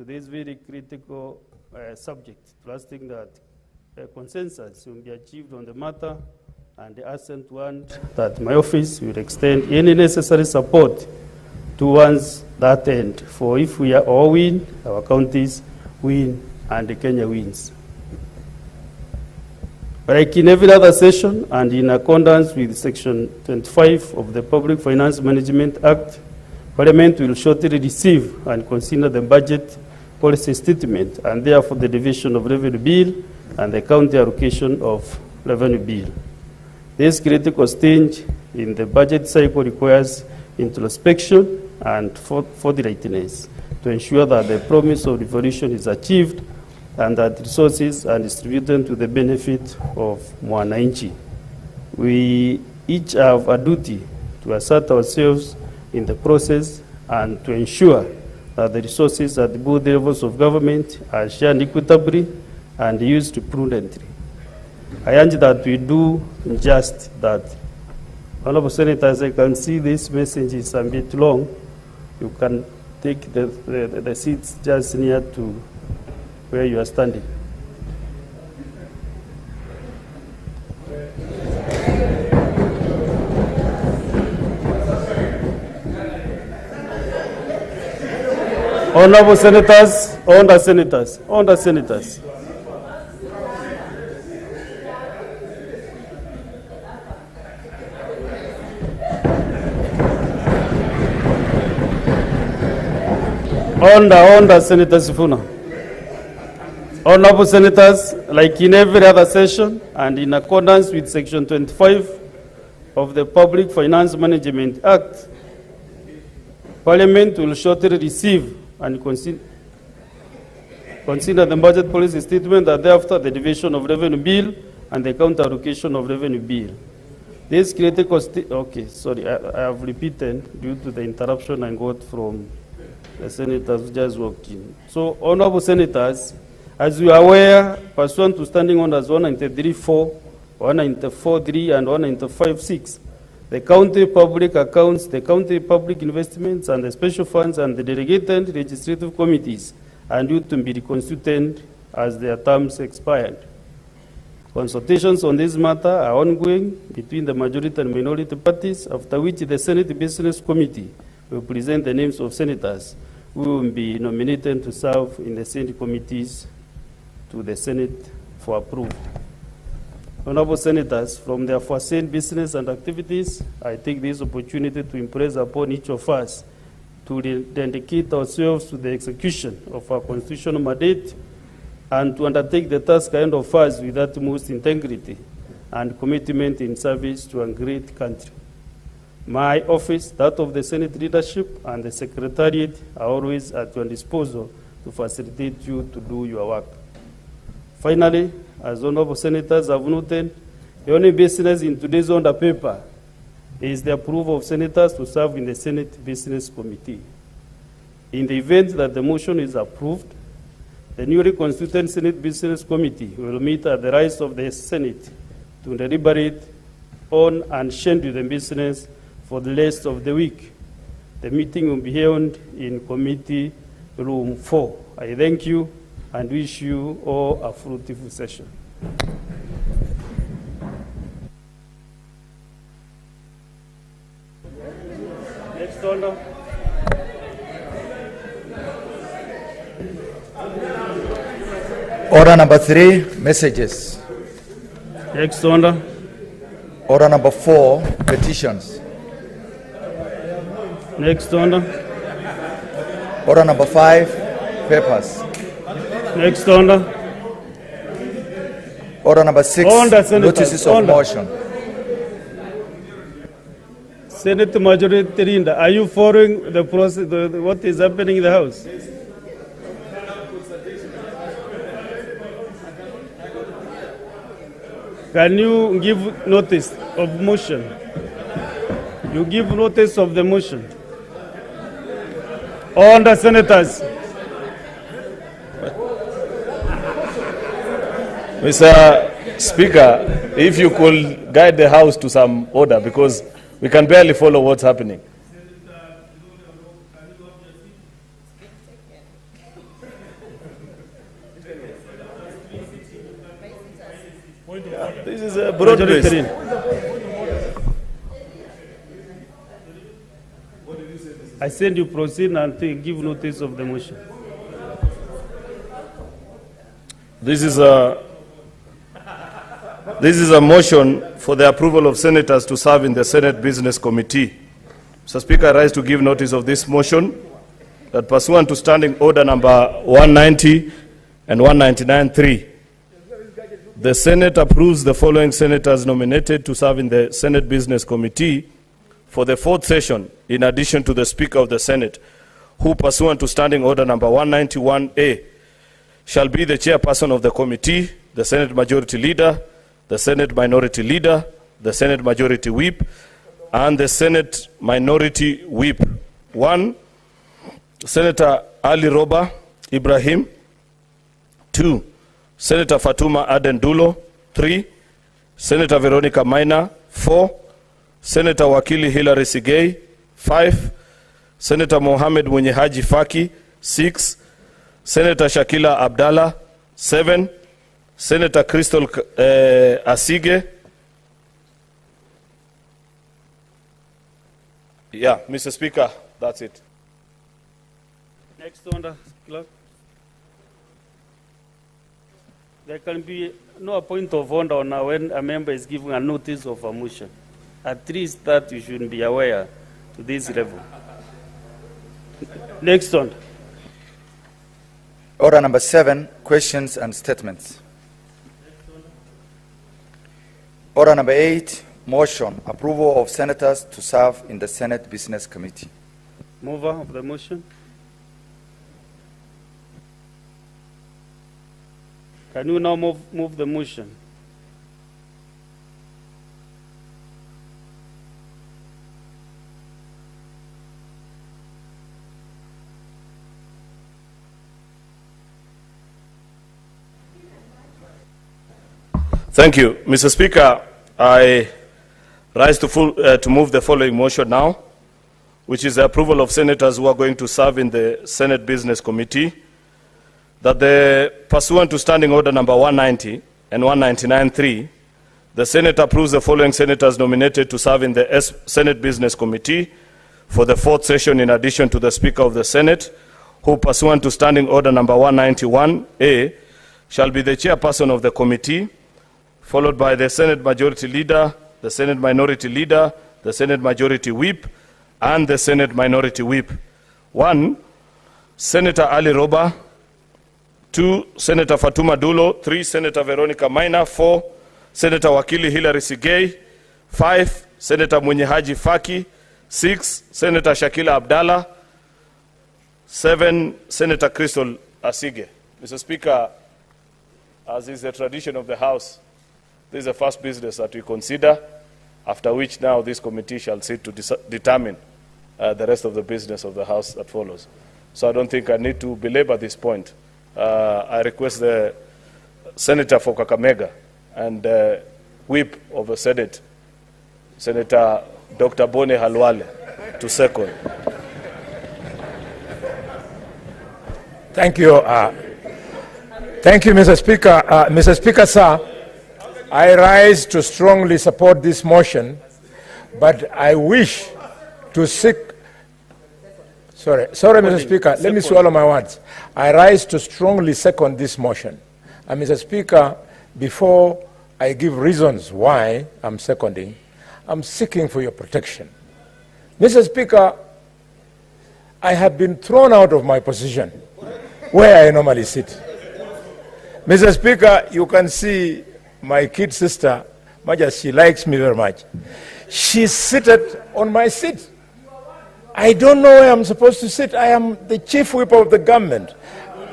to this very critical subject, trusting that consensus will be achieved on the matter, and the assent want that my office will extend any necessary support towards that end. For if we are all win, our counties win, and Kenya wins. Like in every other session, and in accordance with Section 25 of the Public Finance Management Act, Parliament will shortly receive and consider the budget policy statement, and therefore the division of revenue bill and the county allocation of revenue bill. This critical stage in the budget cycle requires introspection and forthrightness to ensure that the promise of devolution is achieved and that resources are distributed to the benefit of mwananchi. We each have a duty to assert ourselves in the process and to ensure that the resources at both levels of government are shared equitably and used prudently. I urge that we do just that. Honorable Senators, I can see this message is a bit long. You can take the seats just near to where you are standing. Honorable Senators, Honorable Senators, Honorable Senators. Honorable Senator Sifuna. Honorable Senators, like in every other session and in accordance with Section 25 of the Public Finance Management Act, Parliament will shortly receive and consider the budget policy statement and thereafter the division of revenue bill and the counter allocation of revenue bill. This critical I have repeated due to the interruption I got from the senators who just walked in. So, Honorable Senators, as you are aware, pursuant to Standing Orders 193.4, 194.3, and 195.6, the county public accounts, the county public investments, and the special funds and the delegated legislative committees are due to be reconstituted as their terms expired. Consultations on this matter are ongoing between the majority and minority parties, after which the Senate Business Committee will present the names of senators who will be nominated to serve in the Senate committees to the Senate for approval. Honorable Senators, from their foreseen business and activities, I take this opportunity to impress upon each of us to dedicate ourselves to the execution of our constitutional mandate and to undertake the task ahead of us with utmost integrity and commitment in service to a great country. My office, that of the Senate leadership, and the Secretariat are always at your disposal to facilitate you to do your work. Finally, as Honorable Senators have noted, the only business in today's order paper is the approval of senators to serve in the Senate Business Committee. In the event that the motion is approved, the newly constituted Senate Business Committee will meet at the rise of the Senate to deliberate on and schedule the business for the rest of the week. The meeting will be held in Committee Room 4. I thank you and wish you all a fruitful session. Next order. Order number 3, messages. Next order. Order number 4, petitions. Next order. Order number 5, papers. Next order. Order number 6, notices of motion. Senate Majority Leader, are you following the process, what is happening in the House? Can you give notice of motion? You give notice of the motion. All the senators. Mr. Speaker, if you could guide the House to some order, because we can barely follow what's happening. This is a broad-based. I send you proceed and give notice of the motion. This is a motion for the approval of senators to serve in the Senate Business Committee. Mr. Speaker, I rise to give notice of this motion that pursuant to Standing Order number 190 and 199.3, the Senate approves the following senators nominated to serve in the Senate Business Committee for the 4th session, in addition to the Speaker of the Senate, who pursuant to Standing Order number 191A shall be the chairperson of the committee, the Senate Majority Leader, the Senate Minority Leader, the Senate Majority Whip, and the Senate Minority Whip. 1, Senator Ali Roba Ibrahim. 2, Senator Fatuma Aden Dulo. 3, Senator Veronica Maina. 4, Senator Wakili Hilary Sigei. 5, Senator Mohamed Munyehaji Faki. 6, Senator Shakila Abdallah. 7, Senator Crystal Asige. Yeah, Mr. Speaker, that's it. Next order, clerk. There can be no point of order now when a member is giving a notice of a motion. At least that you should be aware to this level. Next order. Order number 7, questions and statements. Order number 8, motion, approval of senators to serve in the Senate Business Committee. Mover of the motion. Can you now move the motion? Thank you. Mr. Speaker, I rise to move the following motion now, which is the approval of senators who are going to serve in the Senate Business Committee, that the pursuant to Standing Order number 190 and 199.3, the Senate approves the following senators nominated to serve in the Senate Business Committee for the 4th session, in addition to the Speaker of the Senate, who pursuant to Standing Order number 191A shall be the chairperson of the committee, followed by the Senate Majority Leader, the Senate Minority Leader, the Senate Majority Whip, and the Senate Minority Whip. 1, Senator Ali Roba. 2, Senator Fatuma Dulo. 3, Senator Veronica Maina. 4, Senator Wakili Hilary Sigei. 5, Senator Munyehaji Faki. 6, Senator Shakila Abdallah. 7, Senator Crystal Asige. Mr. Speaker, as is the tradition of the House, this is the first business that we consider, after which now this committee shall sit to determine the rest of the business of the House that follows. So I don't think I need to belabor this point. I request the Senator for Kakamega and Whip of the Senate, Senator Dr. Bone Halwale, to second. Thank you. Thank you, Mr. Speaker. Mr. Speaker, sir, I rise to strongly support this motion, but I wish to seek... Sorry, Mr. Speaker, let me swallow my words. I rise to strongly second this motion. And Mr. Speaker, before I give reasons why I'm seconding, I'm seeking for your protection. Mr. Speaker, I have been thrown out of my position where I normally sit. Mr. Speaker, you can see my kid sister, much as she likes me very much, she's seated on my seat. I don't know where I'm supposed to sit. I am the chief whip of the government.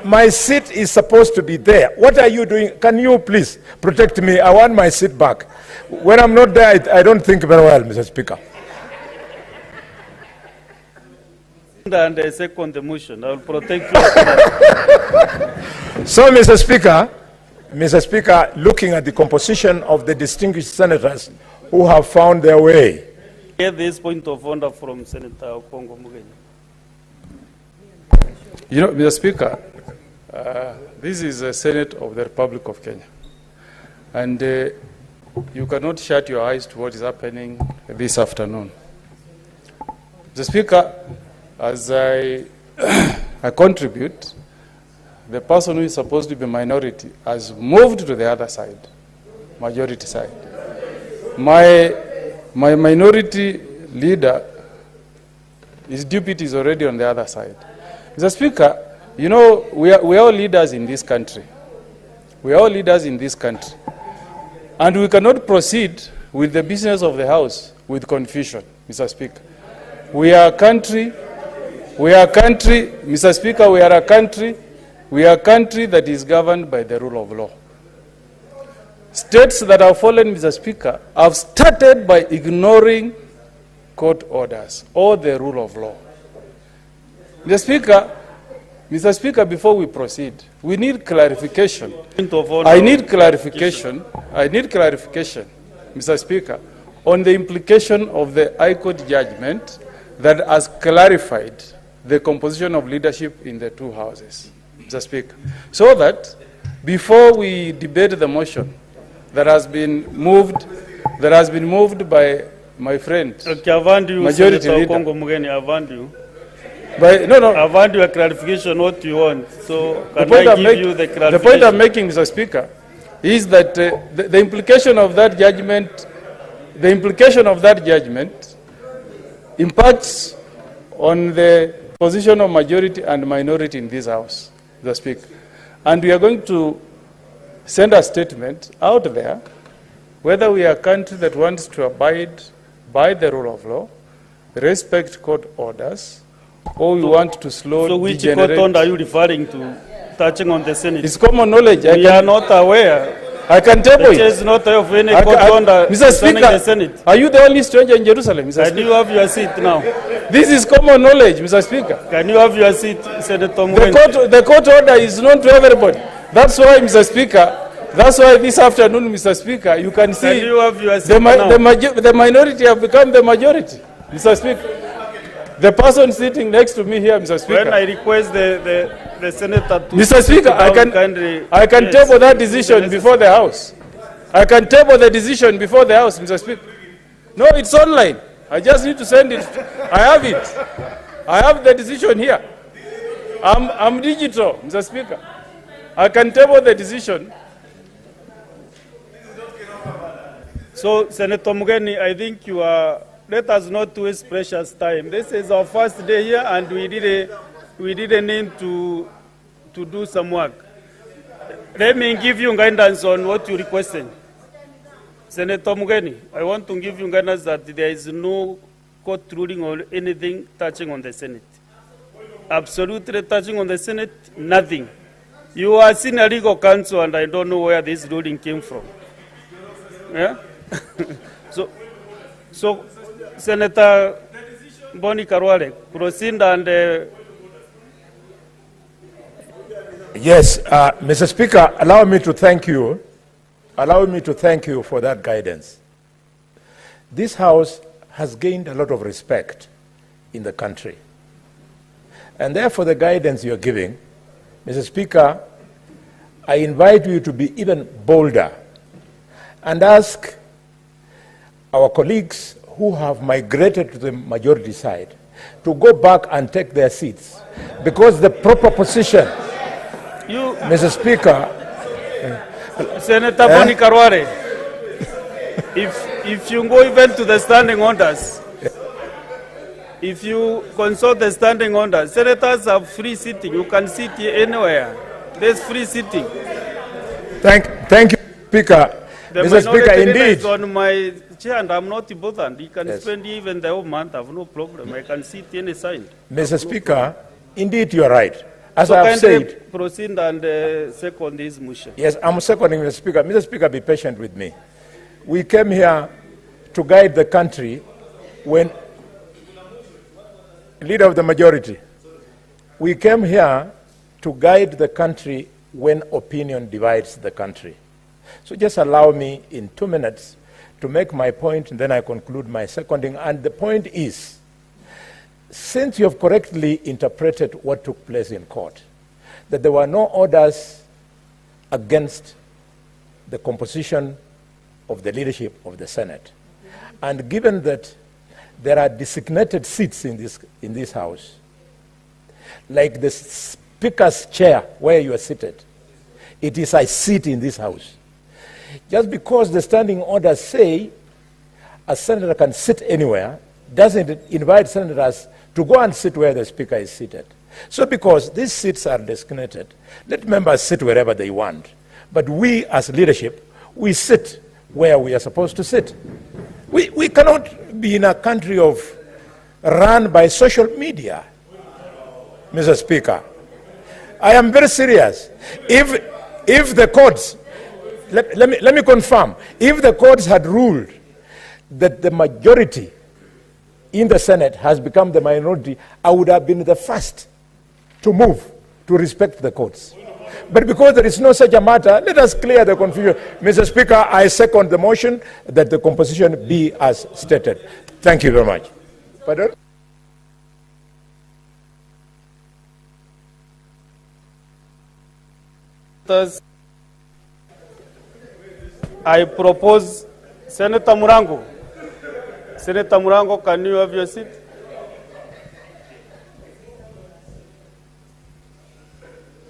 My seat is supposed to be there. What are you doing? Can you please protect me? I want my seat back. When I'm not there, I don't think very well, Mr. Speaker. And I second the motion. I will protect you. So, Mr. Speaker, looking at the composition of the distinguished senators who have found their way. Get this point of order from Senator Okongo Mugeni. You know, Mr. Speaker, this is a Senate of the Republic of Kenya. and you cannot shut your eyes to what is happening this afternoon. Mr. Speaker, as I contribute, the person who is supposed to be minority has moved to the other side, majority side. My minority leader, his deputy is already on the other side. Mr. Speaker, you know, we are all leaders in this country. We are all leaders in this country. And we cannot proceed with the business of the House with confusion, Mr. Speaker. We are a country, Mr. Speaker, we are a country that is governed by the rule of law. States that have fallen, Mr. Speaker, have started by ignoring court orders or the rule of law. Mr. Speaker, before we proceed, we need clarification. I need clarification, Mr. Speaker, on the implication of the High Court judgment that has clarified the composition of leadership in the two houses, Mr. Speaker, so that before we debate the motion that has been moved by my friend, Majority Leader. I've had your clarification what you want, so can I give you the clarification? The point I'm making, Mr. Speaker, is that the implication of that judgment, impacts on the position of majority and minority in this House, Mr. Speaker. And we are going to send a statement out there whether we are a country that wants to abide by the rule of law, respect court orders, or we want to slow which degenerate. court order are you referring to, touching on the Senate? It's common knowledge. We are not aware. I can tell you. The chair is not aware of any court order Mr. concerning the Senate. Speaker, are you the only stranger in Jerusalem, Mr. Speaker? Can you have your seat now? This is common knowledge, Mr. Speaker. Can you have your seat, Senator Mwen? The court order is known to everybody. That's why, Mr. Speaker, that's why this afternoon, Mr. Speaker, you can see you have your seat now? The minority have become the majority, Mr. Speaker. The person sitting next to me here, Mr. Speaker. When I request the senator to... Mr. Speaker, I can table that decision before the House. I can table the decision before the House, Mr. Speaker. No, it's online. I just need to send it. I have it. I have the decision here. I'm digital, Mr. Speaker. I can table the decision. So, Senator Mugeni, I think you are... Let us not waste precious time. This is our first day here, and we didn't need to do some work. Let me give you guidance on what you requested. Senator Mugeni, I want to give you guidance that there is no court ruling or anything touching on the Senate. Absolutely touching on the Senate, nothing. You are senior legal counsel, and I don't know where this ruling came from. Yeah? So, Senator Boni Karwale, proceed and... Yes, Mr. Speaker, allow me to thank you. Allow me to thank you for that guidance. This House has gained a lot of respect in the country. And therefore, the guidance you're giving, Mr. Speaker, I invite you to be even bolder and ask our colleagues who have migrated to the majority side to go back and take their seats, because the proper position, Mr. Speaker, Senator Boni Karwale, if you go even to the standing orders, if you consult the standing orders, senators have free sitting. You can sit here anywhere. There's free sitting. Thank you, Speaker. Mr. Speaker, indeed. On my chair, and I'm not bothered. You can spend even the whole month. I have no problem. I can sit any side. Mr. Speaker, indeed you are right. As so I have said, proceed and second this motion. Yes, I'm seconding Mr. Speaker. Mr. Speaker, be patient with me. We came here to guide the country when leader of the majority. We came here to guide the country when opinion divides the country. So just allow me in 2 minutes to make my point, and then I conclude my seconding. And the point is, since you have correctly interpreted what took place in court, that there were no orders against the composition of the leadership of the Senate. And given that there are designated seats in this House, like the Speaker's chair where you are seated, it is a seat in this House. Just because the standing orders say a senator can sit anywhere, doesn't invite senators to go and sit where the Speaker is seated. So because these seats are designated, let members sit wherever they want. But we as leadership, we sit where we are supposed to sit. We cannot be in a country run by social media, Mr. Speaker. I am very serious. If the courts, let me confirm, if the courts had ruled that the majority in the Senate has become the minority, I would have been the first to move to respect the courts. But because there is no such a matter, let us clear the confusion. Mr. Speaker, I second the motion that the composition be as stated. Thank you very much. Pardon? I propose Senator Murango. Senator Murango, can you have your seat?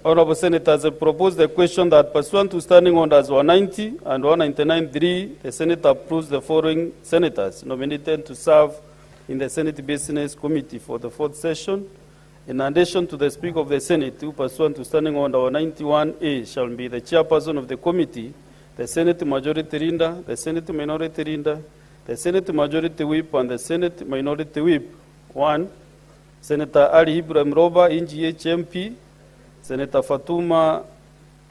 Honorable Senators, I propose the question that pursuant to Standing Orders 190 and 199.3, the Senate approves the following senators nominated to serve in the Senate Business Committee for the 4th session. In addition to the Speaker of the Senate, who pursuant to Standing Order 91A shall be the chairperson of the committee, the Senate Majority Leader, the Senate Minority Leader, the Senate Majority Whip, and the Senate Minority Whip. 1. Senator Ali Ibrahim Roba, NGH MP. Senator Fatuma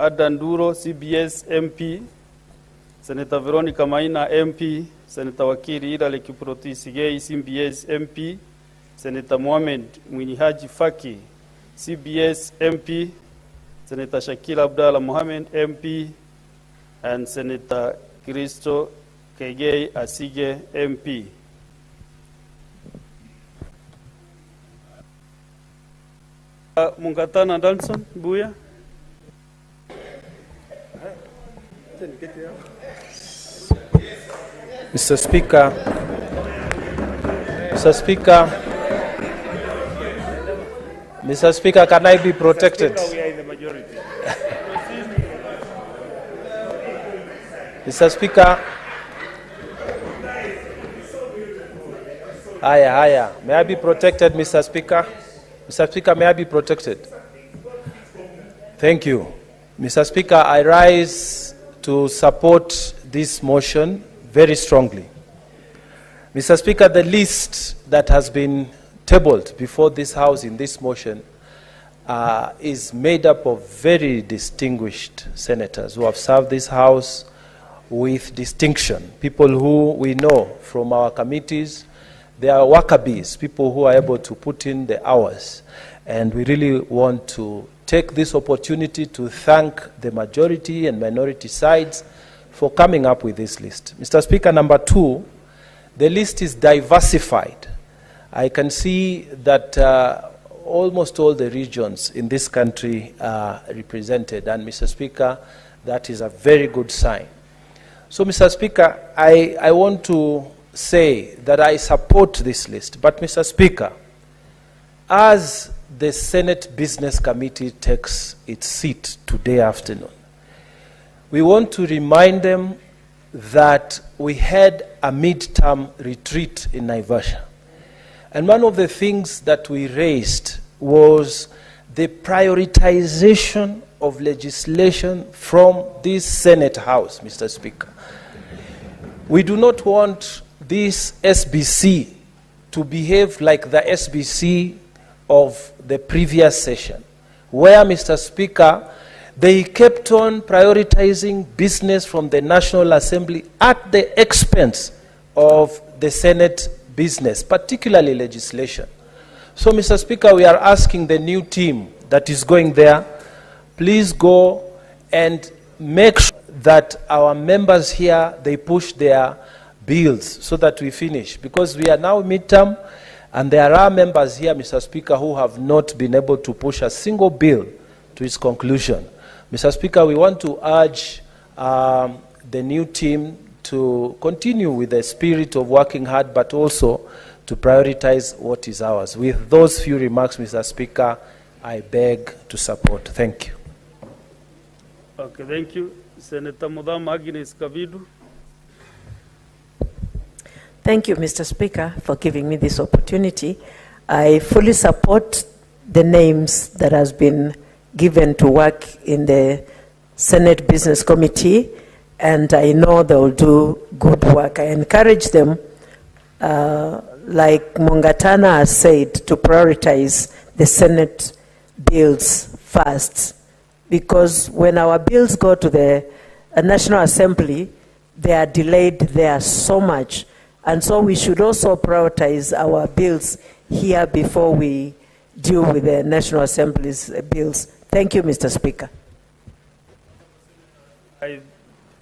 Adanduro, CBS MP. Senator Veronica Maina, MP. Senator Wakili Ida Kiproti Sigei, CBS MP. Senator Mohamed Mwinihaji Faki, CBS MP. Senator Shakil Abdallah Mohamed, MP. And Senator Kristo Kegei Asige, MP. Mungatana Danson, Buya. Mr. Speaker, Mr. Speaker, can I be protected? Mr. Speaker, may I be protected, Mr. Speaker? Mr. Speaker, may I be protected? Thank you. Mr. Speaker, I rise to support this motion very strongly. Mr. Speaker, the list that has been tabled before this House in this motion is made up of very distinguished senators who have served this House with distinction, people who we know from our committees. They are worker bees, people who are able to put in the hours. And we really want to take this opportunity to thank the majority and minority sides for coming up with this list. Mr. Speaker, number 2, the list is diversified. I can see that almost all the regions in this country are represented. And Mr. Speaker, that is a very good sign. So, Mr. Speaker, I want to say that I support this list. But, Mr. Speaker, as the Senate Business Committee takes its seat today afternoon, we want to remind them that we had a midterm retreat in Naivasha. And one of the things that we raised was the prioritization of legislation from this Senate House, Mr. Speaker. We do not want this SBC to behave like the SBC of the previous session, where, Mr. Speaker, they kept on prioritizing business from the National Assembly at the expense of the Senate business, particularly legislation. So, Mr. Speaker, we are asking the new team that is going there, please go and make sure that our members here, they push their bills so that we finish. Because we are now midterm, and there are members here, Mr. Speaker, who have not been able to push a single bill to its conclusion. Mr. Speaker, we want to urge the new team to continue with the spirit of working hard, but also to prioritize what is ours. With those few remarks, Mr. Speaker, I beg to support. Thank you. Okay, thank you. Senator Mudhama Agnes Kavidu. Thank you, Mr. Speaker, for giving me this opportunity. I fully support the names that has been given to work in the Senate Business Committee, and I know they will do good work. I encourage them, like Mungatana has said, to prioritize the Senate bills first, because when our bills go to the National Assembly, they are delayed there so much. And so we should also prioritize our bills here before we deal with the National Assembly's bills. Thank you, Mr. Speaker.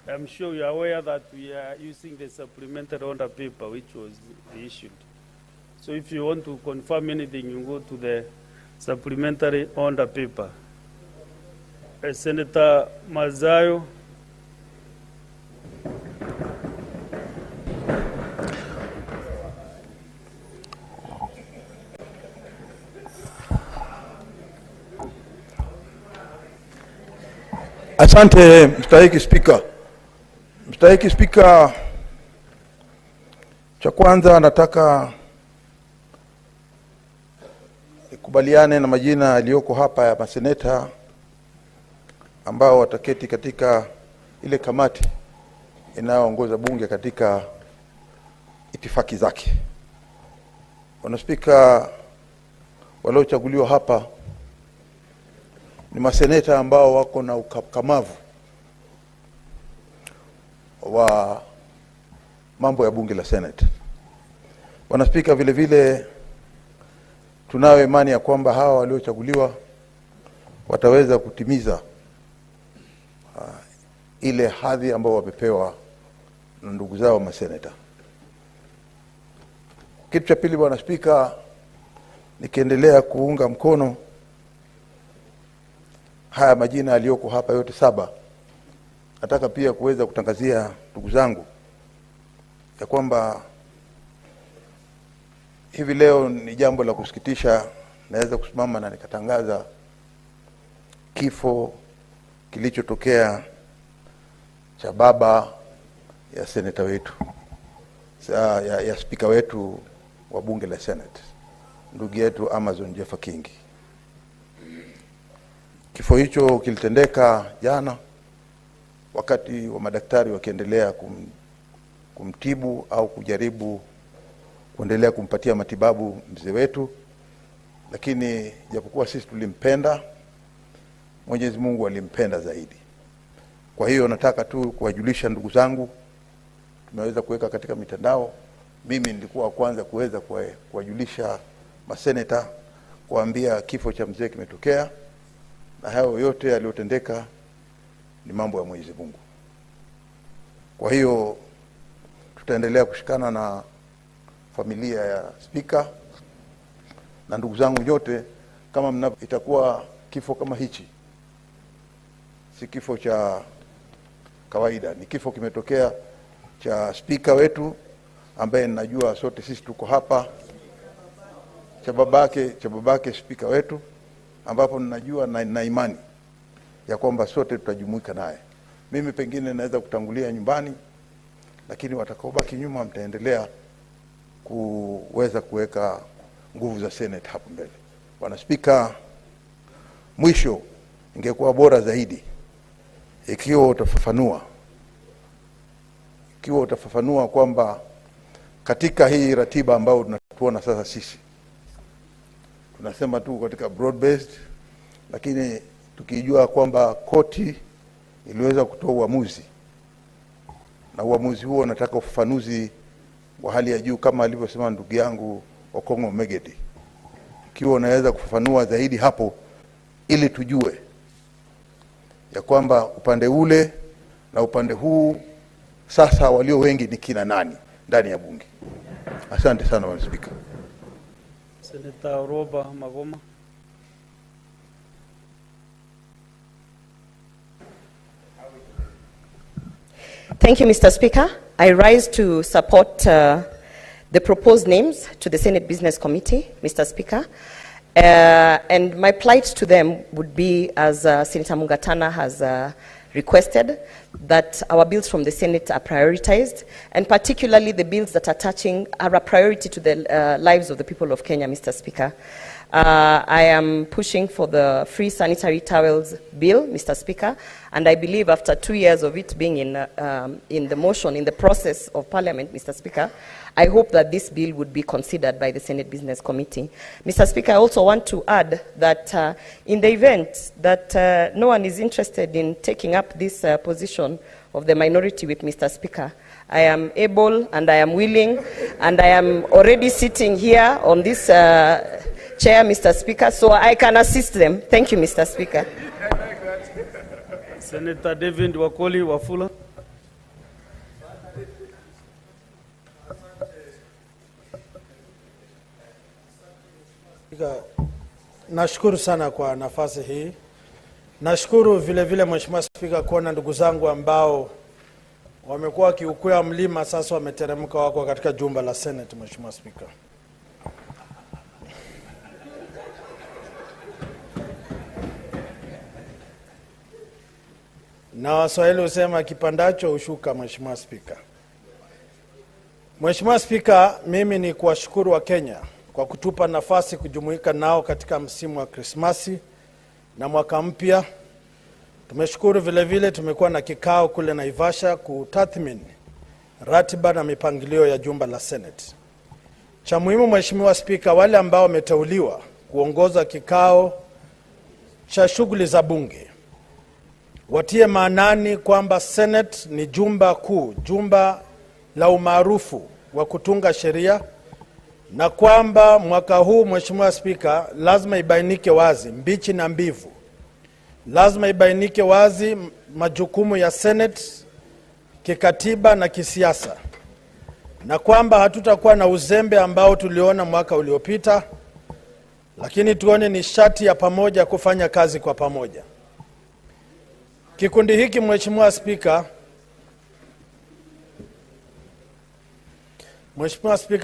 I'm sure you're aware that we are using the supplementary order paper which was issued. So if you want to confirm anything, you go to the supplementary order paper. Senator Mazayo. Asante mstahiki Spika. Mstahiki Spika, cha kwanza nataka nikubaliane na majina yaliyoko hapa ya maseneta ambao wataketi katika ile kamati inayoongoza bunge katika itifaki zake. Bwana Spika, waliochaguliwa hapa ni maseneta ambao wako na ukakamavu wa mambo ya bunge la Senate. Bwana Spika, vile vile tunayo imani ya kwamba hawa waliochaguliwa wataweza kutimiza ile hadhi ambao wamepewa na ndugu zao maseneta. Kitu cha pili, Bwana Spika, nikiendelea kuunga mkono haya majina yaliyoko hapa yote saba, nataka pia kuweza kutangazia ndugu zangu ya kwamba hivi leo ni jambo la kusikitisha, naweza kusimama na nikatangaza kifo kilichotokea cha baba ya seneta wetu, ya spika wetu wa bunge la Senate, ndugu yetu Amazon Jeffa Kingi. Kifo hicho kilitendeka jana wakati wa madaktari wakiendelea kumtibu au kujaribu kuendelea kumpatia matibabu mzee wetu, lakini japokuwa sisi tulimpenda, Mwenyezi Mungu alimpenda zaidi. Kwa hiyo nataka tu kuwajulisha ndugu zangu, tumeweza kuweka katika mitandao. Mimi nilikuwa wa kwanza kuweza kuwajulisha maseneta, kuambia kifo cha mzee kimetokea, na hayo yote yaliyotendeka ni mambo ya Mwenyezi Mungu. Kwa hiyo tutaendelea kushikana na familia ya spika na ndugu zangu nyote, kama itakuwa kifo kama hichi si kifo cha kawaida, ni kifo kimetokea cha spika wetu ambaye ninajua sote sisi tuko hapa, cha babake spika wetu, ambapo ninajua na imani ya kwamba sote tutajumuika naye. Mimi pengine naweza kutangulia nyumbani, lakini watakaobaki nyuma mtaendelea kuweza kuweka nguvu za Senate hapo mbele. Bwana Spika, mwisho ingekuwa bora zaidi ikiwa utafafanua kwamba katika hii ratiba ambayo tunatuona sasa sisi, tunasema tu katika broad based, lakini tukijua kwamba koti iliweza kutoa uamuzi, na uamuzi huo nataka ufafanuzi wa hali ya juu kama alivyosema ndugu yangu Okongo Megedi. Ikiwa unaweza kufafanua zaidi hapo, ili tujue ya kwamba upande ule na upande huu sasa walio wengi ni kina nani ndani ya bunge. Asante sana Bwana Spika. Senator Roba Magoma. Thank you, Mr. Speaker. I rise to support the proposed names to the Senate Business Committee, Mr. Speaker. And my plight to them would be, as Senator Mungatana has requested, that our bills from the Senate are prioritized, and particularly the bills that are a priority to the lives of the people of Kenya, Mr. Speaker. I am pushing for the free sanitary towels bill, Mr. Speaker, and I believe after 2 years of it being in the motion, in the process of Parliament, Mr. Speaker, I hope that this bill would be considered by the Senate Business Committee. Mr. Speaker, I also want to add that in the event that no one is interested in taking up this position of the minority whip, Mr. Speaker, I am able and I am willing, and I am already sitting here on this chair, Mr. Speaker, so I can assist them. Thank you, Mr. Speaker. Senator David Wakoli Wafula. Nashukuru sana kwa nafasi hii. Nashukuru vile vile Mheshimiwa Spika kuona ndugu zangu ambao wamekuwa kiukwea mlima sasa wameteremka wako katika jumba la Senate, Mheshimiwa Spika. Na Waswahili husema kipandacho hushuka, Mheshimiwa Spika. Mheshimiwa Spika, mimi ni kuwashukuru wa Kenya kwa kutupa nafasi kujumuika nao katika msimu wa Krismasi na mwaka mpya. Tumeshukuru vile vile tumekuwa na kikao kule Naivasha kutathmini ratiba na mipangilio ya jumba la Senate. Cha muhimu Mheshimiwa Spika, wale ambao wameteuliwa kuongoza kikao cha shughuli za bunge watie maanani kwamba Senate ni jumba kuu, jumba la umaarufu wa kutunga sheria, na kwamba mwaka huu Mheshimiwa Spika lazima ibainike wazi mbichi na mbivu. Lazima ibainike wazi majukumu ya Senate kikatiba na kisiasa, na kwamba hatutakuwa na uzembe ambao tuliona mwaka uliopita, lakini tuone ni shati ya pamoja kufanya kazi kwa pamoja. Kikundi hiki Mheshimiwa Spika,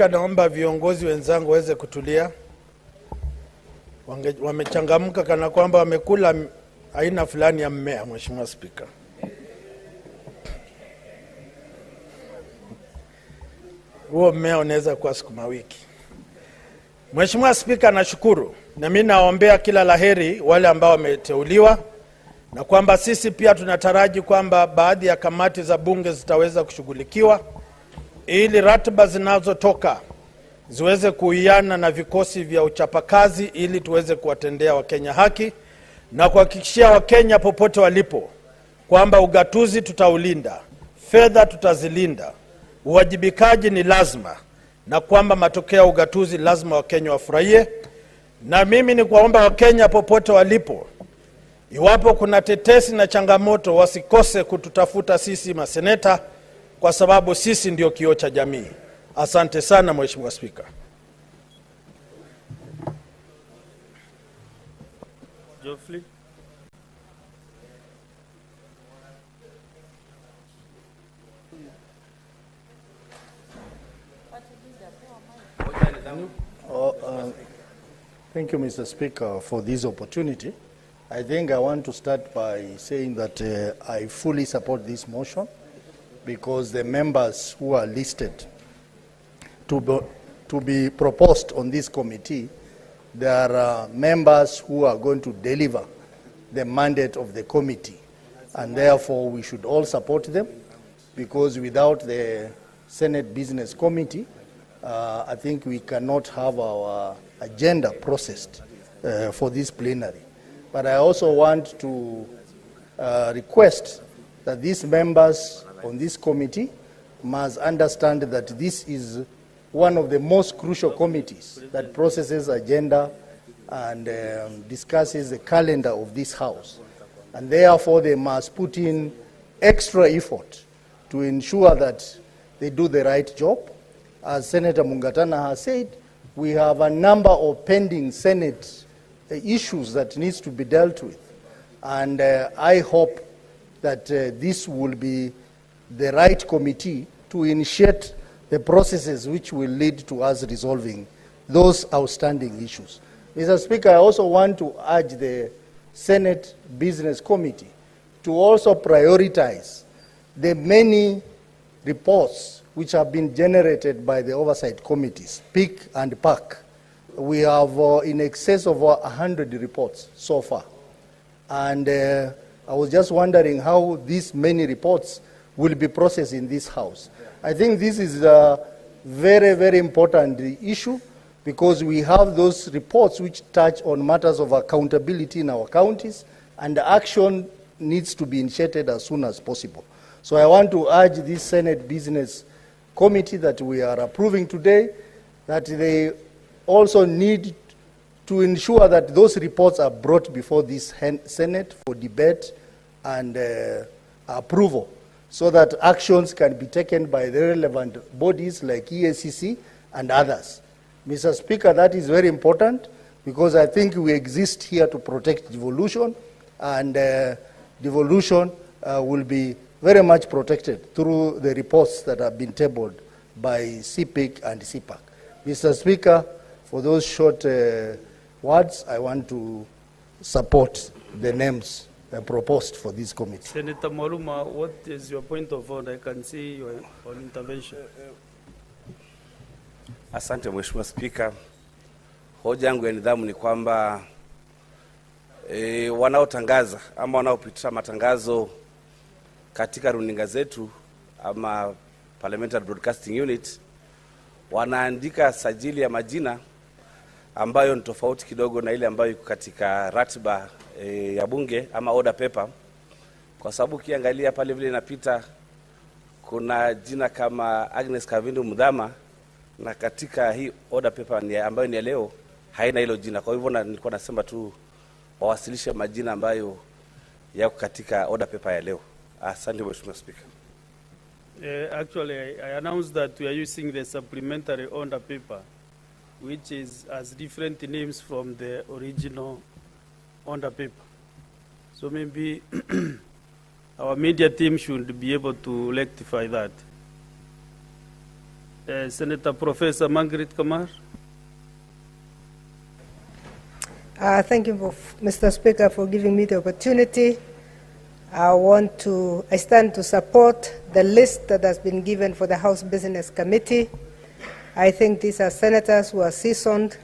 naomba viongozi wenzangu waweze kutulia. Wamechangamka kana kwamba wamekula aina fulani ya mmea, Mheshimiwa Spika. Huo mmea unaweza kuwa sukuma wiki. Mheshimiwa Spika, nashukuru na mimi naombea kila laheri wale ambao wameteuliwa, na kwamba sisi pia tunataraji kwamba baadhi ya kamati za bunge zitaweza kushughulikiwa ili ratiba zinazotoka ziweze kuiana na vikosi vya uchapakazi, ili tuweze kuwatendea Wakenya haki na kuhakikishia Wakenya popote walipo kwamba ugatuzi tutaulinda, fedha tutazilinda, uwajibikaji ni lazima, na kwamba matokeo ya ugatuzi lazima Wakenya wafurahie. Na mimi ni kuomba Wakenya popote walipo, iwapo kuna tetesi na changamoto, wasikose kututafuta sisi maseneta, kwa sababu sisi ndio kioo cha jamii. Asante sana Mheshimiwa Spika. Geoffrey. Thank you, Mr. Speaker, for this opportunity. I think I want to start by saying that I fully support this motion, because the members who are listed to be proposed on this committee, there are members who are going to deliver the mandate of the committee, and therefore we should all support them, because without the Senate Business Committee, I think we cannot have our agenda processed for this plenary. But I also want to request that these members on this committee must understand that this is one of the most crucial committees that processes agenda and discusses the calendar of this House. And therefore they must put in extra effort to ensure that they do the right job. As Senator Mungatana has said, we have a number of pending Senate issues that needs to be dealt with. And I hope that this will be the right committee to initiate the processes which will lead to us resolving those outstanding issues. Mr. Speaker, I also want to urge the Senate Business Committee to also prioritize the many reports which have been generated by the Oversight Committees, PIC and PAC. We have in excess of 100 reports so far. And I was just wondering how these many reports will be processed in this House. I think this is a very, very important issue, because we have those reports which touch on matters of accountability in our counties, and action needs to be initiated as soon as possible. So I want to urge this Senate Business Committee that we are approving today, that they also need to ensure that those reports are brought before this Senate for debate and approval, so that actions can be taken by the relevant bodies like EACC and others. Mr. Speaker, that is very important, because I think we exist here to protect devolution, and devolution will be very much protected through the reports that have been tabled by CPIC and CPAC. Mr. Speaker, for those short words, I want to support the names proposed for this committee. Senator Maluma, what is your point of order? I can see your on intervention. Asante Mheshimiwa Spika. Hoja yangu ya nidhamu ni kwamba wanaotangaza ama wanaopitisha matangazo katika runinga zetu ama Parliamentary Broadcasting Unit wanaandika sajili ya majina ambayo ni tofauti kidogo na ile ambayo iko katika ratiba ya bunge ama order paper, kwa sababu kiangalia pale vile inapita kuna jina kama Agnes Kavindu Mudhama, na katika hii order paper ambayo ni ya leo haina hilo jina. Kwa hivyo nilikuwa nasema tu wawasilishe majina ambayo yako katika order paper ya leo. Asante Mheshimiwa Speaker. Actually, I announced that we are using the supplementary order paper, which has different names from the original order paper. So maybe our media team should be able to rectify that. Senator Professor Margaret Kamar. Thank you, Mr. Speaker, for giving me the opportunity. I stand to support the list that has been given for the House Business Committee. I think these are senators who are seasoned,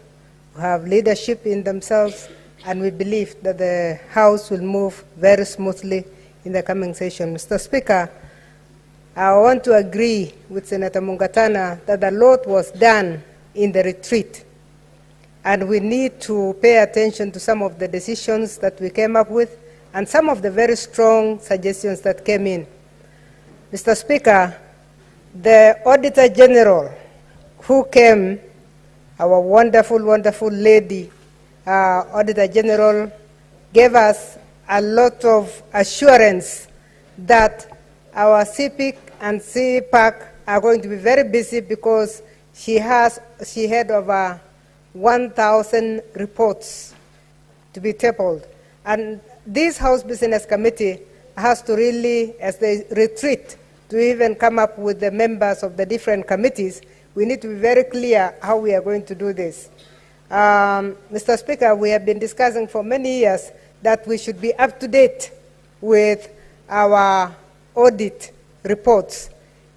who have leadership in themselves, and we believe that the House will move very smoothly in the coming session. Mr. Speaker, I want to agree with Senator Mungatana that a lot was done in the retreat, and we need to pay attention to some of the decisions that we came up with and some of the very strong suggestions that came in. Mr. Speaker, the Auditor General who came, our wonderful, wonderful lady, Auditor General, gave us a lot of assurance that our CPIC and CPAC are going to be very busy, because she had over 1,000 reports to be tabled. And this House Business Committee has to really, as they retreat, to even come up with the members of the different committees. We need to be very clear how we are going to do this. Mr. Speaker, we have been discussing for many years that we should be up to date with our audit reports.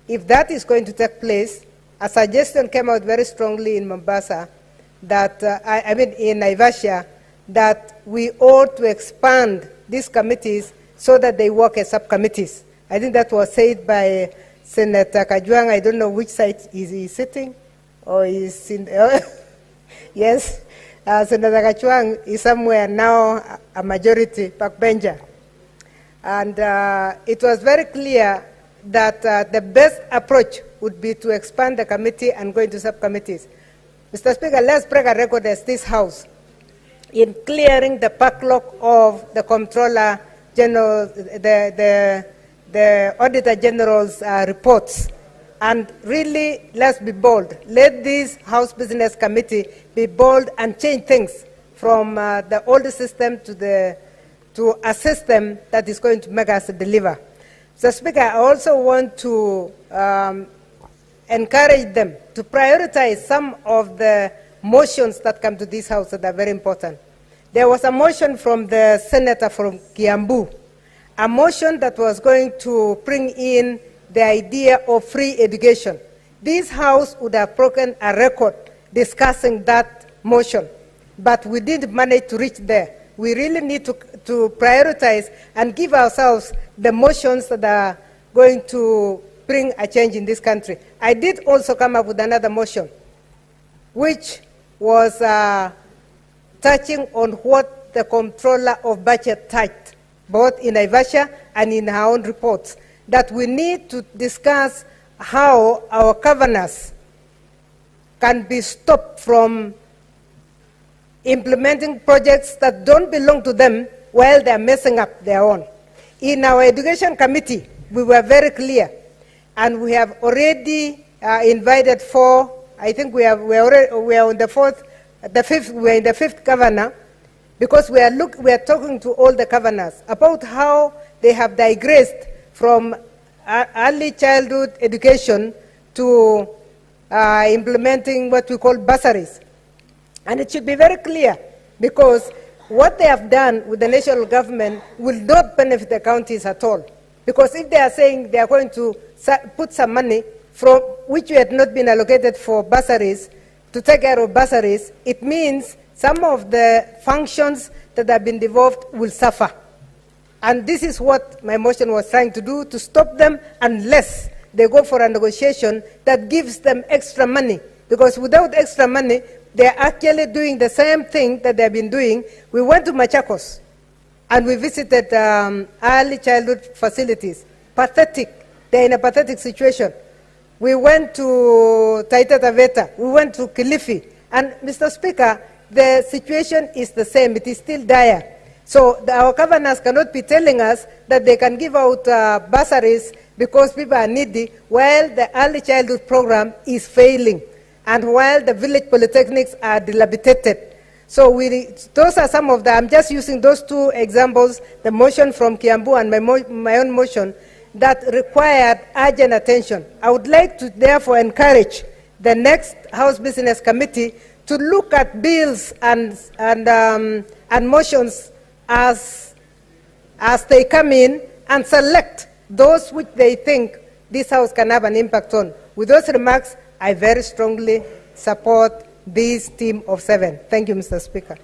If that is going to take place, a suggestion came out very strongly in Mombasa, that in Naivasha, that we ought to expand these committees so that they work as subcommittees. I think that was said by Senator Kajwang. I don't know which side is he sitting, or is in. Yes, Senator Kajwang is somewhere now a majority backbencher, and it was very clear that the best approach would be to expand the committee and go into subcommittees. Mr. Speaker, let's break a record as this House in clearing the backlog of the Comptroller General, the Auditor General's reports. And really, let's be bold. Let this House Business Committee be bold and change things from the old system to a system that is going to make us deliver. Mr. Speaker, I also want to encourage them to prioritize some of the motions that come to this House that are very important. There was a motion from the senator from Kiambu, a motion that was going to bring in the idea of free education. This House would have broken a record discussing that motion, but we didn't manage to reach there. We really need to prioritize and give ourselves the motions that are going to bring a change in this country. I did also come up with another motion, which was touching on what the Comptroller of Budget touched, both in Naivasha and in her own reports, that we need to discuss how our governors can be stopped from implementing projects that don't belong to them while they're messing up their own. In our education committee, we were very clear, and we have already invited I think we are on the fifth, we're in the fifth governor, because we are talking to all the governors about how they have digressed from early childhood education to implementing what we call bursaries. And it should be very clear, because what they have done with the national government will not benefit the counties at all. Because if they are saying they are going to put some money from which had not been allocated for bursaries to take care of bursaries, it means some of the functions that have been devolved will suffer. And this is what my motion was trying to do, to stop them unless they go for a negotiation that gives them extra money. Because without extra money, they're actually doing the same thing that they've been doing. We went to Machakos and we visited early childhood facilities. Pathetic. They're in a pathetic situation. We went to Taita Taveta. We went to Kilifi. And Mr. Speaker, the situation is the same. It is still dire. So our governors cannot be telling us that they can give out bursaries because people are needy, while the early childhood program is failing, and while the village polytechnics are dilapidated. So those are some of the, I'm just using those two examples, the motion from Kiambu and my own motion, that required urgent attention. I would like to therefore encourage the next House Business Committee to look at bills and motions as they come in and select those which they think this House can have an impact on. With those remarks, I very strongly support this team of 7. Thank you, Mr. Speaker.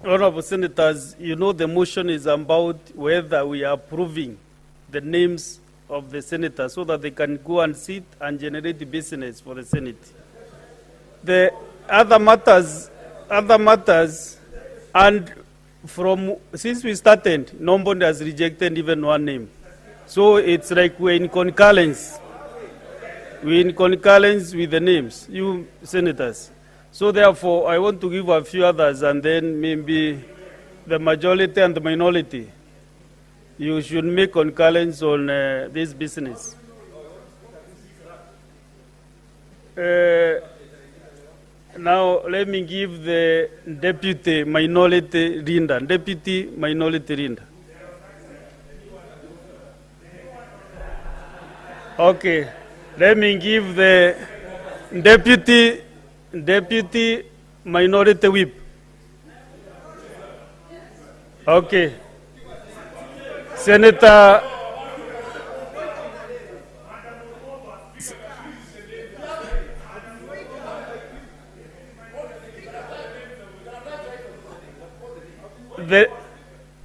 Honorable Senators, you know the motion is about whether we are approving the names of the senators so that they can go and sit and generate the business for the Senate. The other matters, and since we started, nobody has rejected even one name. So it's like we're in concurrence. We're in concurrence with the names, you senators. So therefore, I want to give a few others, and then maybe the majority and the minority, you should make concurrence on this business. Now, let me give the Deputy Minority Leader. Deputy Minority Leader. Okay, let me give the Deputy Minority Whip. Okay. Senator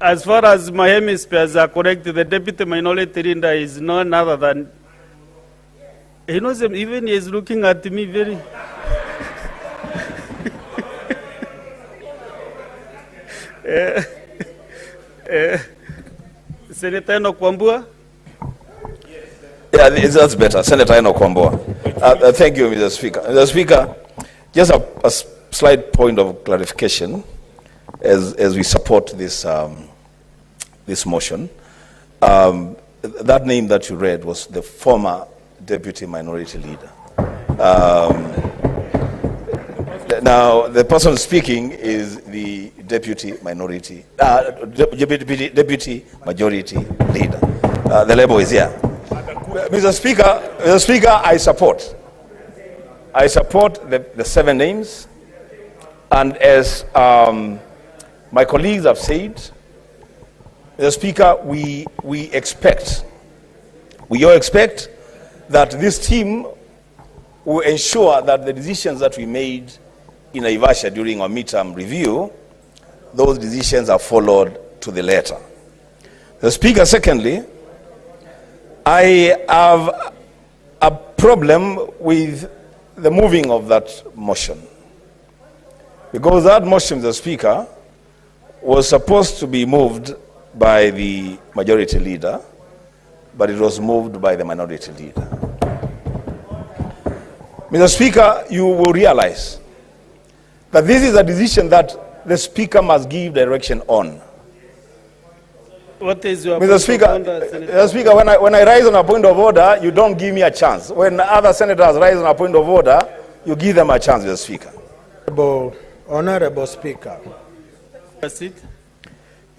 as far as my hemispheres are correct, the Deputy Minority Leader is none other than, he knows him, even he is looking at me very Senator Enoch Wambua. Yeah, that's better. Senator Enoch Wambua. Thank you, Mr. Speaker. Mr. Speaker, just a slight point of clarification as we support this this motion. That name that you read was the former Deputy Minority Leader. Now, the person speaking is the Deputy Majority Leader. The label is here. Mr. Speaker, I support the 7 names. And as my colleagues have said, Mr. Speaker, we all expect that this team will ensure that the decisions that we made in Naivasha during our midterm review, those decisions are followed to the letter. The Speaker, secondly, I have a problem with the moving of that motion. Because that motion, the Speaker, was supposed to be moved by the majority leader, but it was moved by the minority leader. Mr. Speaker, you will realize that this is a decision that the Speaker must give direction on. What is your Mr. Speaker, when I rise on a point of order, you don't give me a chance. When other senators rise on a point of order, you give them a chance, Mr. Speaker. Honorable Speaker.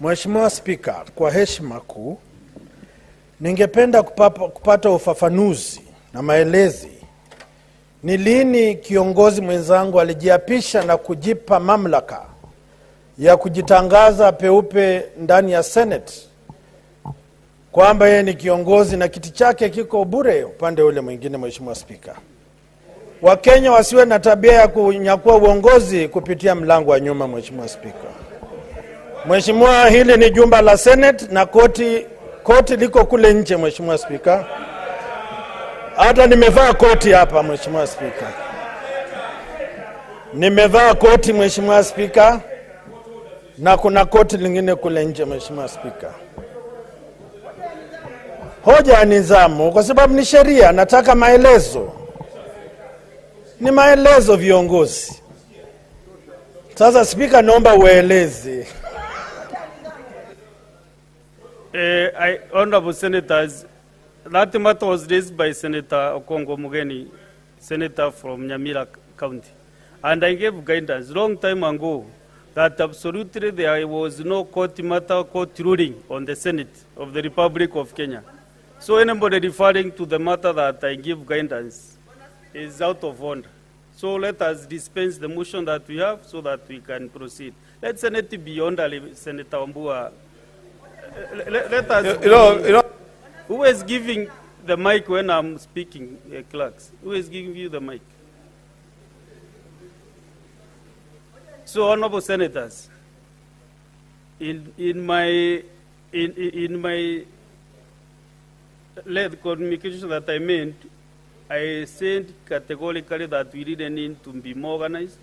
Mheshimiwa Speaker, kwa heshima kuu, ningependa kupata ufafanuzi na maelezi. Ni lini kiongozi mwenzangu alijiapisha na kujipa mamlaka ya kujitangaza peupe ndani ya Senate kwamba yeye ni kiongozi na kiti chake kiko bure upande ule mwingine? Mheshimiwa Speaker, Wakenya wasiwe na tabia ya kunyakua uongozi kupitia mlango wa nyuma. Mheshimiwa Speaker, Mheshimiwa, hili ni jumba la Senate na koti liko kule nje. Mheshimiwa Speaker, hata nimevaa koti hapa. Mheshimiwa Speaker, nimevaa koti. Mheshimiwa Speaker, na kuna koti lingine kule nje. Mheshimiwa Speaker, hoja ya nizamu, kwa sababu ni sheria, nataka maelezo. Ni maelezo viongozi. Sasa Speaker, naomba ueleze. Honorable Senators, that matter was raised by Senator Okongo Mugeni, Senator from Nyamira County. And I gave guidance long time ago that absolutely there was no court matter, court ruling on the Senate of the Republic of Kenya. So anybody referring to the matter that I give guidance is out of order. So let us dispense the motion that we have so that we can proceed. Let Senate be under Senator Wambua. Let us Who is giving the mic when I'm speaking, clerks? Who is giving you the mic? So, honorable senators, in my communication that I made, I said categorically that we didn't need to be more organized.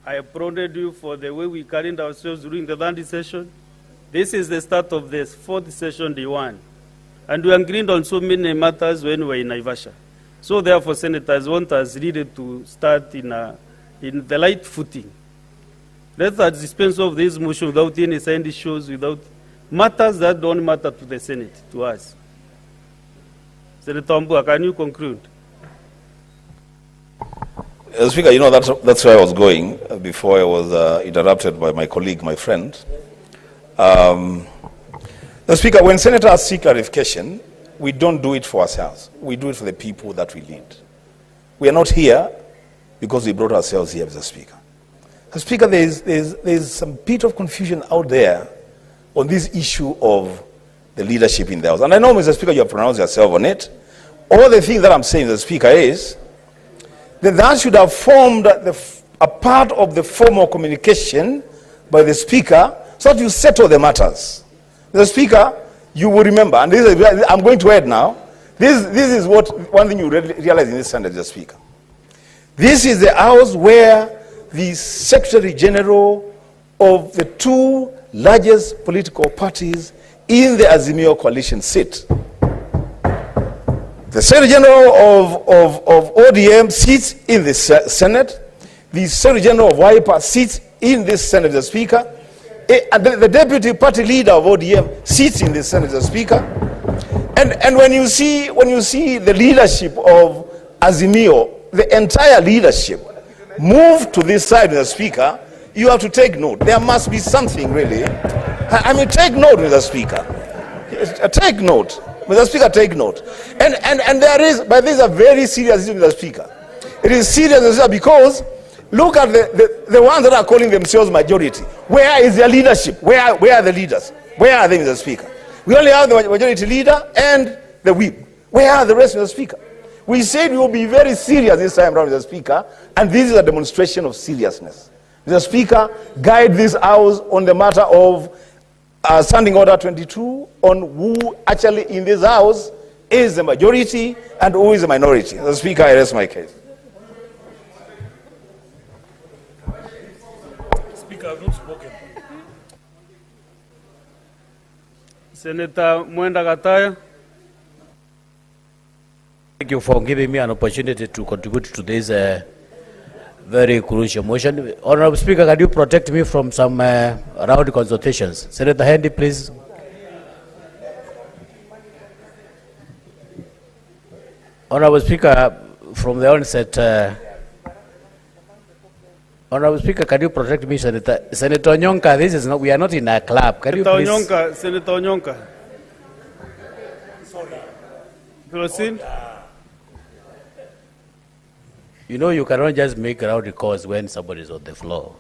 I applauded you for the way we carried ourselves during the 3rd session. This is the start of the 4th session, day 1. And we agreed on so many matters when we were in Naivasha. So therefore, senators want us really to start in the light footing. Let us dispense of this motion without any side issues, without matters that don't matter to the Senate, to us. Senator Mbua, can you conclude? Speaker, you know, that's where I was going before I was interrupted by my colleague, my friend. Speaker, when senators seek clarification, we don't do it for ourselves. We do it for the people that we lead. We are not here because we brought ourselves here, Mr. Speaker. Speaker, there's some bit of confusion out there on this issue of the leadership in the House. And I know, Mr. Speaker, you have pronounced yourself on it. All the things that I'm saying, Mr. Speaker, is that should have formed a part of the formal communication by the Speaker so that you settle the matters. Mr. Speaker, you will remember, and this is, I'm going to add now, this is one thing you realize in this Senate, Mr. Speaker. This is the House where the Secretary General of the 2 largest political parties in the Azimio coalition sit. The Secretary General of ODM sits in the Senate. The Secretary General of WIPA sits in this Senate, Mr. Speaker. And the Deputy Party Leader of ODM sits in the Senate, Mr. Speaker. And when you see the leadership of Azimio, the entire leadership move to this side, Mr. Speaker, you have to take note. There must be something really. I mean, take note, Mr. Speaker. Take note. Mr. Speaker, take note. And there is, but this is a very serious issue, Mr. Speaker. It is serious, Mr. Speaker, because look at the ones that are calling themselves majority. Where is their leadership? Where are the leaders? Where are they, Mr. Speaker? We only have the majority leader and the whip. Where are the rest, Mr. Speaker? We said we will be very serious this time around, Mr. Speaker, and this is a demonstration of seriousness. Mr. Speaker, guide this House on the matter of Standing Order 22 on who actually in this House is the majority and who is the minority. Mr. Speaker, I rest my case. Speaker, I have not spoken. Senator Mwenda Gataya. Thank you for giving me an opportunity to contribute to this very crucial motion. Honorable Speaker, can you protect me from some round consultations? Senator Hendy, please. Honorable Speaker, from the onset, Honorable Speaker, can you protect me, Senator Onyonka? This is not. We are not in a club. Can you please? Senator Onyonka. Proceed. You know, you cannot just make round calls when somebody is on the floor.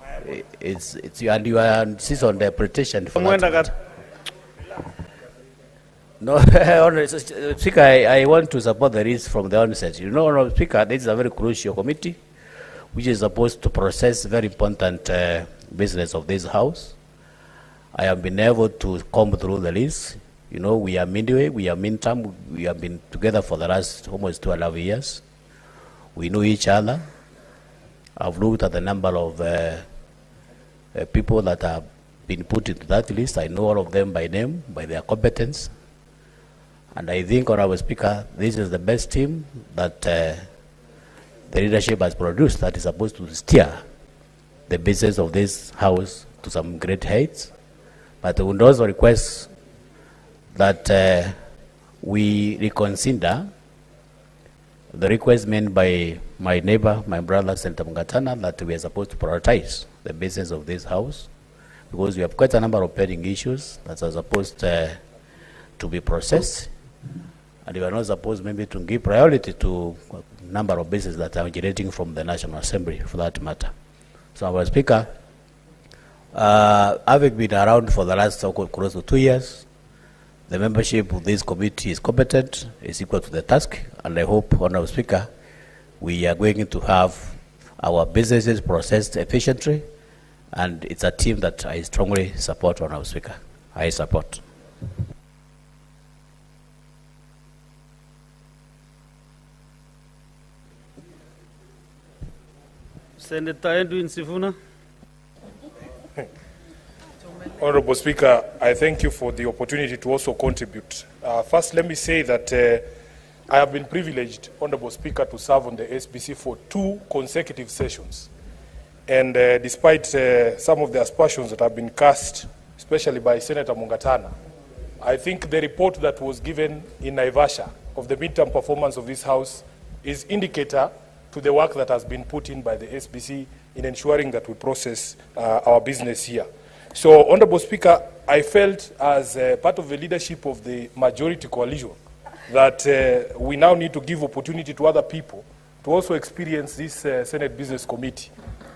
It's you, and you are insist on the petition for that. No, Honorable Speaker, I want to support the risk from the onset. You know, Honorable Speaker, this is a very crucial committee, which is supposed to process very important business of this House. I have been able to comb through the list. You know, we are midway, we are midterm, we have been together for the last almost 12 years. We know each other. I've looked at the number of people that have been put into that list. I know all of them by name, by their competence. And I think, Honorable Speaker, this is the best team that the leadership has produced that is supposed to steer the business of this House to some great heights. But I would also request that we reconsider the request made by my neighbor, my brother, Senator Mungatana, that we are supposed to prioritize the business of this House, because we have quite a number of pending issues that are supposed to be processed, and we are not supposed maybe to give priority to a number of businesses that are generating from the National Assembly, for that matter. So, our Speaker, having been around for the last close to 2 years, the membership of this committee is competent, is equal to the task, and I hope, Honorable Speaker, we are going to have our businesses processed efficiently, and it's a team that I strongly support, Honorable Speaker. I support. Senator Edwin Sifuna. Honorable Speaker, I thank you for the opportunity to also contribute. First, let me say that I have been privileged, Honorable Speaker, to serve on the SBC for 2 consecutive sessions. And despite some of the aspersions that have been cast, especially by Senator Mungatana, I think the report that was given in Naivasha of the midterm performance of this House is indicator to the work that has been put in by the SBC in ensuring that we process our business here. So, Honorable Speaker, I felt as part of the leadership of the majority coalition that we now need to give opportunity to other people to also experience this Senate Business Committee.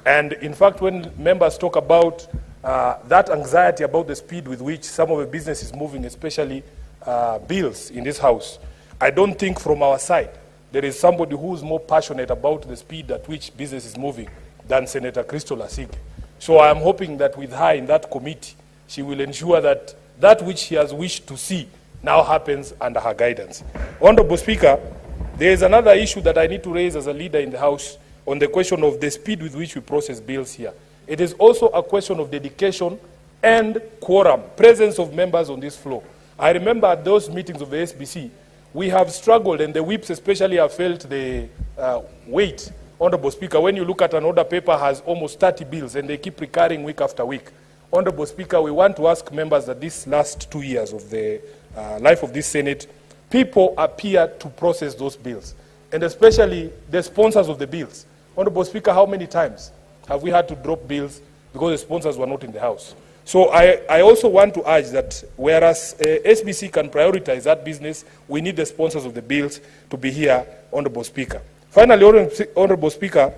And in fact, when members talk about that anxiety about the speed with which some of the business is moving, especially bills in this House, I don't think from our side there is somebody who is more passionate about the speed at which business is moving than Senator Crystal Asige. So I am hoping that with her in that committee, she will ensure that that which she has wished to see now happens under her guidance. Honorable Speaker, there is another issue that I need to raise as a leader in the House on the question of the speed with which we process bills here. It is also a question of dedication and quorum, presence of members on this floor. I remember at those meetings of the SBC, we have struggled, and the whips especially have felt the weight. Honorable Speaker, when you look at an order paper has almost 30 bills and they keep recurring week after week. Honorable Speaker, we want to ask members that this last 2 years of the life of this Senate, people appear to process those bills, and especially the sponsors of the bills. Honorable Speaker, how many times have we had to drop bills because the sponsors were not in the House? So I also want to urge that whereas SBC can prioritize that business, we need the sponsors of the bills to be here, Honorable Speaker. Finally, Honorable Speaker,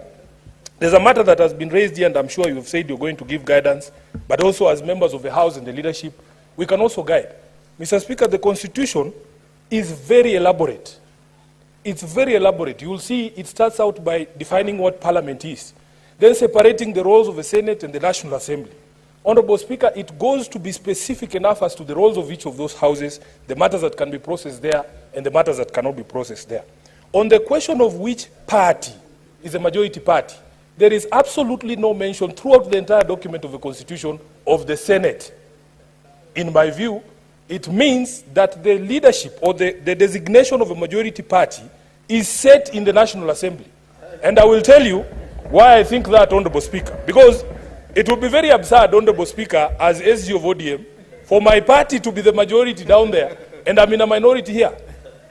there's a matter that has been raised here, and I'm sure you've said you're going to give guidance, but also as members of the House and the leadership, we can also guide. Mr. Speaker, the Constitution is very elaborate. It's very elaborate. You'll see it starts out by defining what Parliament is, then separating the roles of the Senate and the National Assembly. Honorable Speaker, it goes to be specific enough as to the roles of each of those houses, the matters that can be processed there, and the matters that cannot be processed there. On the question of which party is a majority party, there is absolutely no mention throughout the entire document of the Constitution of the Senate. In my view, it means that the leadership or the designation of a majority party is set in the National Assembly. And I will tell you why I think that, Honorable Speaker. Because it would be very absurd, Honorable Speaker, as SG of ODM, for my party to be the majority down there, and I'm in a minority here.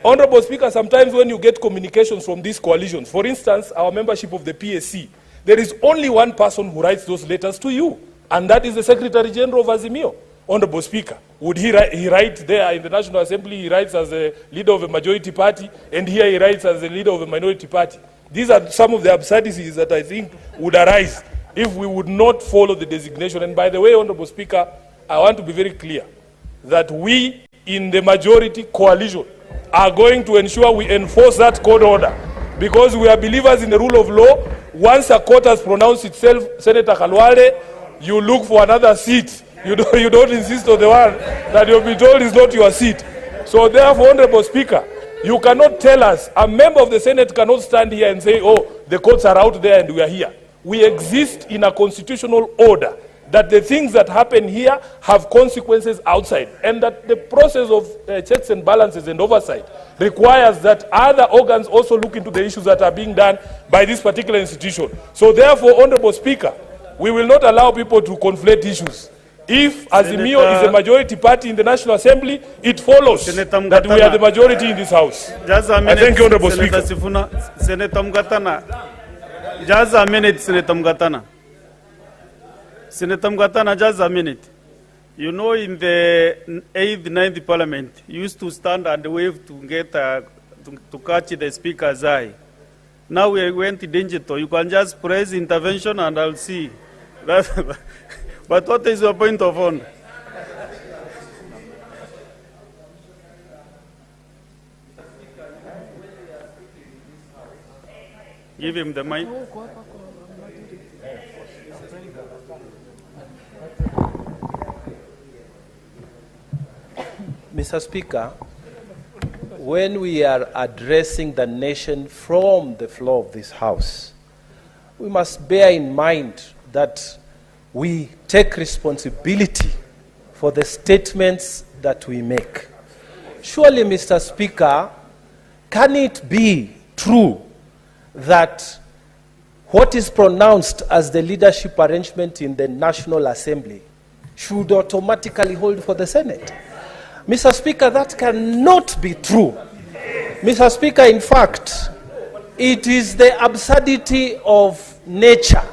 Honorable Speaker, sometimes when you get communications from these coalitions, for instance, our membership of the PSC, there is only one person who writes those letters to you, and that is the Secretary General of Azimio. Honorable Speaker, would he write there in the National Assembly, he writes as a leader of a majority party, and here he writes as a leader of a minority party? These are some of the absurdities that I think would arise if we would not follow the designation. And by the way, Honorable Speaker, I want to be very clear that we in the majority coalition are going to ensure we enforce that court order, because we are believers in the rule of law. Once a court has pronounced itself, Senator Khalwale, you look for another seat. You don't insist on the one that you'll be told is not your seat. So therefore, Honorable Speaker, you cannot tell us, a member of the Senate cannot stand here and say, oh, the courts are out there and we are here. We exist in a constitutional order that the things that happen here have consequences outside, and that the process of checks and balances and oversight requires that other organs also look into the issues that are being done by this particular institution. So therefore, Honorable Speaker, we will not allow people to conflate issues. If Azimio is a majority party in the National Assembly, it follows that we are the majority in this House. I thank you, Honorable Speaker. Senator Mgatana. Just a minute, Senator Mgatana. Senator Mgatana, just a minute. You know, in the 8th, 9th Parliament, you used to stand and wave to get to catch the Speaker's eye. Now we went digital. You can just press intervention and I'll see. But what is your point of honor? Give him the mic. Mr. Speaker, when we are addressing the nation from the floor of this House, we must bear in mind that we take responsibility for the statements that we make. Surely, Mr. Speaker, can it be true that what is pronounced as the leadership arrangement in the National Assembly should automatically hold for the Senate? Mr. Speaker, that cannot be true. Mr. Speaker, in fact, it is the absurdity of nature,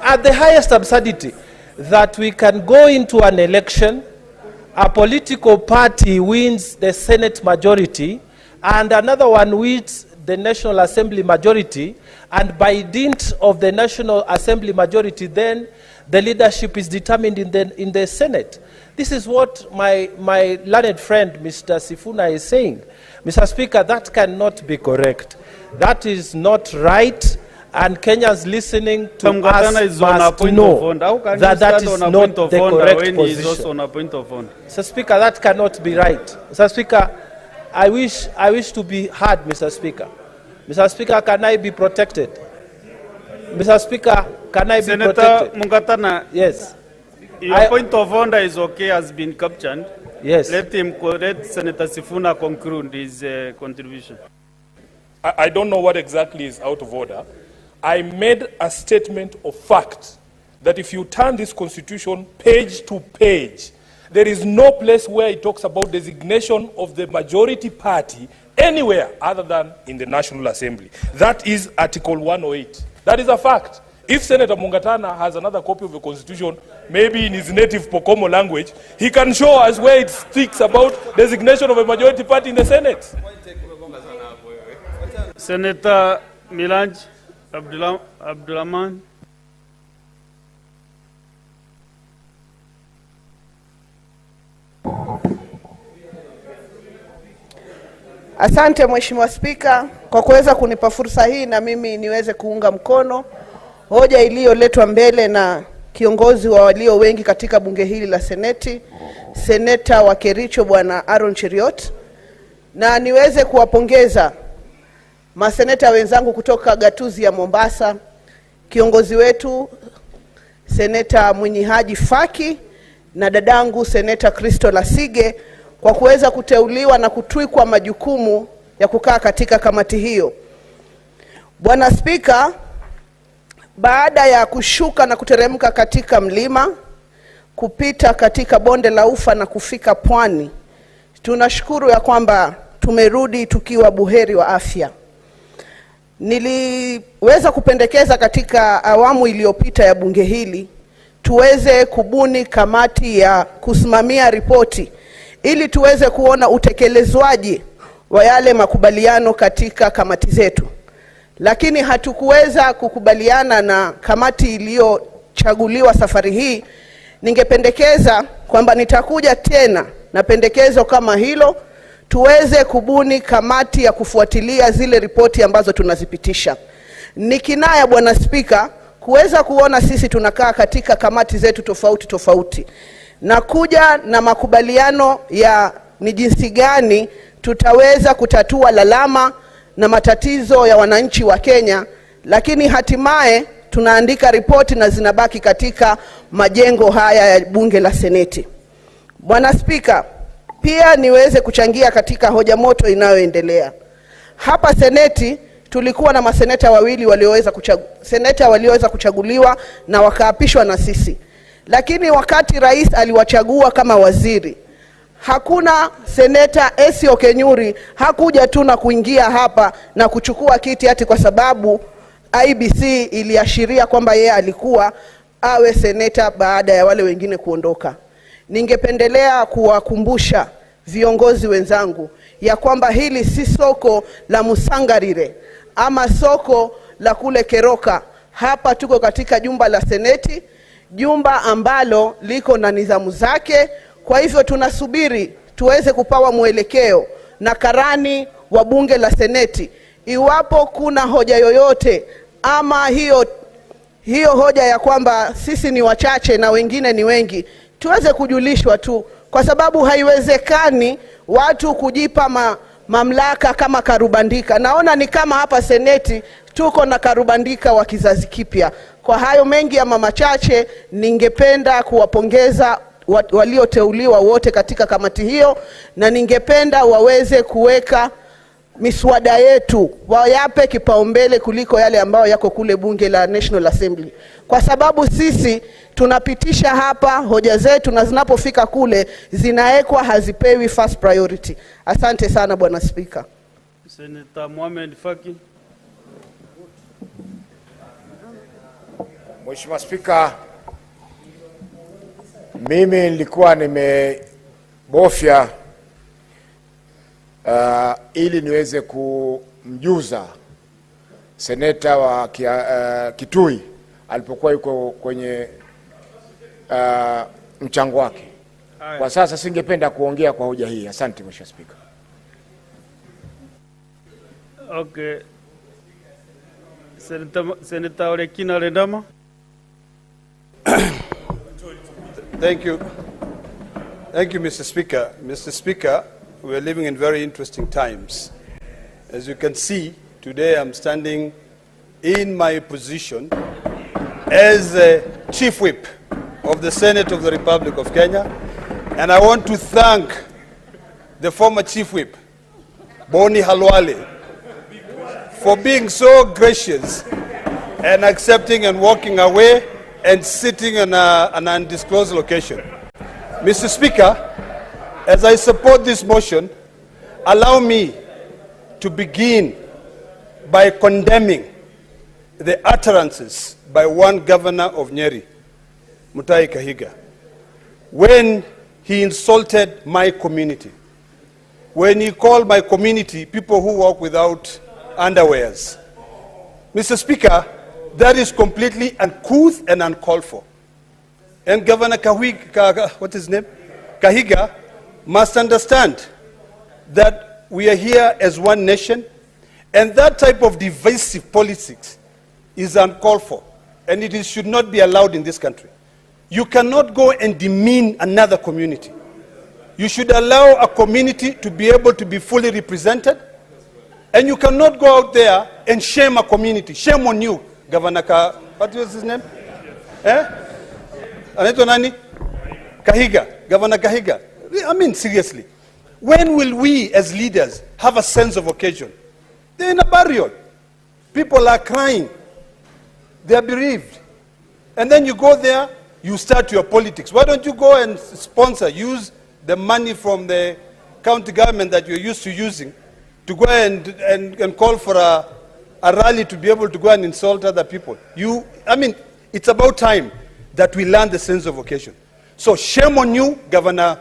at the highest absurdity, that we can go into an election, a political party wins the Senate majority, and another one wins the National Assembly majority, and by dint of the National Assembly majority, then the leadership is determined in the Senate. This is what my learned friend, Mr. Sifuna, is saying. Mr. Speaker, that cannot be correct. That is not right, and Kenyans listening to us must know that that is not the correct position. Mr. Speaker, that cannot be right. Mr. Speaker, I wish to be heard, Mr. Speaker. Mr. Speaker, can I be protected? Mr. Speaker, can I be protected? Senator Mungatana. Yes. Your point of order is okay, has been captured. Yes. Let Senator Sifuna conclude his contribution. I don't know what exactly is out of order. I made a statement of fact that if you turn this constitution page to page, there is no place where it talks about designation of the majority party anywhere other than in the National Assembly. That is Article 108. That is a fact. If Senator Mungatana has another copy of the Constitution, maybe in his native Pokomo language, he can show us where it speaks about designation of a majority party in the Senate. Senator Milanj Abdulrahman. Asante Mheshimiwa Spika kwa kuweza kunipa fursa hii na mimi niweze kuunga mkono hoja iliyoletwa mbele na kiongozi wa walio wengi katika bunge hili la Seneti, Seneta wa Kericho Bwana Aaron Cheriot, na niweze kuwapongeza maseneta wenzangu kutoka gatuzi ya Mombasa, kiongozi wetu Seneta Mwinyi Haji Faki na dadangu Seneta Kristo Lasige kwa kuweza kuteuliwa na kutwikwa majukumu ya kukaa katika kamati hiyo. Bwana Spika, baada ya kushuka na kuteremka katika mlima, kupita katika bonde la Ufa na kufika pwani, tunashukuru ya kwamba tumerudi tukiwa buheri wa afya. Niliweza kupendekeza katika awamu iliyopita ya bunge hili tuweze kubuni kamati ya kusimamia ripoti ili tuweze kuona utekelezwaji wa yale makubaliano katika kamati zetu. Lakini hatukuweza kukubaliana na kamati iliyochaguliwa safari hii. Ningependekeza kwamba nitakuja tena na pendekezo kama hilo, tuweze kubuni kamati ya kufuatilia zile ripoti ambazo tunazipitisha. Nikinaya Bwana Spika, kuweza kuona sisi tunakaa katika kamati zetu tofauti tofauti na kuja na makubaliano ya ni jinsi gani tutaweza kutatua lalama na matatizo ya wananchi wa Kenya, lakini hatimaye tunaandika ripoti na zinabaki katika majengo haya ya bunge la Seneti. Bwana Spika, pia niweze kuchangia katika hoja moto inayoendelea. Hapa Seneti tulikuwa na maseneta wawili walioweza kuchaguliwa na wakaapishwa na sisi. Lakini wakati rais aliwachagua kama waziri, hakuna seneta Esi Okenyuri hakuja tu na kuingia hapa na kuchukua kiti ati kwa sababu IBC iliashiria kwamba yeye alikuwa awe seneta baada ya wale wengine kuondoka. Ningependelea kuwakumbusha viongozi wenzangu ya kwamba hili si soko la Musangarire ama soko la kule Keroka. Hapa tuko katika jumba la Seneti, jumba ambalo liko na nidhamu zake. Kwa hivyo tunasubiri tuweze kupawa mwelekeo na karani wa bunge la Seneti. Iwapo kuna hoja yoyote ama hiyo hoja ya kwamba sisi ni wachache na wengine ni wengi, tuweze kujulishwa tu, kwa sababu haiwezekani watu kujipa mamlaka kama karubandika. Naona ni kama hapa Seneti tuko na karubandika wa kizazi kipya. Kwa hayo mengi ya machache, ningependa kuwapongeza walioteuliwa wote katika kamati hiyo, na ningependa waweze kuweka miswada yetu wayape kipaumbele kuliko yale ambayo yako kule bunge la National Assembly, kwa sababu sisi tunapitisha hapa hoja zetu na zinapofika kule zinaekwa, hazipewi first priority. Asante sana Bwana Spika. Senator Mohamed Faki. Mheshimiwa Spika, mimi nilikuwa nimebofya ili niweze kumjuza seneta wa Kitui alipokuwa yuko kwenye mchango wake. Kwa sasa singependa kuongea kwa hoja hii. Asante Mheshimiwa Spika. Okay. Senator Orekina Redama. Thank you. Thank you, Mr. Speaker. Mr. Speaker, we are living in very interesting times. As you can see, today I'm standing in my position as a Chief Whip of the Senate of the Republic of Kenya, and I want to thank the former Chief Whip, Boni Halwale, for being so gracious and accepting and walking away and sitting in an undisclosed location. Mr. Speaker, as I support this motion, allow me to begin by condemning the utterances by one governor of Nyeri, Mutahi Kahiga, when he insulted my community, when he called my community people who walk without underwears. Mr. Speaker, that is completely uncouth and uncalled for. And Governor Kahiga must understand that we are here as one nation, and that type of divisive politics is uncalled for, and should not be allowed in this country. You cannot go and demean another community. You should allow a community to be able to be fully represented, and you cannot go out there and shame a community. Shame on you, Governor what was his name? Anaitwa nani? Kahiga, Governor Kahiga. I mean, seriously. When will we as leaders have a sense of occasion? They're in a burial. People are crying. They are bereaved. And then you go there, you start your politics. Why don't you go and use the money from the county government that you're used to using to go and call for a rally to be able to go and insult other people? I mean, it's about time that we learn the sense of occasion. So shame on you, Governor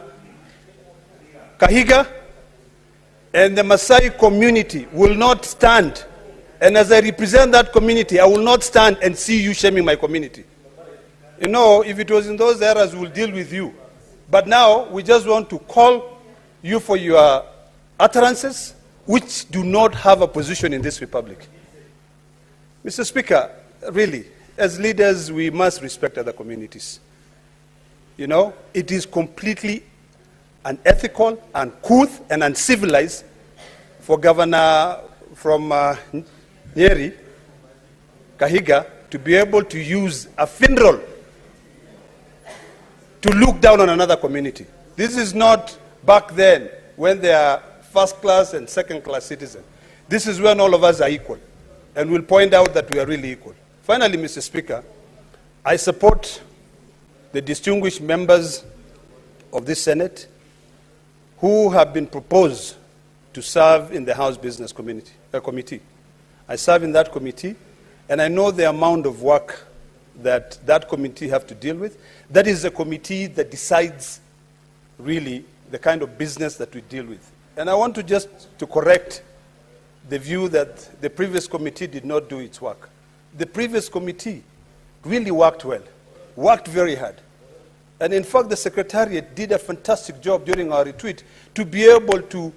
Kahiga, and the Maasai community will not stand. And as I represent that community, I will not stand and see you shaming my community. You know, if it was in those eras, we'll deal with you. But now, we just want to call you for your utterances, which do not have a position in this republic. Mr. Speaker, really, as leaders, we must respect other communities. You know, it is completely unethical, uncouth, and uncivilized for Governor from Nyeri, Kahiga, to be able to use a funeral to look down on another community. This is not back then when they are first-class and second-class citizens. This is when all of us are equal, and we'll point out that we are really equal. Finally, Mr. Speaker, I support the distinguished members of this Senate who have been proposed to serve in the House Business Committee. I serve in that committee, and I know the amount of work that that committee have to deal with. That is a committee that decides really the kind of business that we deal with. And I want to correct the view that the previous committee did not do its work. The previous committee really worked well, worked very hard. And in fact, the Secretariat did a fantastic job during our retreat to be able to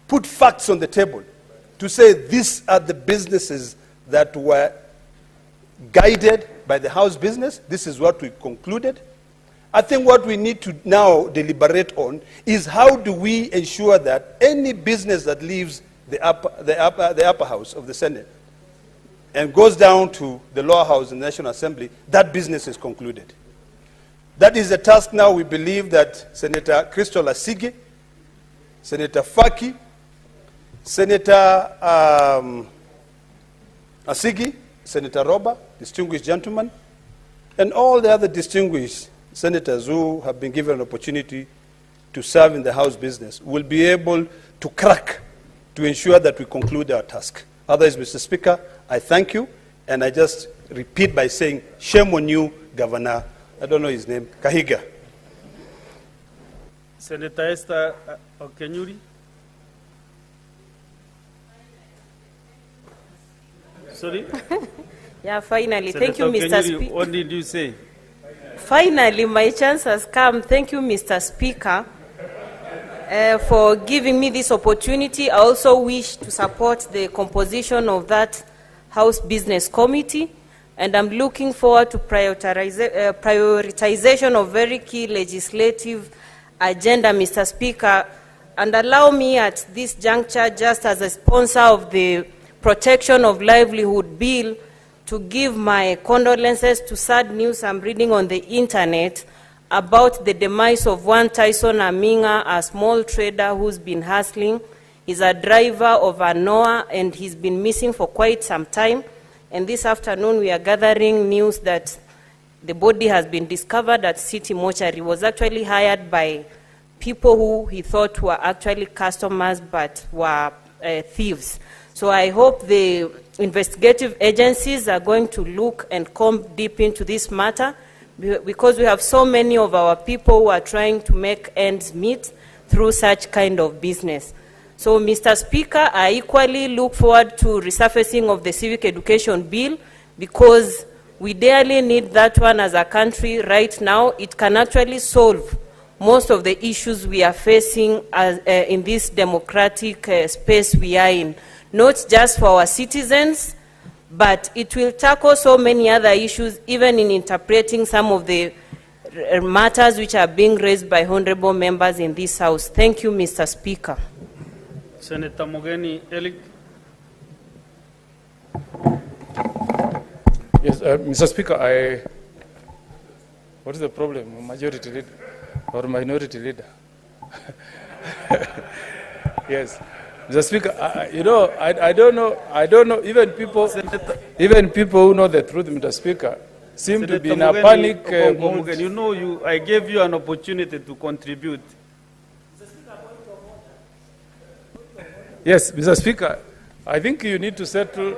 put facts on the table, to say these are the businesses that were guided by the House business. This is what we concluded. I think what we need to now deliberate on is how do we ensure that any business that leaves the upper house of the Senate and goes down to the lower house in the National Assembly, that business is concluded. That is a task now. We believe that Senator Crystal Asige, Senator Faki, Senator Asigi, Senator Roba, distinguished gentlemen, and all the other distinguished senators who have been given an opportunity to serve in the House business will be able to crack to ensure that we conclude our task. Otherwise, Mr. Speaker, I thank you, and I just repeat by saying, shame on you, Governor, I don't know his name, Kahiga. Senator Esther Okenyuri. Sorry? Yeah, finally. Senator Thank you, Mr. Okenyuri, Speaker. what did you say? Finally, my chance has come. Thank you, Mr. Speaker, for giving me this opportunity. I also wish to support the composition of that House Business Committee, and I'm looking forward to prioritization of very key legislative agenda, Mr. Speaker. And allow me at this juncture, just as a sponsor of the Protection of Livelihood Bill, to give my condolences to sad news I'm reading on the internet about the demise of one Tyson Aminga, a small trader who's been hustling. He's a driver of a Noah, and he's been missing for quite some time. And this afternoon, we are gathering news that the body has been discovered at City Mortuary. He was actually hired by people who he thought were actually customers but were thieves. So I hope the investigative agencies are going to look and comb deep into this matter, because we have so many of our people who are trying to make ends meet through such kind of business. So, Mr. Speaker, I equally look forward to resurfacing of the civic education bill, because we dearly need that one as a country right now. It can actually solve most of the issues we are facing as, in this democratic space we are in, not just for our citizens, but it will tackle so many other issues, even in interpreting some of the matters which are being raised by honorable members in this House. Thank you, Mr. Speaker. Senator Mogeni Elik. Yes, Mr. Speaker, what is the problem? Majority leader or minority leader? Yes, Mr. Speaker, you know, I don't know, even people who know the truth, Mr. Speaker, seem Senator to be in a panic mood. You know, I gave you an opportunity to contribute. Yes, Mr. Speaker, I think you need to settle.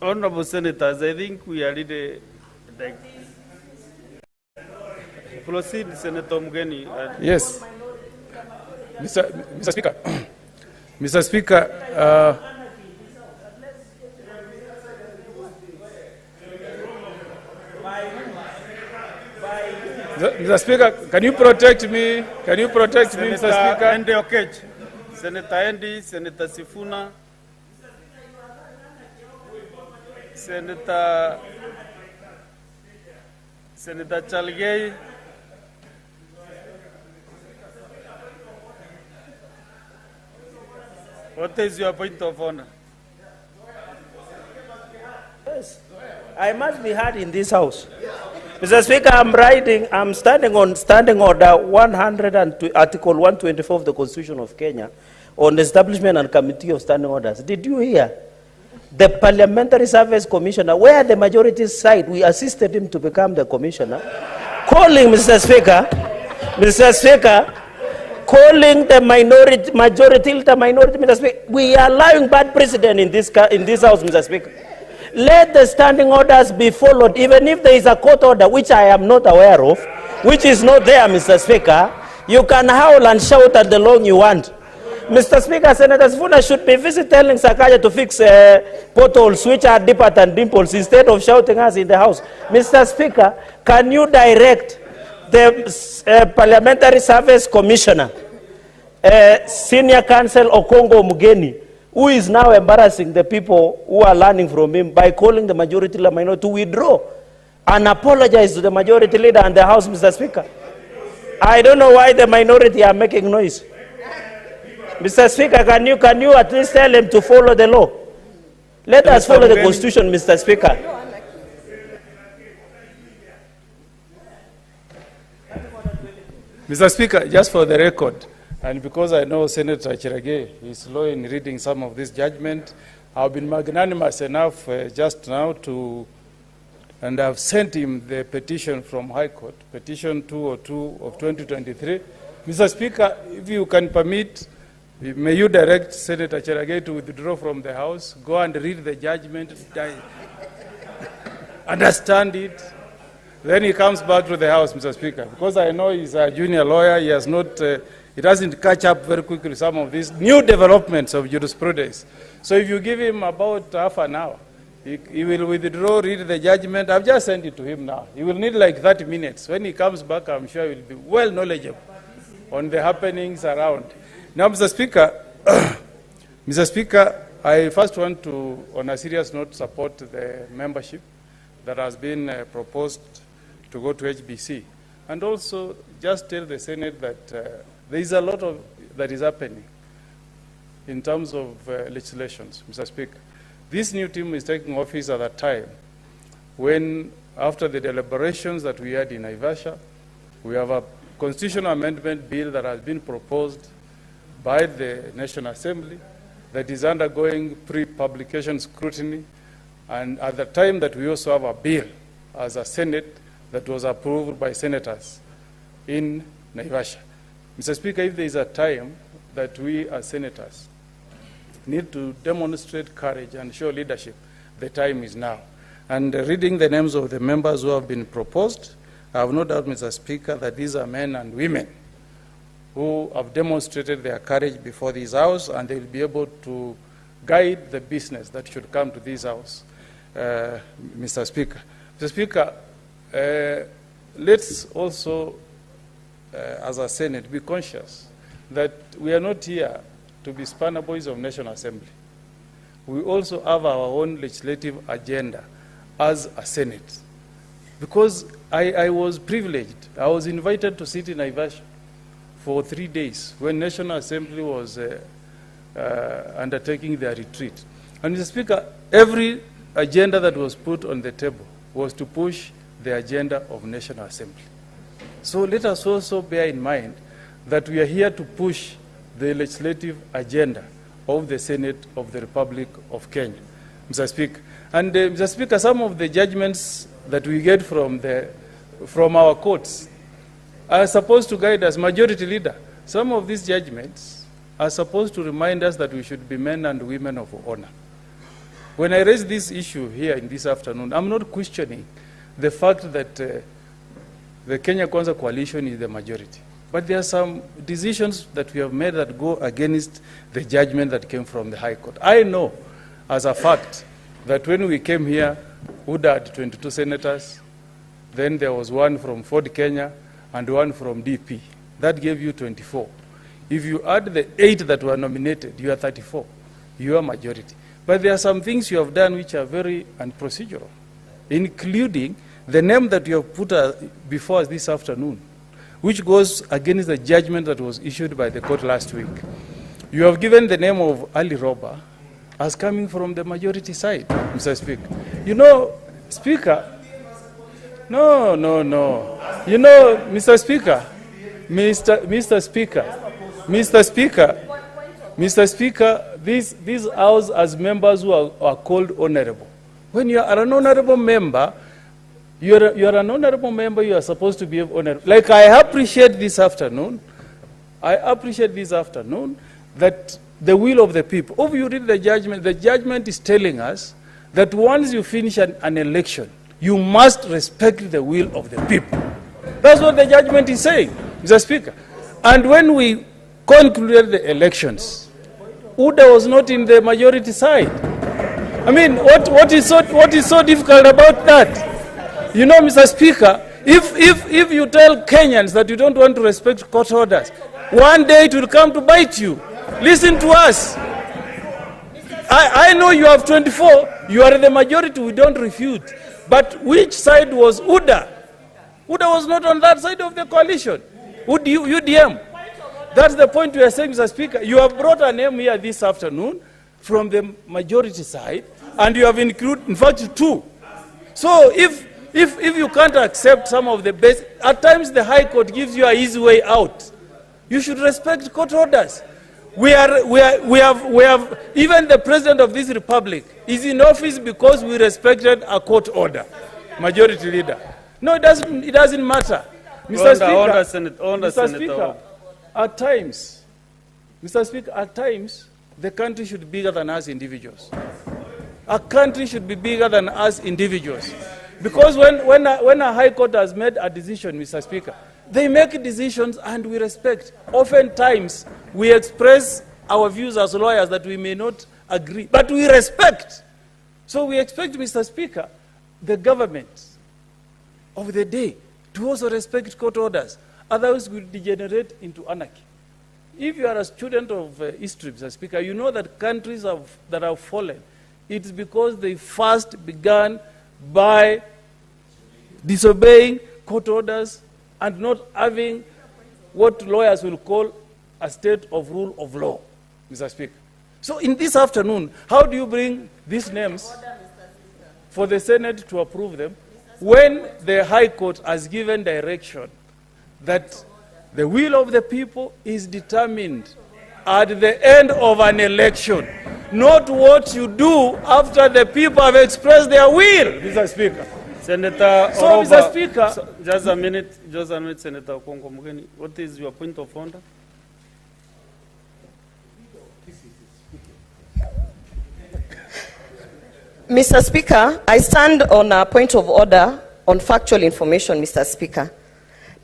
Honorable Senators, I think we are really like, proceed, Senator Mugeni. Yes, Mr. Speaker, Mr. Speaker. Mr. Speaker, can you protect me? Can you protect me, Mr. Speaker? Andy Okech, Senator Andy, Senator Sifuna, Senator Chalgei, what is your point of honor? Yes, I must be heard in this House. Mr. Speaker, I'm standing on Standing Order 102, Article 124 of the Constitution of Kenya on establishment and committee of standing orders. Did you hear? The Parliamentary Service Commissioner, where the majority side, we assisted him to become the commissioner, calling, Mr. Speaker, calling the majority, Mr. Speaker. We are allowing bad precedent in this House, Mr. Speaker. Let the standing orders be followed, even if there is a court order, which I am not aware of, which is not there, Mr. Speaker. You can howl and shout at the long you want. Mr. Speaker, Senator Sifuna should be visiting telling Sakaja to fix potholes which are deeper than dimples instead of shouting us in the House. Mr. Speaker, can you direct the Parliamentary Service Commissioner, Senior Counsel Okongo Mugeni, who is now embarrassing the people who are learning from him by calling the majority leader minority to withdraw and apologize to the majority leader and the House, Mr. Speaker? I don't know why the minority are making noise. Mr. Speaker, can you at least tell him to follow the law? Let us follow the Constitution, Mr. Speaker. Mr. Speaker, just for the record, and because I know Senator Chirage is slow in reading some of this judgment, I've been magnanimous enough just now and I've sent him the petition from High Court, petition 202 of 2023. Mr. Speaker, if you can permit, may you direct Senator Chirage to withdraw from the House, go and read the judgment, understand it, then he comes back to the House, Mr. Speaker, because I know he's a junior lawyer, he has not... It doesn't catch up very quickly some of these new developments of jurisprudence. So if you give him about half an hour, he will withdraw, read the judgment. I've just sent it to him now. He will need like 30 minutes. When he comes back, I'm sure he will be well knowledgeable on the happenings around. Now, Mr. Speaker, Mr. Speaker, I first want to, on a serious note, support the membership that has been proposed to go to HBC. And also just tell the Senate that there is a lot that is happening in terms of legislations, Mr. Speaker. This new team is taking office at a time when, after the deliberations that we had in Naivasha, we have a constitutional amendment bill that has been proposed by the National Assembly that is undergoing pre-publication scrutiny, and at the time that we also have a bill as a Senate that was approved by senators in Naivasha. Mr. Speaker, if there is a time that we as senators need to demonstrate courage and show leadership, the time is now. And reading the names of the members who have been proposed, I have no doubt, Mr. Speaker, that these are men and women who have demonstrated their courage before this House, and they will be able to guide the business that should come to this House, Mr. Speaker. Mr. Speaker, let's also, as a Senate, be conscious that we are not here to be spanner boys of National Assembly. We also have our own legislative agenda as a Senate. Because I was privileged. I was invited to sit in Naivasha for 3 days when National Assembly was undertaking their retreat. And Mr. Speaker, every agenda that was put on the table was to push the agenda of National Assembly. So let us also bear in mind that we are here to push the legislative agenda of the Senate of the Republic of Kenya, Mr. Speaker. And Mr. Speaker, some of the judgments that we get from our courts are supposed to guide us. Majority Leader, some of these judgments are supposed to remind us that we should be men and women of honor. When I raise this issue here in this afternoon, I'm not questioning the fact that the Kenya Kwanza coalition is the majority. But there are some decisions that we have made that go against the judgment that came from the High Court. I know as a fact that when we came here, UDA had 22 senators, then there was one from Ford Kenya and one from DP. That gave you 24. If you add the 8 that were nominated, you are 34. You are majority. But there are some things you have done which are very unprocedural, including the name that you have put before us this afternoon, which goes against the judgment that was issued by the court last week. You have given the name of Ali Roba as coming from the majority side, Mr. Speaker. You know, Speaker, no. You know, Mr. Speaker, Mr. Speaker, these House as members who are called honorable. When you are an honorable member, you're an honorable member, you are supposed to be honorable. Like I appreciate this afternoon that the will of the people. If you read the judgment is telling us that once you finish an election, you must respect the will of the people. That's what the judgment is saying, Mr. Speaker. And when we concluded the elections, UDA was not in the majority side. I mean, what is so difficult about that? You know, Mr. Speaker, if you tell Kenyans that you don't want to respect court orders, one day it will come to bite you. Listen to us. I know you have 24. You are the majority. We don't refute. But which side was UDA? UDA was not on that side of the coalition. UDM. That's the point we are saying, Mr. Speaker. You have brought a name here this afternoon from the majority side, and you have included, in fact, 2. So if you can't accept some of the best, at times the High Court gives you an easy way out. You should respect court orders. We have even the President of this republic is in office because we respected a court order. Majority Leader. No, it doesn't matter. Mr. Speaker, at times, the country should be bigger than us individuals. A country should be bigger than us individuals. Because when a High Court has made a decision, Mr. Speaker, they make decisions and we respect. Oftentimes, we express our views as lawyers that we may not agree, but we respect. So we expect, Mr. Speaker, the government of the day to also respect court orders. Otherwise, we will degenerate into anarchy. If you are a student of history, Mr. Speaker, you know that countries that have fallen, it's because they first began by disobeying court orders and not having what lawyers will call a state of rule of law, Mr. Speaker. So in this afternoon, how do you bring these names for the Senate to approve them when the High Court has given direction that the will of the people is determined at the end of an election, not what you do after the people have expressed their will, Mr. Speaker. Senator So, Oroba, Mr. Speaker, just a minute, Senator Okongo Mugeni. What is your point of order? Mr. Speaker, I stand on a point of order on factual information, Mr. Speaker.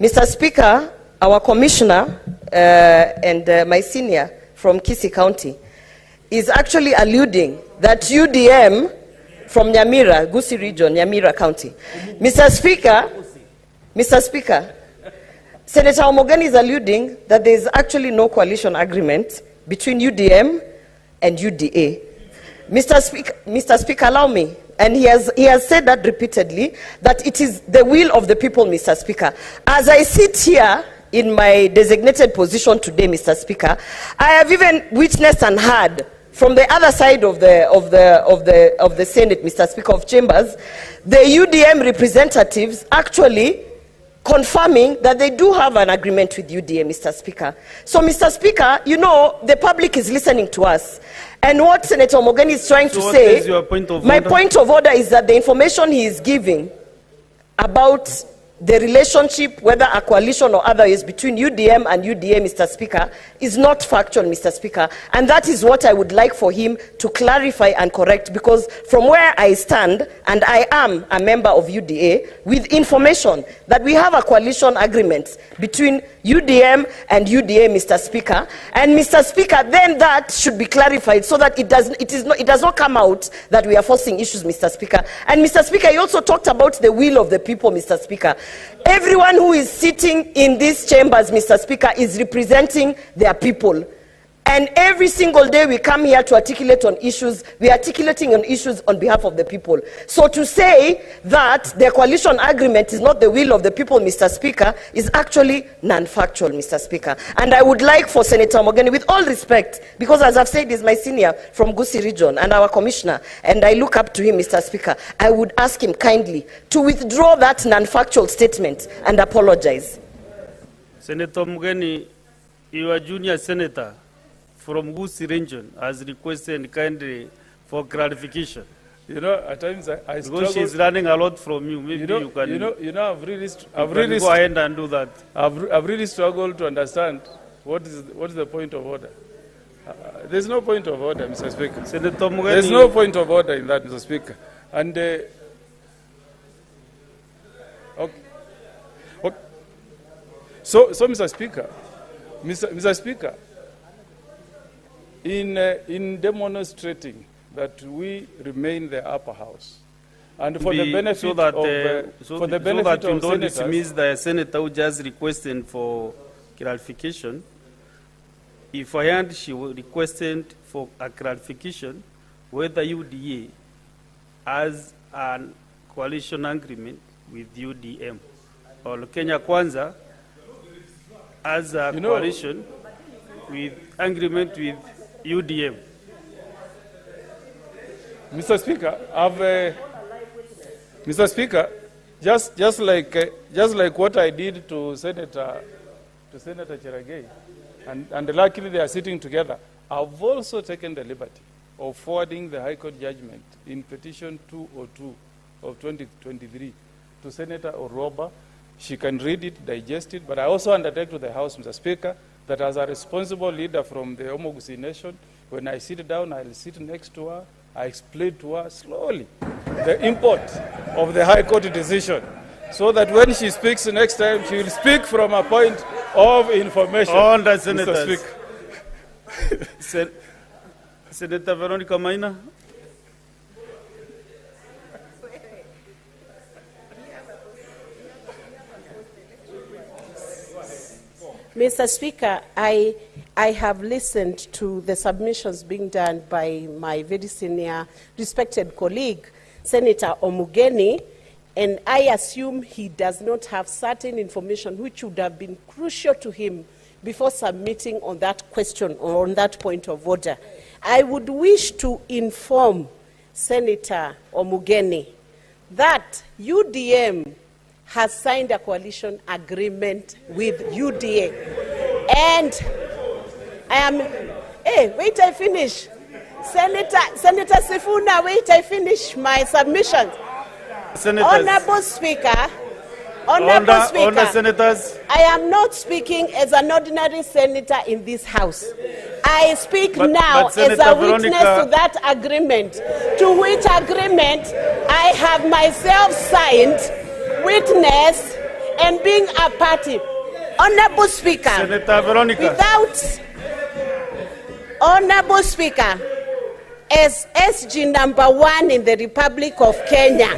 Mr. Speaker, our commissioner and my senior from Kisii County is actually alluding that UDM from Nyamira, Gusii region, Nyamira County. Mr. Speaker, Senator Omogeni is alluding that there is actually no coalition agreement between UDM and UDA. Mr. Speaker, allow me, and he has said that repeatedly, that it is the will of the people, Mr. Speaker. As I sit here in my designated position today, Mr. Speaker, I have even witnessed and heard from the other side of the Senate, Mr. Speaker, of chambers, the UDM representatives actually confirming that they do have an agreement with UDA, Mr. Speaker. So, Mr. Speaker, you know, the public is listening to us. And what Senator Omogeni is trying to say, my point of order is that the information he is giving about the relationship, whether a coalition or other, is between UDM and UDA, Mr. Speaker, is not factual, Mr. Speaker. And that is what I would like for him to clarify and correct, because from where I stand, and I am a member of UDA, with information that we have a coalition agreement between UDM and UDA, Mr. Speaker. And Mr. Speaker, then that should be clarified so that it does not come out that we are forcing issues, Mr. Speaker. And Mr. Speaker, you also talked about the will of the people, Mr. Speaker. Everyone who is sitting in these chambers, Mr. Speaker, is representing their people. And every single day we come here to articulate on issues, we are articulating on issues on behalf of the people. So to say that the coalition agreement is not the will of the people, Mr. Speaker, is actually non-factual, Mr. Speaker. And I would like for Senator Omogeni, with all respect, because as I've said, he's my senior from Gusii region and our commissioner, and I look up to him, Mr. Speaker, I would ask him kindly to withdraw that non-factual statement and apologize. Senator Omogeni, you are junior senator from Gusii region has requested kindly for clarification. You know, at times I struggle. Because she's running a lot from you. Maybe you can. You know, I've really go ahead and do that. I've really struggled to understand what is the point of order. There's no point of order, Mr. Speaker. Senator Omogeni, there's no point of order in that, Mr. Speaker. And okay. So, Mr. Speaker, Mr. Speaker, in demonstrating that we remain the upper house, and for the benefit of senators, dismiss the senator who just requested for clarification. If I heard she requested for a clarification whether UDA has a coalition agreement with UDM or Kenya Kwanza has a coalition with agreement with UDM. Mr. Speaker, Mr. Speaker, just like what I did to Senator Cheragei, and luckily they are sitting together, I've also taken the liberty of forwarding the High Court judgment in petition 202 of 2023 to Senator Oroba. She can read it, digest it, but I also undertake to the House, Mr. Speaker, that as a responsible leader from the Omo Gusii Nation, when I sit down, I'll sit next to her, I explain to her slowly the import of the High Court decision, so that when she speaks next time, she will speak from a point of information. On the senators. Senator Veronica Maina. Mr. Speaker, I have listened to the submissions being done by my very senior, respected colleague, Senator Omogeni, and I assume he does not have certain information which would have been crucial to him before submitting on that question or on that point of order. I would wish to inform Senator Omogeni that UDM has signed a coalition agreement with UDA. And I am, wait, I finish. Senator Sifuna, wait, I finish my submissions. Senators. Honorable Speaker, Honorable Speaker, senators. I am not speaking as an ordinary senator in this House. I speak now as a witness to that agreement, to which agreement I have myself signed, witnessed, and being a party. Honorable Speaker, Senator Veronica. Honorable Speaker, as SG number 1 in the Republic of Kenya,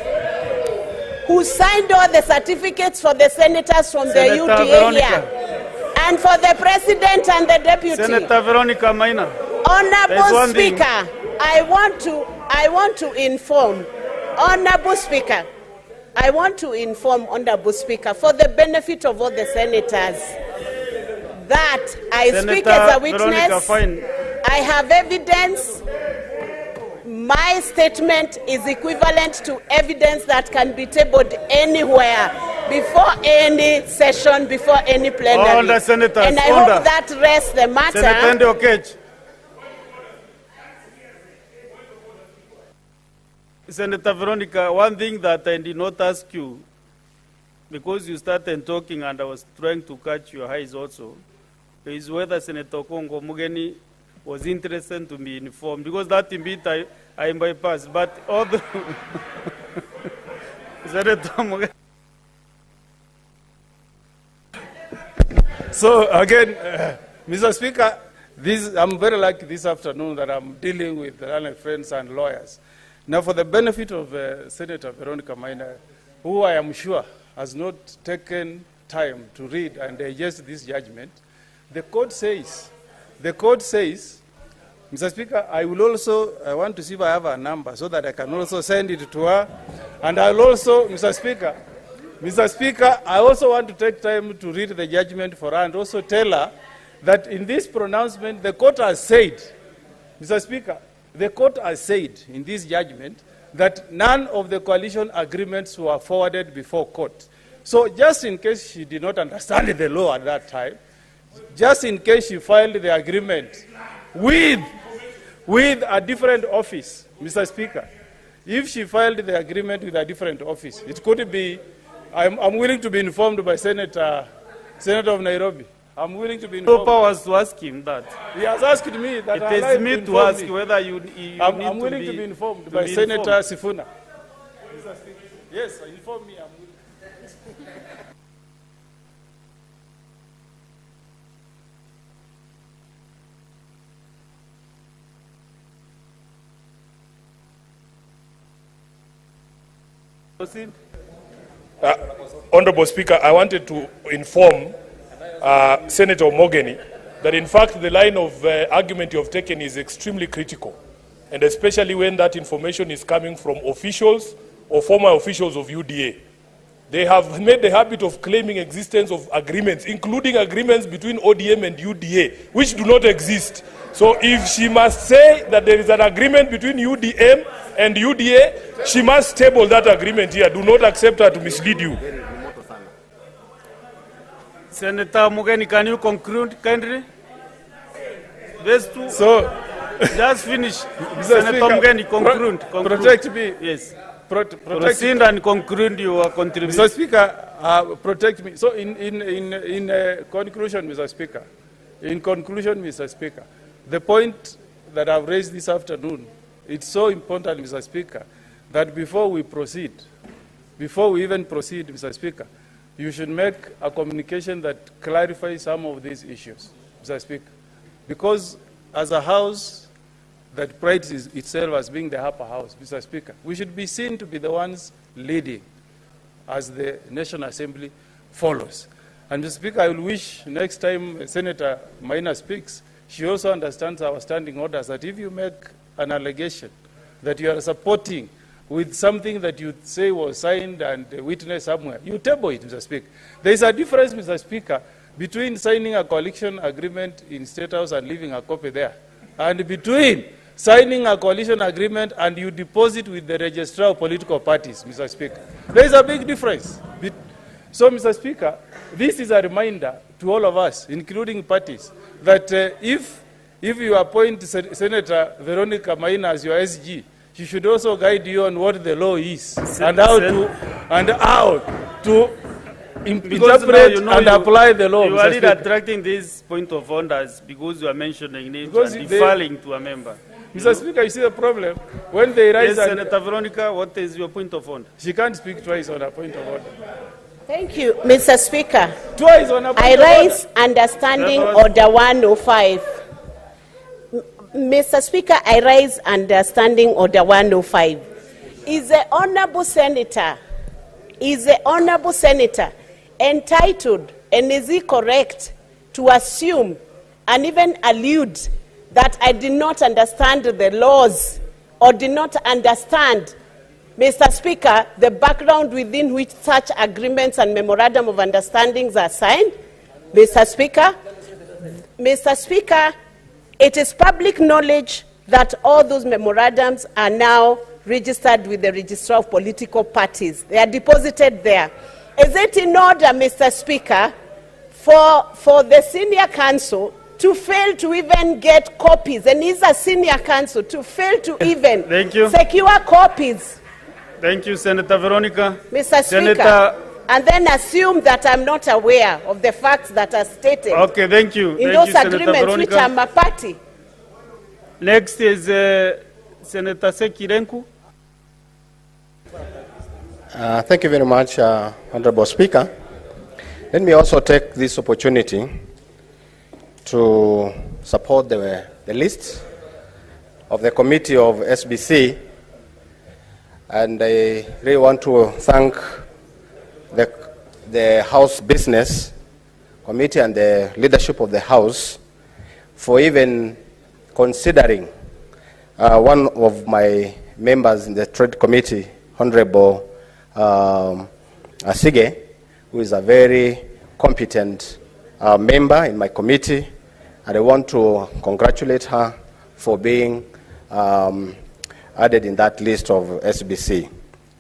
who signed all the certificates for the senators from the UDA Veronica. here, and for the president and the deputy. Senator Veronica Maina. Honorable Speaker, I want to inform, Honorable Speaker, I want to inform Honorable Speaker, for the benefit of all the senators, that I speak as a witness. I have evidence. My statement is equivalent to evidence that can be tabled anywhere, before any session, before any plenary. And I hope that rests the matter. Senator Okech. Senator Veronica, one thing that I did not ask you, because you started talking and I was trying to catch your eyes also, is whether Senator Kongo Mugeni was interested to be informed, because that bit I bypassed, but all the Senator Mugeni. So again, Mr. Speaker, I'm very lucky this afternoon that I'm dealing with learned friends and lawyers. Now, for the benefit of Senator Veronica Maina, who I am sure has not taken time to read and digest this judgment, the court says, Mr. Speaker, I want to see if I have a number so that I can also send it to her. And I'll also, Mr. Speaker, I also want to take time to read the judgment for her and also tell her that in this pronouncement, the court has said, Mr. Speaker, the court has said in this judgment that none of the coalition agreements were forwarded before court. So just in case she did not understand the law at that time, just in case she filed the agreement with a different office, Mr. Speaker, if she filed the agreement with a different office, it could be, I'm willing to be informed by Senator of Nairobi. I'm willing to be informed. No powers to ask him that. He has asked me that. It is me to ask whether you I'm willing to be informed by Senator Sifuna. Yes, inform me. I'm willing. Honorable Speaker, I wanted to inform Senator Mogeni that in fact the line of argument you have taken is extremely critical, and especially when that information is coming from officials or former officials of UDA. They have made the habit of claiming existence of agreements, including agreements between ODM and UDA, which do not exist. So if she must say that there is an agreement between UDM and UDA, she must table that agreement here. Do not accept her to mislead you. Senator Mugeni, can you conclude kindly? These two. So, just finish. Senator Mugeni, conclude. Protect me. Yes. Proceed and conclude your contribution. Mr. Speaker, protect me. So, in conclusion, Mr. Speaker, the point that I've raised this afternoon, it's so important, Mr. Speaker, that before we even proceed, Mr. Speaker, you should make a communication that clarifies some of these issues, Mr. Speaker. Because as a house that prides itself as being the upper house, Mr. Speaker, we should be seen to be the ones leading as the National Assembly follows. And Mr. Speaker, I will wish next time Senator Maina speaks, she also understands our standing orders, that if you make an allegation that you are supporting with something that you say was signed and witnessed somewhere, you table it, Mr. Speaker. There is a difference, Mr. Speaker, between signing a coalition agreement in State House and leaving a copy there, and between signing a coalition agreement and you deposit with the registrar of political parties, Mr. Speaker. There is a big difference. So, Mr. Speaker, this is a reminder to all of us, including parties, that if you appoint Senator Veronica Maina as your SG, she should also guide you on what the law is and how to interpret and apply the law. You are really attracting this point of orders because you are mentioning names and deferring to a member. Mr. Speaker, you see the problem? When they rise... Yes, Senator Veronica, what is your point of order? She can't speak twice on her point of order. Thank you, Mr. Speaker. Twice on her point I of raise order. understanding order 105. Mr. Speaker, I raise understanding order 105. Is the honorable senator entitled, and is he correct to assume and even allude that I did not understand the laws or did not understand, Mr. Speaker, the background within which such agreements and memorandum of understandings are signed? Mr. Speaker, it is public knowledge that all those memorandums are now registered with the Registrar of Political Parties. They are deposited there. Is it in order, Mr. Speaker, for the senior counsel to fail to even get copies, and he's a senior counsel, to fail to even secure copies? Thank you, Senator Veronica. Mr. Speaker, and then assume that I'm not aware of the facts that are stated. Okay, thank you. In Thank those you, Senator agreements Veronica. which I'm a party. Next is Senator Sekirenku. Thank you very much, Honorable Speaker. Let me also take this opportunity to support the list of the committee of SBC, and I really want to thank the House Business Committee and the leadership of the House for even considering one of my members in the Trade Committee, Honorable Asige, who is a very competent member in my committee, and I want to congratulate her for being added in that list of SBC.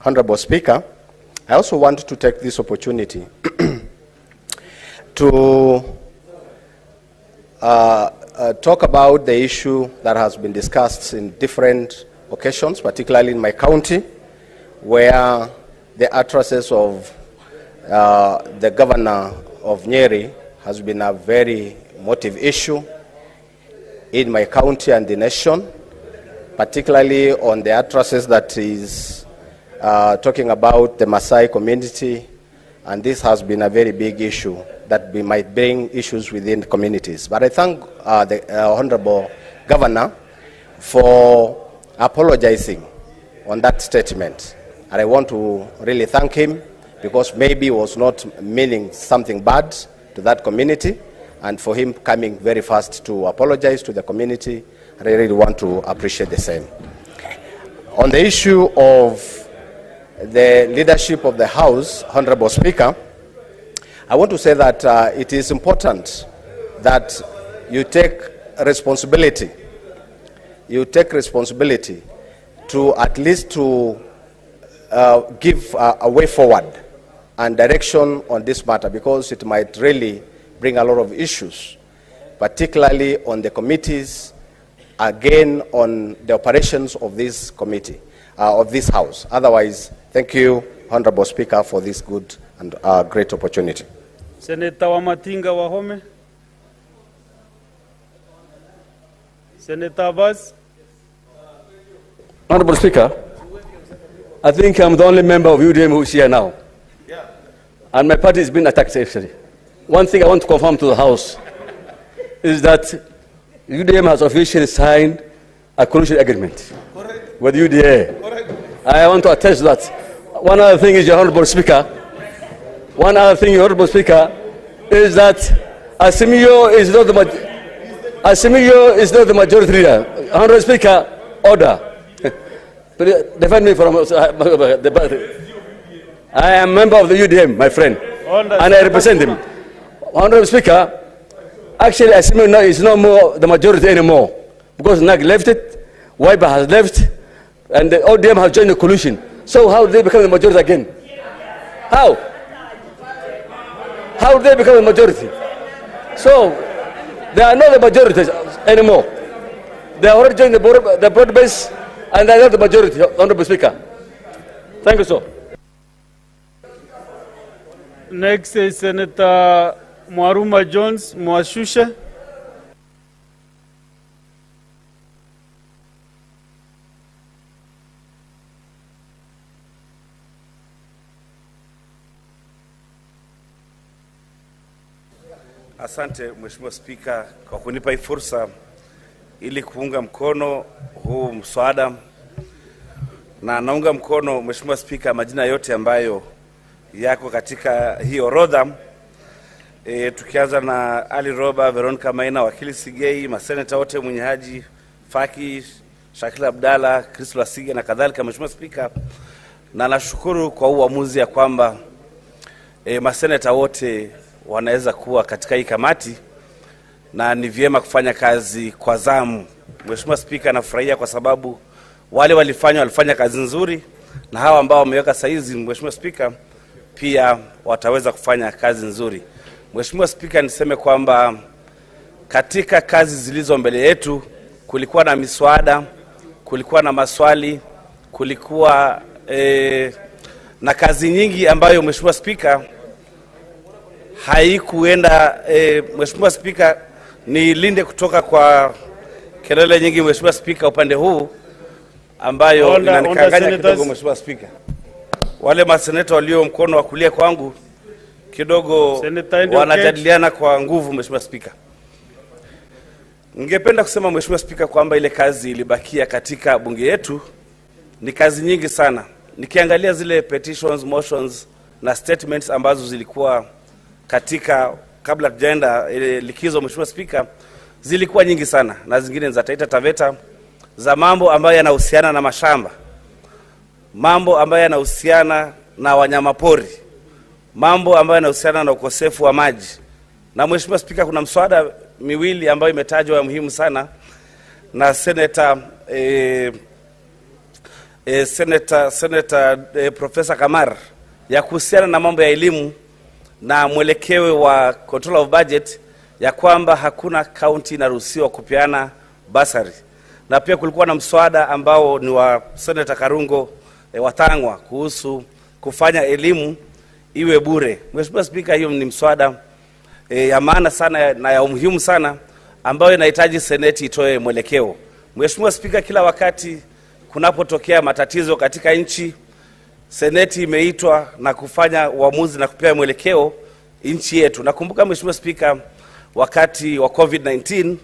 Honorable Speaker, I also want to take this opportunity to talk about the issue that has been discussed in different occasions, particularly in my county, where the utterances of the governor of Nyeri has been a very motive issue in my county and the nation, particularly on the utterances that is talking about the Maasai community, and this has been a very big issue that might bring issues within communities. But I thank the Honorable Governor for apologizing on that statement. And I want to really thank him, because maybe he was not meaning something bad to that community, and for him coming very fast to apologize to the community, I really want to appreciate the same. On the issue of the leadership of the House, Honorable Speaker, I want to say that it is important that you take responsibility. You take responsibility to at least to give a way forward and direction on this matter, because it might really bring a lot of issues, particularly on the committees, again on the operations of this committee, of this House. Otherwise, thank you, Honorable Speaker, for this good and great opportunity. Senator Wamatinga Wahome. Senator Abbas. Honorable Speaker, I think I'm the only member of UDM who is here now. And my party has been attacked, actually. One thing I want to confirm to the House is that UDM has officially signed a coalition agreement with UDA. I want to attest to that. One other thing is, Your Honorable Speaker, is that Azimio is not the majority leader. Honorable Speaker, order. Defend me from I am a member of the UDM, my friend, and I represent him. Honorable Speaker, actually Azimio is no more the majority anymore, because NAG left it, Wiper has left, and the ODM has joined the coalition. So how do they become the majority again? How? How do they become the majority? So they are not the majority anymore. They are already joined the broad base, and they are not the majority, Honorable Speaker. Thank you, sir. Next is Senator Mwaruma Jones Mwashusha. Asante Mheshimiwa Spika kwa kunipa hii fursa ili kuunga mkono huu mswada, na naunga mkono Mheshimiwa Spika majina yote ambayo yako katika hii orodha. Tukianza na Ali Roba, Veronica Maina, Wakili Sigei, maseneta wote Mwenye Haji Faki, Shakila Abdalla, Kristo Lasige na kadhalika. Mheshimiwa Spika, na nashukuru kwa uamuzi ya kwamba maseneta wote wanaweza kuwa katika hii kamati na ni vyema kufanya kazi kwa zamu. Mheshimiwa Spika, nafurahia kwa sababu wale walifanya kazi nzuri, na hawa ambao wameweka saizi, Mheshimiwa Spika, pia wataweza kufanya kazi nzuri. Mheshimiwa Spika, niseme kwamba katika kazi zilizo mbele yetu kulikuwa na miswada, kulikuwa na maswali, kulikuwa na kazi nyingi ambayo Mheshimiwa Spika haikuenda. Mheshimiwa Spika, nilinde kutoka kwa kelele nyingi Mheshimiwa Spika upande huu ambayo inanikanganya kidogo Mheshimiwa Spika. Wale maseneta walio mkono wa kulia kwangu kidogo wanajadiliana kwa nguvu Mheshimiwa Spika. Ningependa kusema Mheshimiwa Spika kwamba ile kazi ilibakia katika bunge yetu ni kazi nyingi sana. Nikiangalia zile petitions, motions na statements ambazo zilikuwa katika kabla tujaenda likizo Mheshimiwa Spika, zilikuwa nyingi sana, na zingine za Taita Taveta, za mambo ambayo yanahusiana na mashamba, mambo ambayo yanahusiana na wanyamapori, mambo ambayo yanahusiana na ukosefu wa maji. Na Mheshimiwa Spika, kuna mswada miwili ambayo imetajwa muhimu sana na Senator Professor Kamar ya kuhusiana na mambo ya elimu na mwelekeo wa control of budget, ya kwamba hakuna county inaruhusiwa kupeana basari. Na pia kulikuwa na mswada ambao ni wa Senator Karungo Watangwa kuhusu kufanya elimu iwe bure. Mheshimiwa Spika, hiyo ni mswada ya maana sana na ya umuhimu sana ambayo inahitaji Seneti itoe mwelekeo. Mheshimiwa Spika, kila wakati kunapotokea matatizo katika nchi, Seneti imeitwa na kufanya uamuzi na kupea mwelekeo nchi yetu. Nakumbuka Mheshimiwa Spika, wakati wa COVID-19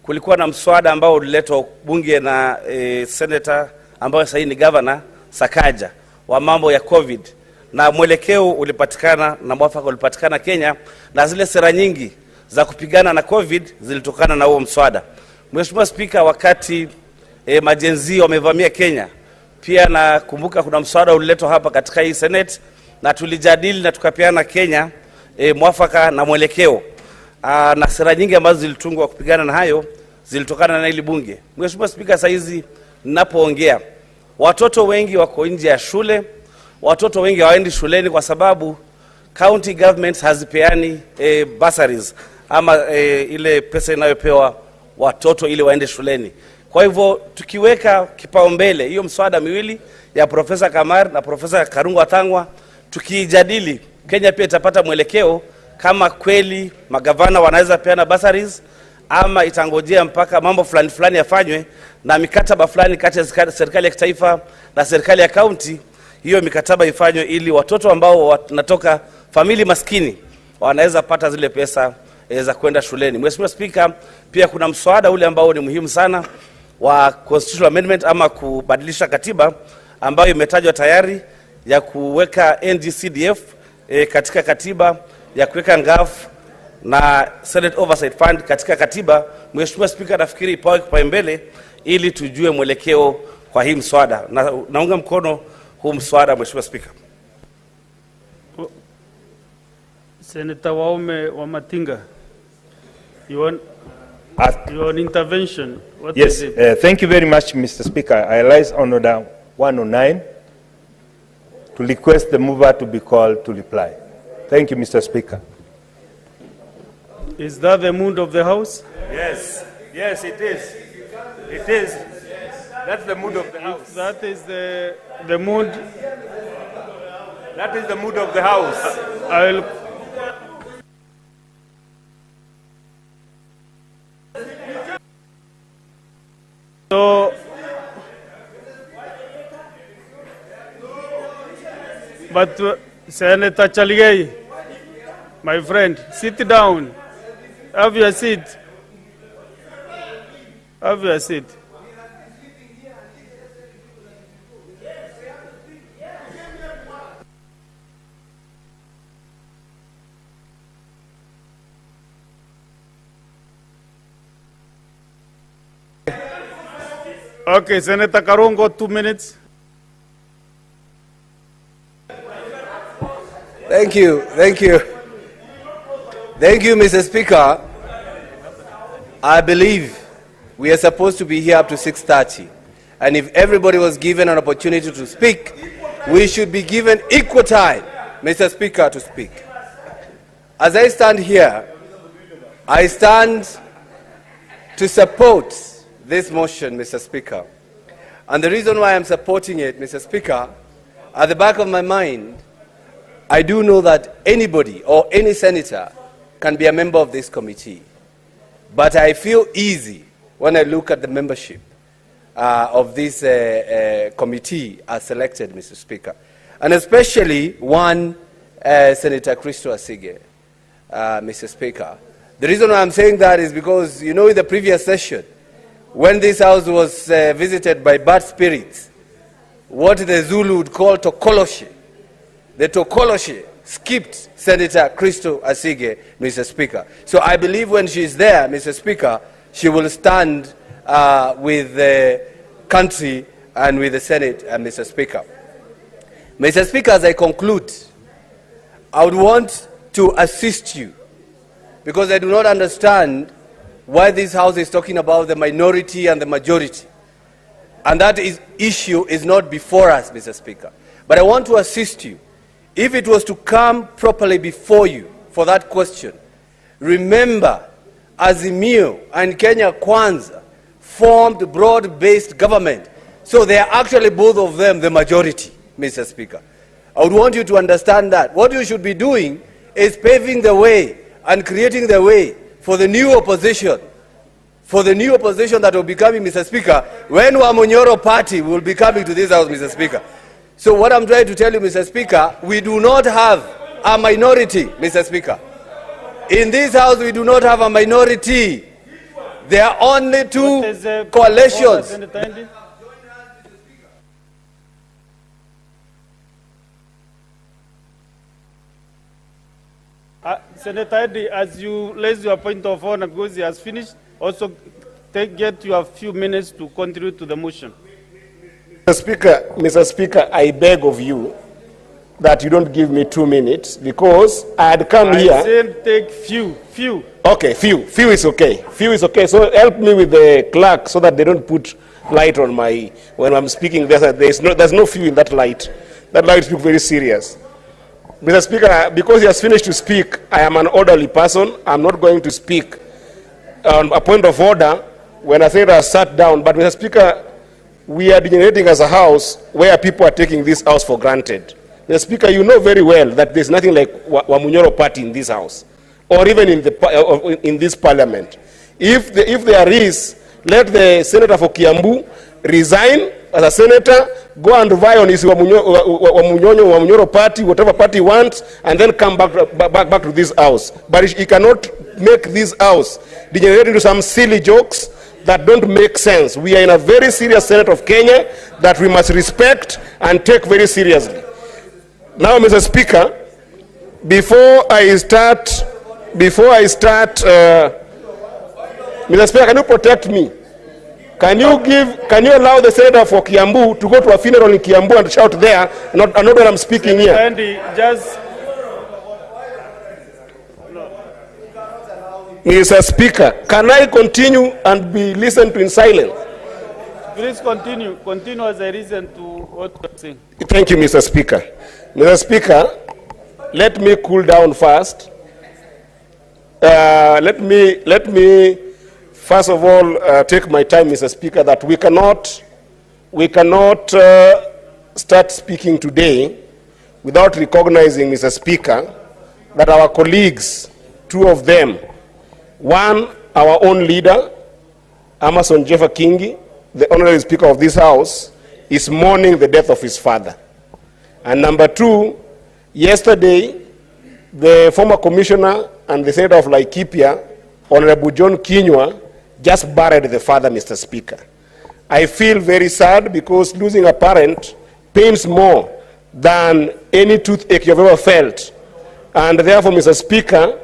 kulikuwa na mswada ambao uliletwa bunge na senator ambaye sasa ni governor Sakaja wa mambo ya COVID, na mwelekeo ulipatikana na mwafaka ulipatikana Kenya, na zile sera nyingi za kupigana na COVID zilitokana na huo mswada. Mheshimiwa Spika, wakati majenzi wamevamia Kenya, pia nakumbuka kuna mswada uliletwa hapa katika hii Senate na tulijadili na tukapeana Kenya mwafaka na mwelekeo. Na sera nyingi ambazo zilitungwa kupigana na hayo zilitokana na ile bunge. Mheshimiwa Spika, sasa hizi ninapoongea, watoto wengi wako nje ya shule, watoto wengi hawaendi shuleni kwa sababu county governments hazipeani bursaries ama ile pesa inayopewa watoto ili waende shuleni. Kwa hivyo tukiweka kipaumbele hiyo mswada miwili ya Profesa Kamar na Profesa Karungo Watangwa, tukijadili, Kenya pia itapata mwelekeo kama kweli magavana wanaweza peana bursaries ama itangojea mpaka mambo fulani fulani yafanywe na mikataba fulani kati ya serikali ya kitaifa na serikali ya kaunti. Hiyo mikataba ifanywe ili watoto ambao wanatoka famili maskini wanaweza pata zile pesa za kwenda shuleni. Mheshimiwa Spika, pia kuna mswada ule ambao ni muhimu sana wa constitutional amendment ama kubadilisha katiba ambayo imetajwa tayari, ya kuweka NGCDF katika katiba, ya kuweka NGAF na Senate Oversight Fund katika katiba. Mheshimiwa Spika, nafikiri ipawe kipaumbele ili tujue mwelekeo kwa hii mswada, na naunga mkono huu mswada. Mheshimiwa Spika. Senator Waume wa Matinga, you want your intervention? What yes, is it? Thank you very much, Mr. Speaker. I rise on order 109 to request the mover to be called to reply. Thank you, Mr. Speaker. Is that the mood of the House? Yes, yes, it is. It is. That's the mood of the House. That is the mood. That is the mood of the House. I'll so but Senator Chaligei, my friend, sit down. Have your seat. Have your seat. Okay, Senator Karongo, 2 minutes. Thank you, Mr. Speaker. I believe we are supposed to be here up to 6:30, and if everybody was given an opportunity to speak, we should be given equal time, Mr. Speaker, to speak. As I stand here, I stand to support this motion, Mr. Speaker. And the reason why I'm supporting it, Mr. Speaker, at the back of my mind, I do know that anybody or any senator can be a member of this committee. But I feel easy when I look at the membership of this committee as selected, Mr. Speaker. And especially one, Senator Christo Asige, Mr. Speaker. The reason why I'm saying that is because, you know, in the previous session, when this house was visited by bad spirits, what the Zulu would call Tokoloshe, the Tokoloshe skipped Senator Christo Asige, Mr. Speaker. So I believe when she's there, Mr. Speaker, she will stand with the country and with the Senate, Mr. Speaker. Mr. Speaker, as I conclude, I would want to assist you, because I do not understand why this House is talking about the minority and the majority. And that issue is not before us, Mr. Speaker. But I want to assist you. If it was to come properly before you for that question, remember Azimio and Kenya Kwanza formed broad-based government. So they are actually both of them the majority, Mr. Speaker. I would want you to understand that. What you should be doing is paving the way and creating the way for the new opposition, that will be coming, Mr. Speaker, when Wamunyoro party will be coming to this house, Mr. Speaker. So what I'm trying to tell you, Mr. Speaker, we do not have a minority, Mr. Speaker. In this house, we do not have a minority. There are only two coalitions. Senator Eddy, as you raise your point of honor, because he has finished, also get your few minutes to contribute to the motion. Mr. Speaker, I beg of you that you don't give me 2 minutes, because I had come here. I said take few. Okay, few is okay. Few is okay. So help me with the clerk so that they don't put light on my, when I'm speaking, there's no few in that light. That light is very serious. Mr. Speaker, because he has finished to speak, I am an orderly person. I'm not going to speak on a point of order when I said I sat down. But Mr. Speaker, we are degenerating as a house where people are taking this house for granted. Mr. Speaker, you know very well that there's nothing like Wamunyoro party in this house, or even in this parliament. If there is, let the senator for Kiambu resign as a senator, go and vie on his Wamunyoro party, whatever party he wants, and then come back to this house. But he cannot make this house degenerate into some silly jokes that don't make sense. We are in a very serious Senate of Kenya that we must respect and take very seriously. Now, Mr. Speaker, before I start, Mr. Speaker, can you protect me? Can you allow the senator for Kiambu to go to a funeral in Kiambu and shout there, not when I'm speaking here? Andy, just... Mr. Speaker, can I continue and be listened to in silence? Please continue. Continue as I listen to what you're saying. Thank you, Mr. Speaker. Mr. Speaker, let me cool down first. Let me first of all take my time, Mr. Speaker, that we cannot start speaking today without recognizing, Mr. Speaker, that our colleagues, two of them, one, our own leader, Amason Jeffa Kingi, the Honorary Speaker of this House, is mourning the death of his father. And number two, yesterday, the former commissioner and the Senator of Laikipia, Honorable John Kinyua, just buried the father, Mr. Speaker. I feel very sad because losing a parent pains more than any toothache you've ever felt. And therefore, Mr. Speaker,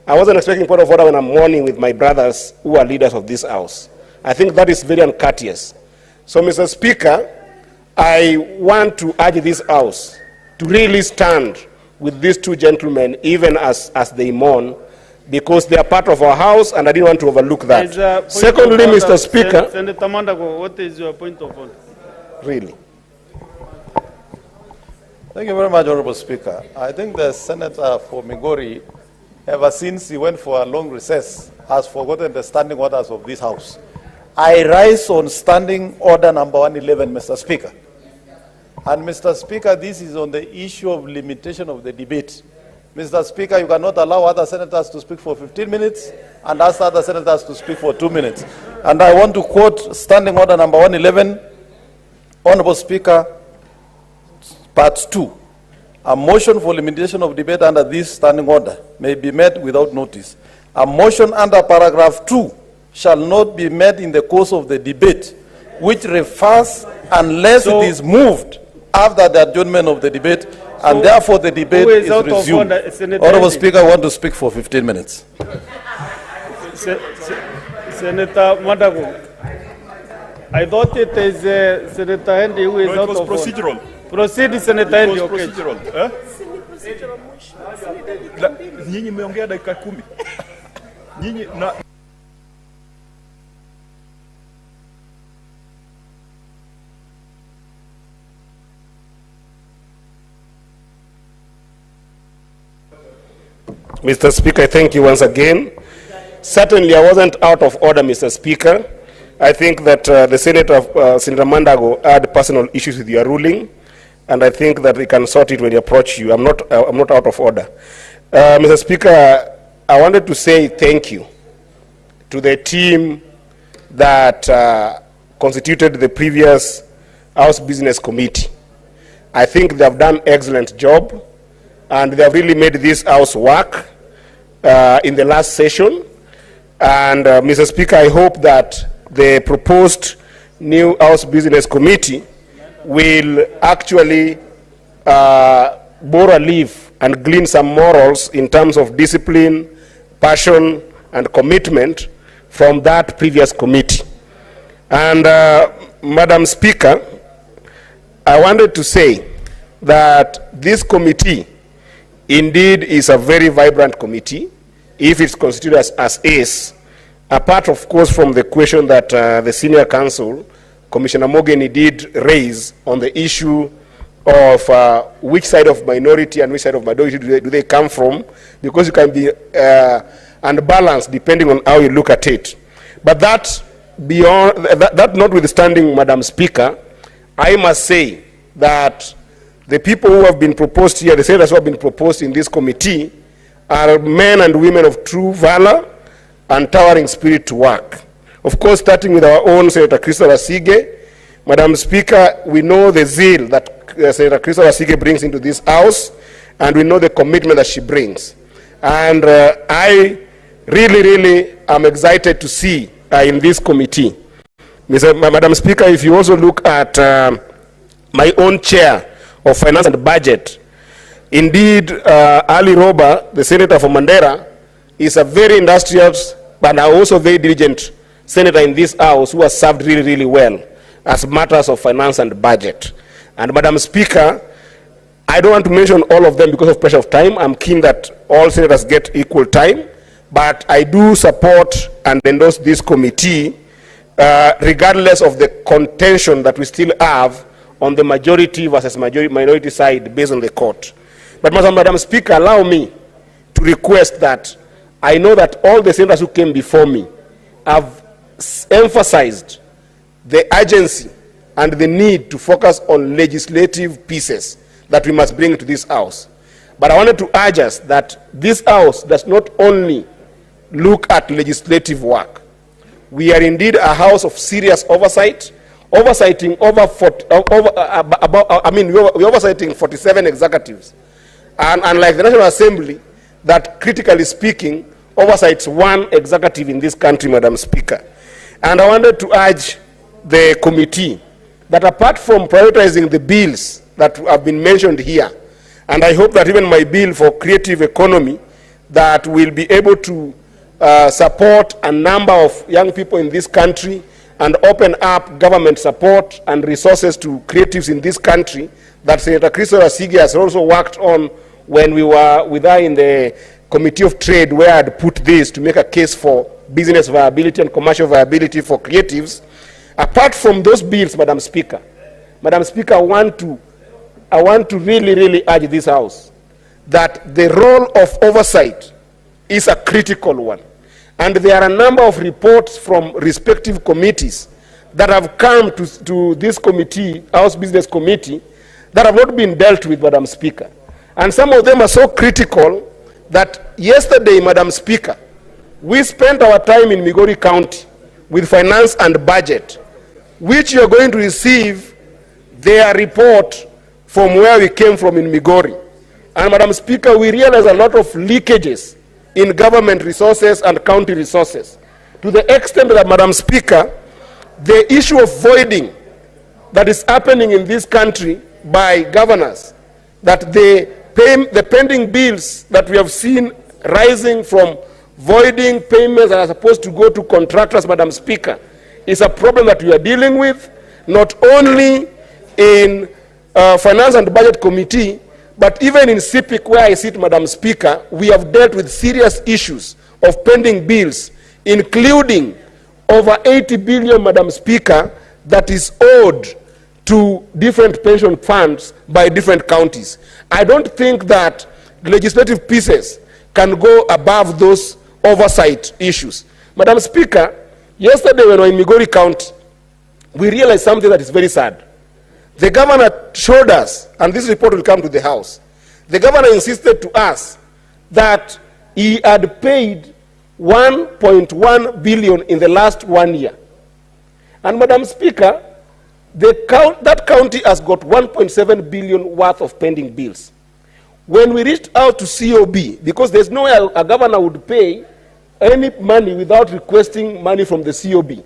I wasn't expecting point of order when I'm mourning with my brothers who are leaders of this House. I think that is very uncourteous. So, Mr. Speaker, I want to urge this House to really stand with these two gentlemen, even as they mourn, because they are part of our House, and I didn't want to overlook that. Secondly, Mr. Speaker... Senator Mandago, what is your point of order? Really? Thank you very much, Honorable Speaker. I think the Senator for Migori, ever since he went for a long recess, has forgotten the standing orders of this House. I rise on standing order number 111, Mr. Speaker. And Mr. Speaker, this is on the issue of limitation of the debate. Mr. Speaker, you cannot allow other senators to speak for 15 minutes and ask other senators to speak for 2 minutes. And I want to quote standing order number 111, Honorable Speaker, Part 2. A motion for limitation of debate under this standing order may be made without notice. A motion under paragraph 2 shall not be made in the course of the debate, which refers unless it is moved after the adjournment of the debate, and therefore the debate is resumed. Honorable Speaker, I want to speak for 15 minutes. Senator Madago, I thought it is Senator Henry who is out of order. Procedural. Proceed, Senator Henry. It was procedural. Nyinyi mmeongea dakika 10. Nyinyi na Mr. Speaker, thank you once again. Certainly, I wasn't out of order, Mr. Speaker. I think that the Senator Senator Mandago had personal issues with your ruling, and I think that we can sort it when he approach you. I'm not out of order. Mr. Speaker, I wanted to say thank you to the team that constituted the previous House Business Committee. I think they have done an excellent job, and they have really made this House work in the last session. And Mr. Speaker, I hope that the proposed new House Business Committee will actually borrow a leaf and glean some morals in terms of discipline, passion, and commitment from that previous committee. And Madam Speaker, I wanted to say that this committee indeed is a very vibrant committee, if it's constituted as is, apart of course from the question that the senior counsel, Commissioner Mogeni, did raise on the issue of which side of minority and which side of majority do they come from, because you can be unbalanced depending on how you look at it. But that notwithstanding, Madam Speaker, I must say that the people who have been proposed here, the senators who have been proposed in this committee, are men and women of true valor and towering spirit to work. Of course, starting with our own Senator Christopher Sige. Madam Speaker, we know the zeal that Senator Christopher Sige brings into this House, and we know the commitment that she brings. And I really am excited to see in this committee. Madam Speaker, if you also look at my own chair of Finance and Budget, indeed, Ali Roba, the Senator for Mandera, is a very industrious but also very diligent senator in this House who has served really well as matters of finance and budget. And Madam Speaker, I don't want to mention all of them because of pressure of time. I'm keen that all senators get equal time, but I do support and endorse this committee regardless of the contention that we still have on the majority versus minority side based on the court. But Madam Speaker, allow me to request that I know that all the senators who came before me have emphasized the urgency and the need to focus on legislative pieces that we must bring to this House. But I wanted to urge us that this House does not only look at legislative work. We are indeed a house of serious oversight, oversighting we're oversighting 47 executives. And unlike the National Assembly, that critically speaking, oversights one executive in this country, Madam Speaker. And I wanted to urge the committee that apart from prioritizing the bills that have been mentioned here, and I hope that even my bill for creative economy that will be able to support a number of young people in this country and open up government support and resources to creatives in this country, that Senator Christopher Sige has also worked on when we were with her in the Committee of Trade, where I had put this to make a case for business viability and commercial viability for creatives. Apart from those bills, Madam Speaker, I want to really urge this House that the role of oversight is a critical one. And there are a number of reports from respective committees that have come to this committee, House Business Committee, that have not been dealt with, Madam Speaker. And some of them are so critical that yesterday, Madam Speaker, we spent our time in Migori County with finance and budget, which you are going to receive their report from where we came from in Migori. And Madam Speaker, we realize a lot of leakages in government resources and county resources, to the extent that, Madam Speaker, the issue of voiding that is happening in this country by governors, that the pending bills that we have seen rising from voiding payments that are supposed to go to contractors, Madam Speaker, is a problem that we are dealing with, not only in Finance and Budget Committee, but even in CPIC, where I sit, Madam Speaker, we have dealt with serious issues of pending bills, including over 80 billion, Madam Speaker, that is owed to different pension funds by different counties. I don't think that legislative pieces can go above those oversight issues. Madam Speaker, yesterday when we were in Migori County, we realized something that is very sad. The governor showed us, and this report will come to the House, the governor insisted to us that he had paid 1.1 billion in the last 1 year. And Madam Speaker, that county has got 1.7 billion worth of pending bills. When we reached out to COB, because there's no way a governor would pay any money without requesting money from the COB.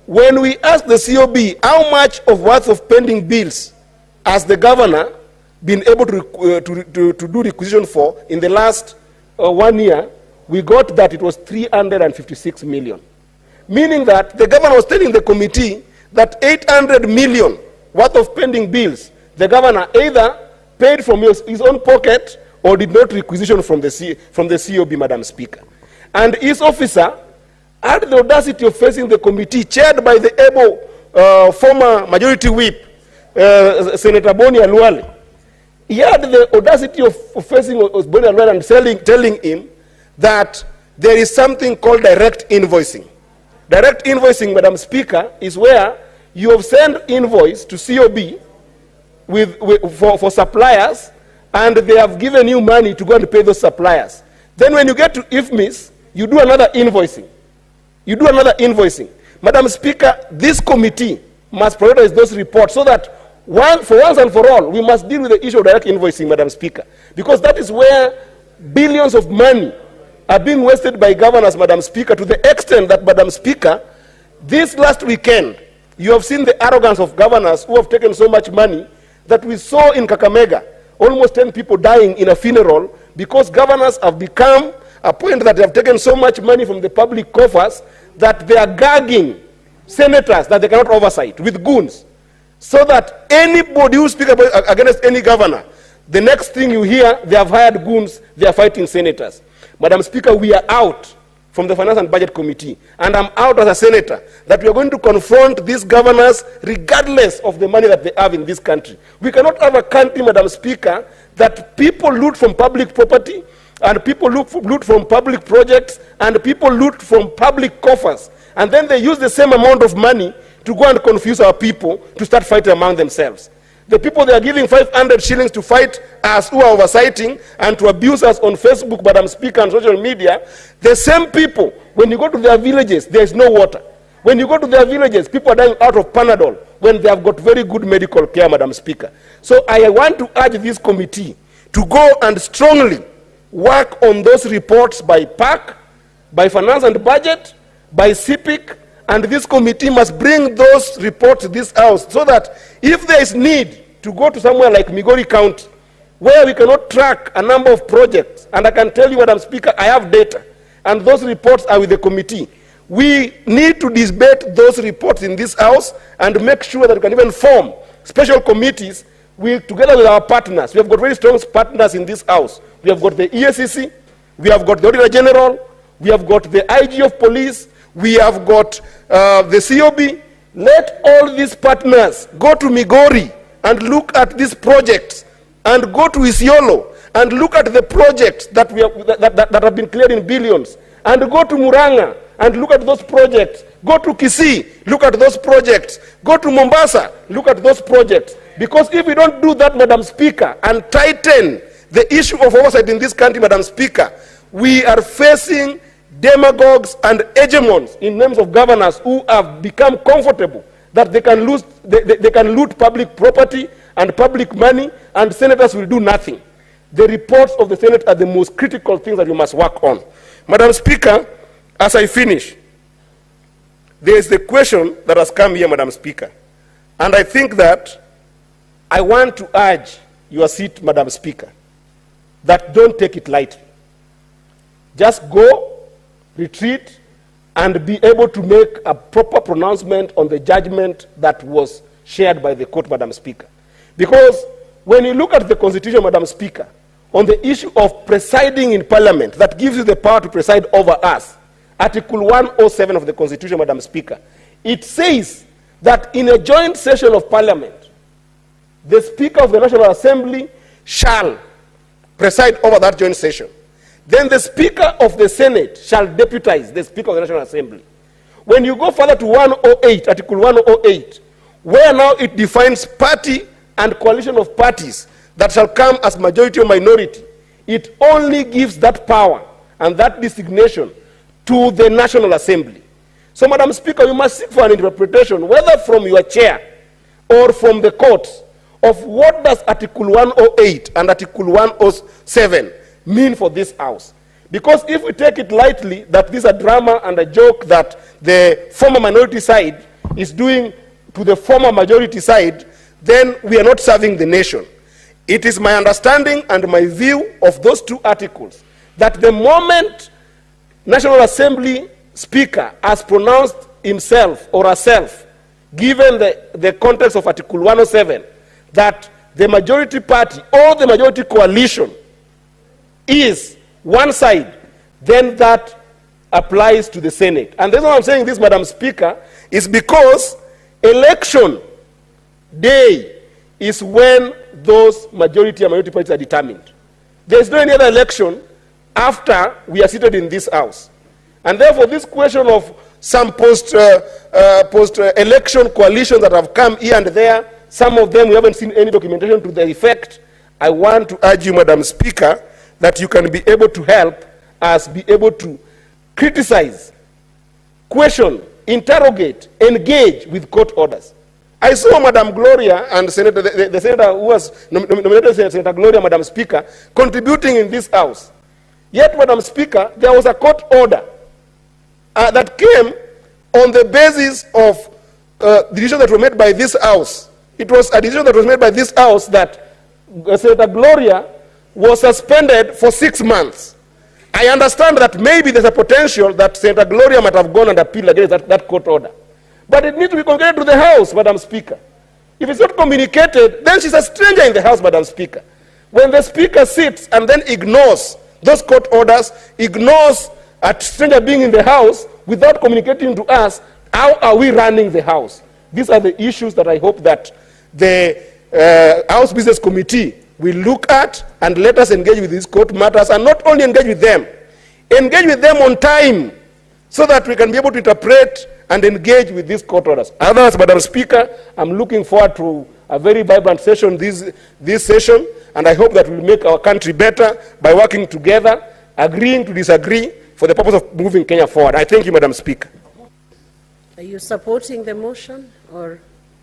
When we asked the COB how much of worth of pending bills has the governor been able to do requisition for in the last 1 year, we got that it was 356 million. Meaning that the governor was telling the committee that 800 million worth of pending bills, the governor either paid from his own pocket or did not requisition from the COB, Madam Speaker. And his officer had the audacity of facing the committee, chaired by the able former majority whip, Senator Boni Aluale. He had the audacity of facing Boni Aluale and telling him that there is something called direct invoicing. Direct invoicing, Madam Speaker, is where you have sent invoice to COB for suppliers, and they have given you money to go and pay those suppliers. Then when you get to IFMIS, you do another invoicing. Madam Speaker, this committee must prioritize those reports so that for once and for all, we must deal with the issue of direct invoicing, Madam Speaker, because that is where billions of money are being wasted by governors, Madam Speaker, to the extent that, Madam Speaker, this last weekend, you have seen the arrogance of governors who have taken so much money that we saw in Kakamega, almost 10 people dying in a funeral because governors have become a point that they have taken so much money from the public coffers that they are gagging senators that they cannot oversight with goons, so that anybody who speaks against any governor, the next thing you hear, they have hired goons, they are fighting senators. Madam Speaker, we are out from the Finance and Budget Committee, and I'm out as a senator, that we are going to confront these governors regardless of the money that they have in this country. We cannot have a country, Madam Speaker, that people loot from public property, and people loot from public projects, and people loot from public coffers, and then they use the same amount of money to go and confuse our people to start fighting among themselves. The people they are giving 500 shillings to fight us who are oversighting and to abuse us on Facebook, Madam Speaker, and social media, the same people, when you go to their villages, there is no water. When you go to their villages, people are dying out of Panadol when they have got very good medical care, Madam Speaker. So I want to urge this committee to go and strongly work on those reports by PAC, by Finance and Budget, by CPIC, and this committee must bring those reports to this house so that if there is need to go to somewhere like Migori County, where we cannot track a number of projects, and I can tell you, Madam Speaker, I have data, and those reports are with the committee. We need to debate those reports in this house and make sure that we can even form special committees together with our partners. We have got very strong partners in this house. We have got the EACC, we have got the Auditor General, we have got the IG of Police, we have got the COB. Let all these partners go to Migori and look at these projects, and go to Isiolo and look at the projects that that have been cleared in billions, and go to Muranga and look at those projects. Go to Kisii, look at those projects. Go to Mombasa, look at those projects. Because if we don't do that, Madam Speaker, and tighten the issue of oversight in this country, Madam Speaker, we are facing demagogues and hegemons in names of governors who have become comfortable that they can loot public property and public money, and senators will do nothing. The reports of the Senate are the most critical things that you must work on. Madam Speaker, as I finish, there is the question that has come here, Madam Speaker. And I think that I want to urge your seat, Madam Speaker, that don't take it lightly. Just go, retreat, and be able to make a proper pronouncement on the judgment that was shared by the court, Madam Speaker. Because when you look at the Constitution, Madam Speaker, on the issue of presiding in Parliament, that gives you the power to preside over us, Article 107 of the Constitution, Madam Speaker, it says that in a joint session of Parliament, the Speaker of the National Assembly shall preside over that joint session. Then the Speaker of the Senate shall deputize the Speaker of the National Assembly. When you go further to 108, Article 108, where now it defines party and coalition of parties that shall come as majority or minority, it only gives that power and that designation to the National Assembly. So, Madam Speaker, you must seek for an interpretation, whether from your chair or from the courts, of what does Article 108 and Article 107 mean for this house. Because if we take it lightly that this is a drama and a joke that the former minority side is doing to the former majority side, then we are not serving the nation. It is my understanding and my view of those two articles that the moment National Assembly Speaker has pronounced himself or herself, given the context of Article 107, that the majority party or the majority coalition is one side, then that applies to the Senate. And the reason why I'm saying this, Madam Speaker, is because election day is when those majority and minority parties are determined. There is no any other election after we are seated in this house. And therefore, this question of some post-election coalitions that have come here and there, some of them we haven't seen any documentation to the effect. I want to urge you, Madam Speaker, that you can be able to help us be able to criticize, question, interrogate, engage with court orders. I saw Madam Gloria and the senator who was nominated Senator Gloria, Madam Speaker, contributing in this house. Yet, Madam Speaker, there was a court order that came on the basis of decisions that were made by this house. It was a decision that was made by this house that Senator Gloria was suspended for 6 months. I understand that maybe there's a potential that Senator Gloria might have gone and appealed against that court order. But it needs to be communicated to the House, Madam Speaker. If it's not communicated, then she's a stranger in the House, Madam Speaker. When the Speaker sits and then ignores those court orders, ignores a stranger being in the House without communicating to us, how are we running the House? These are the issues that I hope that the House Business Committee will look at and let us engage with these court matters, and not only engage with them on time so that we can be able to interpret and engage with these court orders. Otherwise, Madam Speaker, I'm looking forward to a very vibrant session this session, and I hope that we'll make our country better by working together, agreeing to disagree for the purpose of moving Kenya forward. I thank you, Madam Speaker. Are you supporting the motion, or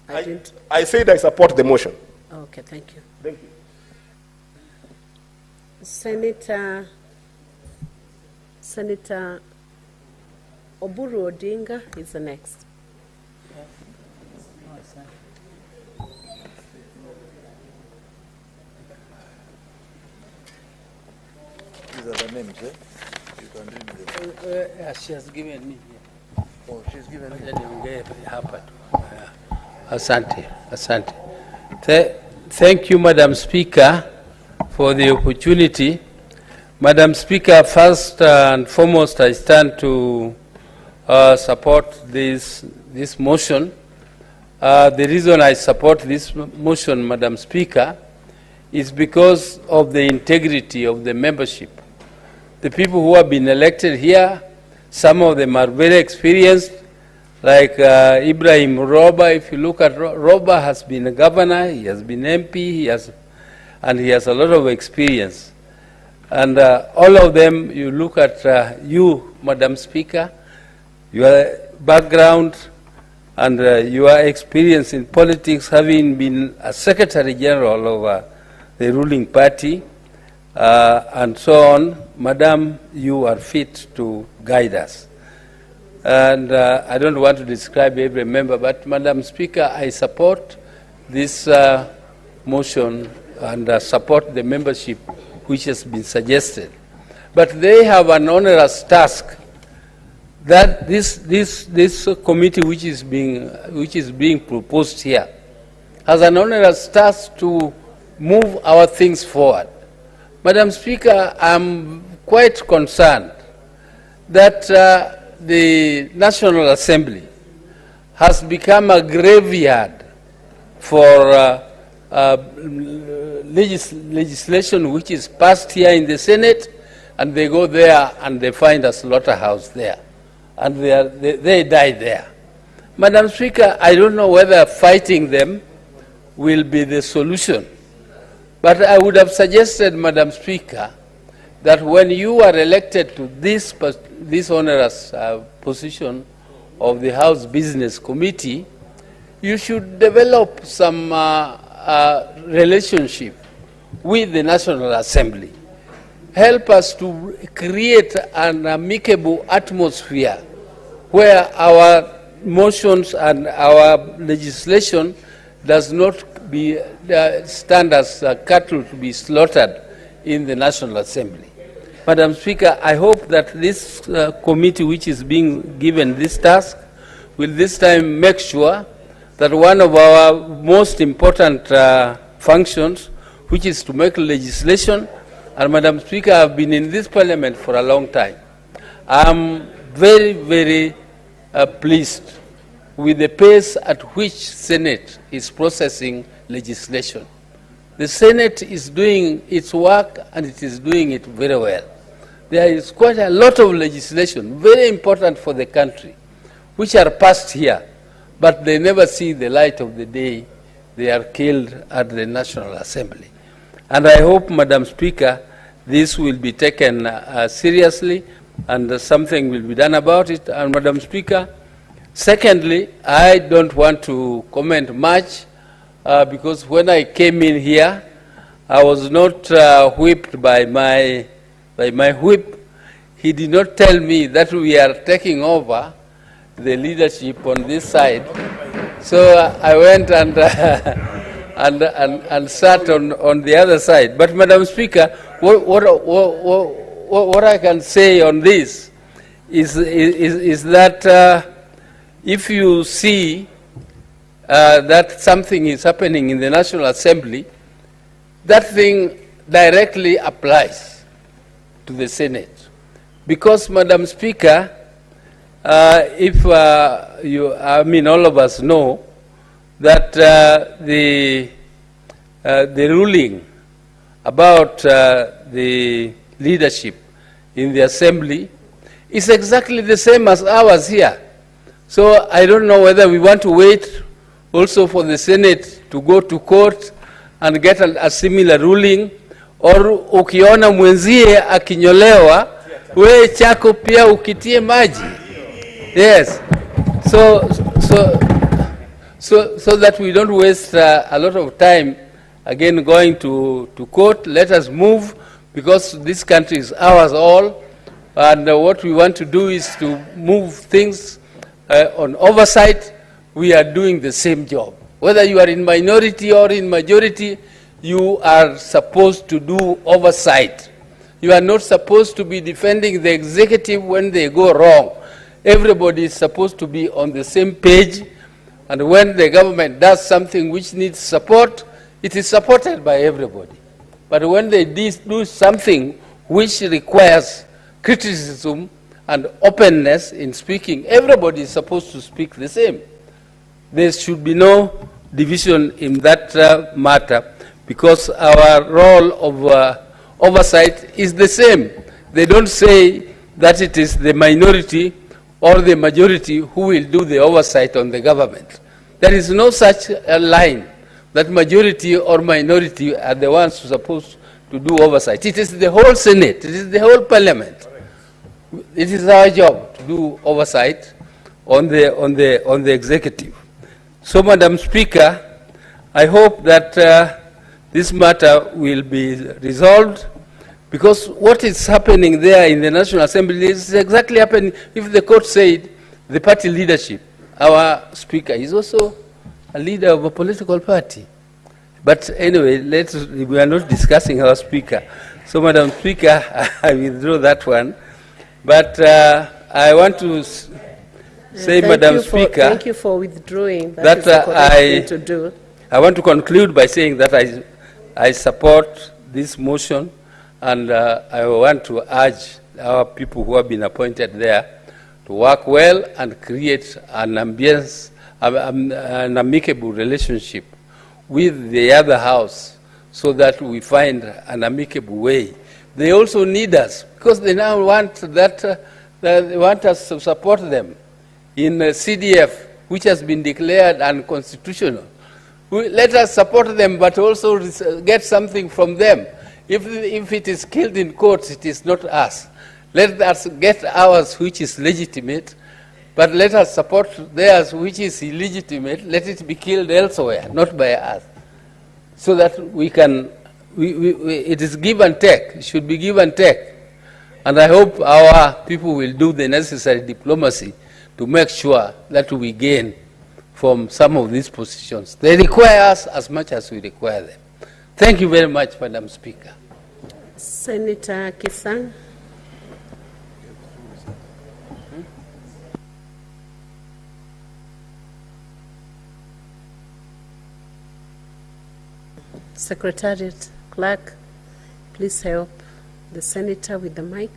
I didn't? I said I support the motion. Okay, thank you. Thank you. Senator Oburu Odinga is the next. These are the names, eh? You can read them. She has given me. Oh, she's given me. Asante. Thank you, Madam Speaker, for the opportunity. Madam Speaker, first and foremost, I stand to support this motion. The reason I support this motion, Madam Speaker, is because of the integrity of the membership. The people who have been elected here, some of them are very experienced, like Ibrahim Roba. If you look at Roba, has been a governor, he has been MP, and he has a lot of experience. And all of them, you look at you, Madam Speaker, your background and your experience in politics, having been a Secretary General of the ruling party, and so on. Madam, you are fit to guide us. And I don't want to describe every member, but Madam Speaker, I support this motion and support the membership which has been suggested. But they have an onerous task that this committee which is being proposed here has an onerous task to move our things forward. Madam Speaker, I'm quite concerned that the National Assembly has become a graveyard for legislation which is passed here in the Senate, and they go there and they find a slaughterhouse there, and they die there. Madam Speaker, I don't know whether fighting them will be the solution, but I would have suggested, Madam Speaker, that when you are elected to this onerous position of the House Business Committee, you should develop some relationship with the National Assembly. Help us to create an amicable atmosphere where our motions and our legislation does not stand as cattle to be slaughtered in the National Assembly. Madam Speaker, I hope that this committee which is being given this task will this time make sure that one of our most important functions, which is to make legislation, and Madam Speaker, I've been in this parliament for a long time. I'm very, very pleased with the pace at which Senate is processing legislation. The Senate is doing its work, and it is doing it very well. There is quite a lot of legislation, very important for the country, which are passed here, but they never see the light of the day. They are killed at the National Assembly. And I hope, Madam Speaker, this will be taken seriously and something will be done about it. And Madam Speaker, secondly, I don't want to comment much because when I came in here, I was not whipped by my whip. He did not tell me that we are taking over the leadership on this side. So I went and sat on the other side. But Madam Speaker, what I can say on this is that if you see that something is happening in the National Assembly, that thing directly applies to the Senate. Because, Madam Speaker, all of us know that the ruling about the leadership in the Assembly is exactly the same as ours here. So I don't know whether we want to wait also for the Senate to go to court and get a similar ruling, or ukiona mwenzie akinyolewa, we chako pia ukitie maji. Yes. So that we don't waste a lot of time again going to court. Let us move, because this country is ours all, and what we want to do is to move things on oversight. We are doing the same job. Whether you are in minority or in majority, you are supposed to do oversight. You are not supposed to be defending the executive when they go wrong. Everybody is supposed to be on the same page, and when the government does something which needs support, it is supported by everybody. But when they do something which requires criticism and openness in speaking, everybody is supposed to speak the same. There should be no division in that matter, because our role of oversight is the same. They don't say that it is the minority or the majority who will do the oversight on the government. There is no such a line that majority or minority are the ones who are supposed to do oversight. It is the whole Senate, it is the whole Parliament. It is our job to do oversight on the executive. So, Madam Speaker, I hope that this matter will be resolved, because what is happening there in the National Assembly is exactly happening. If the court said the party leadership, our Speaker is also a leader of a political party. But anyway, we are not discussing our Speaker. So, Madam Speaker, I withdraw that one. But I want to say, Madam Speaker, thank you for withdrawing. That is the correct thing to do. I want to conclude by saying that I support this motion, and I want to urge our people who have been appointed there to work well and create an ambience, an amicable relationship with the other house, so that we find an amicable way. They also need us, because they now want that they want us to support them in CDF, which has been declared unconstitutional. Let us support them, but also get something from them. If it is killed in courts, it is not us. Let us get ours, which is legitimate, but let us support theirs, which is illegitimate. Let it be killed elsewhere, not by us, so that we can. It is give and take. It should be give and take. And I hope our people will do the necessary diplomacy to make sure that we gain from some of these positions. They require us as much as we require them. Thank you very much, Madam Speaker. Senator Kisang. Secretariat, clerk, please help the senator with the mic.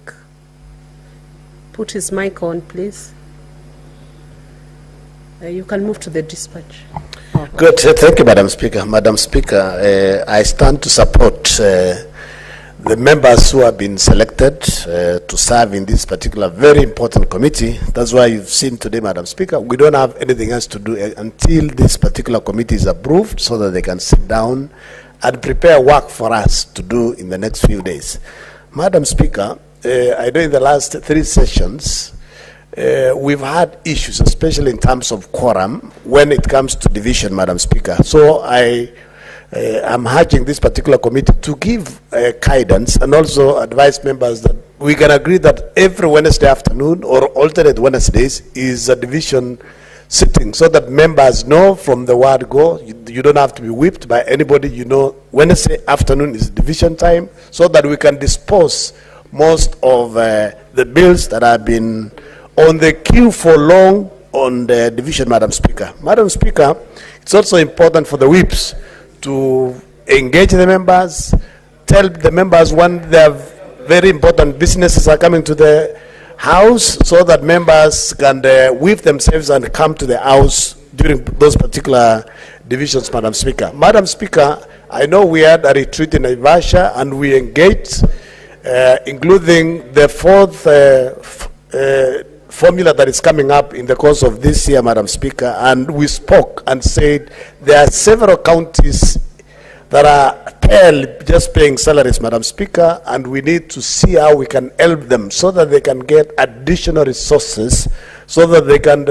Put his mic on, please. You can move to the dispatch. Good. Thank you, Madam Speaker. Madam Speaker, I stand to support the members who have been selected to serve in this particular very important committee. That's why you've seen today, Madam Speaker, we don't have anything else to do until this particular committee is approved, so that they can sit down and prepare work for us to do in the next few days. Madam Speaker, I know in the last 3 sessions, we've had issues, especially in terms of quorum, when it comes to division, Madam Speaker. So I am urging this particular committee to give guidance and also advise members that we can agree that every Wednesday afternoon or alternate Wednesdays is a division sitting, so that members know from the word go. You don't have to be whipped by anybody. You know, Wednesday afternoon is division time, so that we can dispose most of the bills that have been on the queue for long on the division, Madam Speaker. Madam Speaker, it's also important for the whips to engage the members, tell the members when their very important businesses are coming to the House, so that members can whip themselves and come to the House during those particular divisions, Madam Speaker. Madam Speaker, I know we had a retreat in Naivasha and we engaged, including the formula that is coming up in the course of this year, Madam Speaker, and we spoke and said there are several counties that are just paying salaries, Madam Speaker, and we need to see how we can help them so that they can get additional resources, so that they can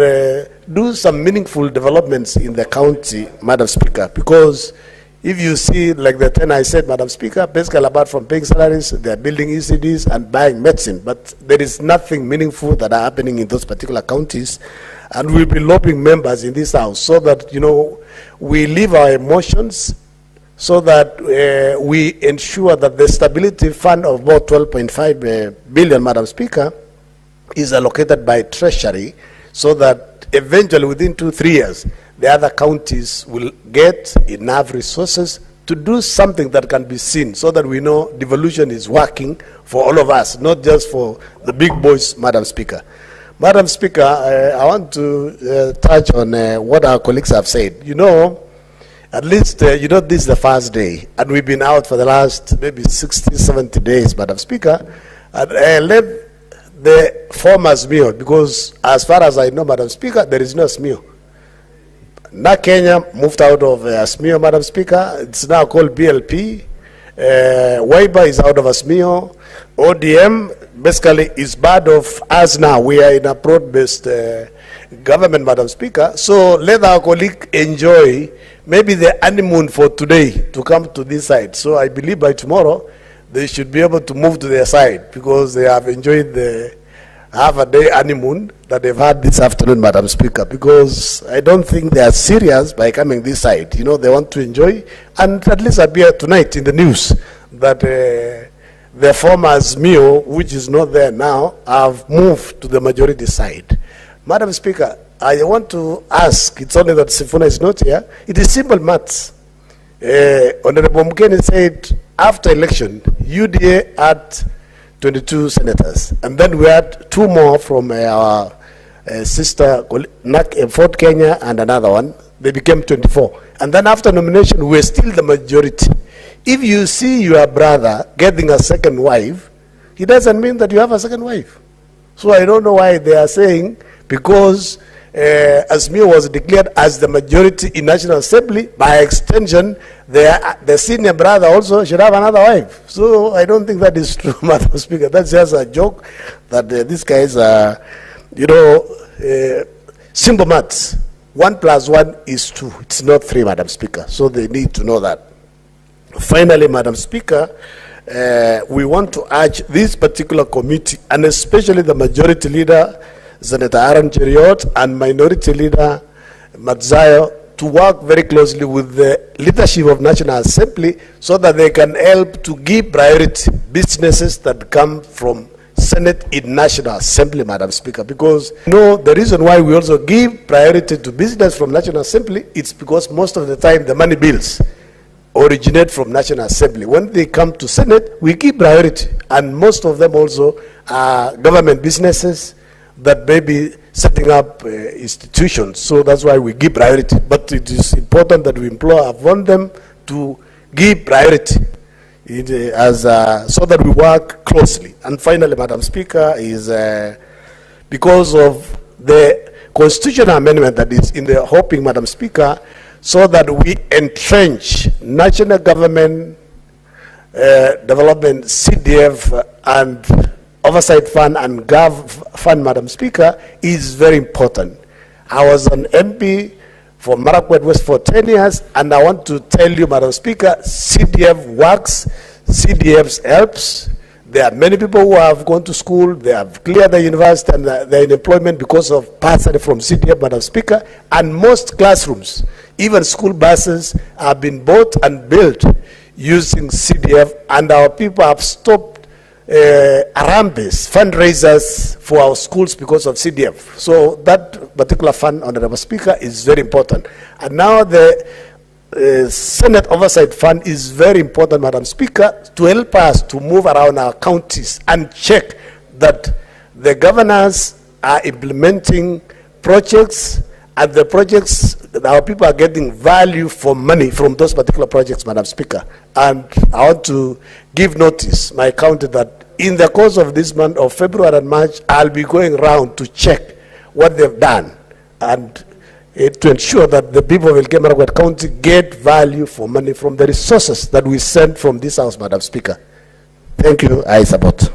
do some meaningful developments in the county, Madam Speaker. Because if you see, like the 10 I said, Madam Speaker, basically apart from paying salaries, they are building ECDs and buying medicine, but there is nothing meaningful that are happening in those particular counties. And we'll be lobbying members in this house so that, we leave our emotions, so that we ensure that the stability fund of about 12.5 billion, Madam Speaker, is allocated by Treasury, so that eventually within 2-3 years, the other counties will get enough resources to do something that can be seen, so that we know devolution is working for all of us, not just for the big boys, Madam Speaker. Madam Speaker, I want to touch on what our colleagues have said. At least, this is the first day, and we've been out for the last maybe 60, 70 days, Madam Speaker. And let the form Azimio, because as far as I know, Madam Speaker, there is no Azimio. Now Kenya moved out of Azimio, Madam Speaker. It's now called BLP. Wiper is out of Azimio. ODM basically is part of us now. We are in a broad-based government, Madam Speaker. So let our colleague enjoy maybe the honeymoon for today to come to this side. So I believe by tomorrow they should be able to move to their side, because they have enjoyed the half-a-day honeymoon that they've had this afternoon, Madam Speaker, because I don't think they are serious by coming this side. They want to enjoy, and at least appear tonight in the news that the former Azimio, which is not there now, have moved to the majority side. Madam Speaker, I want to ask, it's only that Sifuna is not here, it is simple maths. Honorable Mukeni said, after election, UDA had 22 senators, and then we had 2 more from our sister, Fort Kenya, and another one. They became 24. And then after nomination, we're still the majority. If you see your brother getting a second wife, it doesn't mean that you have a second wife. So I don't know why they are saying, because Azimio was declared as the majority in National Assembly, by extension, the senior brother also should have another wife. So I don't think that is true, Madam Speaker. That's just a joke that these guys are, simple maths. 1 + 1 is 2. It's not 3, Madam Speaker. So they need to know that. Finally, Madam Speaker, we want to urge this particular committee, and especially the majority leader, Senator Aaron Cheriot, and Minority Leader Matzayo, to work very closely with the leadership of National Assembly, so that they can help to give priority businesses that come from Senate in National Assembly, Madam Speaker. Because the reason why we also give priority to business from National Assembly, it's because most of the time the money bills originate from National Assembly. When they come to Senate, we give priority, and most of them also are government businesses that may be setting up institutions. So that's why we give priority. But it is important that we implore upon them to give priority so that we work closely. And finally, Madam Speaker, is because of the constitutional amendment that is in the hoping, Madam Speaker, so that we entrench national government development, CDF, and Oversight Fund and Gov Fund, Madam Speaker, is very important. I was an MP for Marakwet West for 10 years, and I want to tell you, Madam Speaker, CDF works, CDF helps. There are many people who have gone to school, they have cleared the university, and they're in employment because of bursary from CDF, Madam Speaker. And most classrooms, even school buses, have been bought and built using CDF, and our people have stopped Arambes, fundraisers for our schools because of CDF. So that particular fund, Honorable Speaker, is very important. And now the Senate Oversight Fund is very important, Madam Speaker, to help us to move around our counties and check that the governors are implementing projects, and the projects, our people are getting value for money from those particular projects, Madam Speaker. And I want to give notice, my county, that in the course of this month of February and March, I'll be going around to check what they've done and to ensure that the people of Elgeyo-Marakwet County get value for money from the resources that we send from this house, Madam Speaker. Thank you. I support.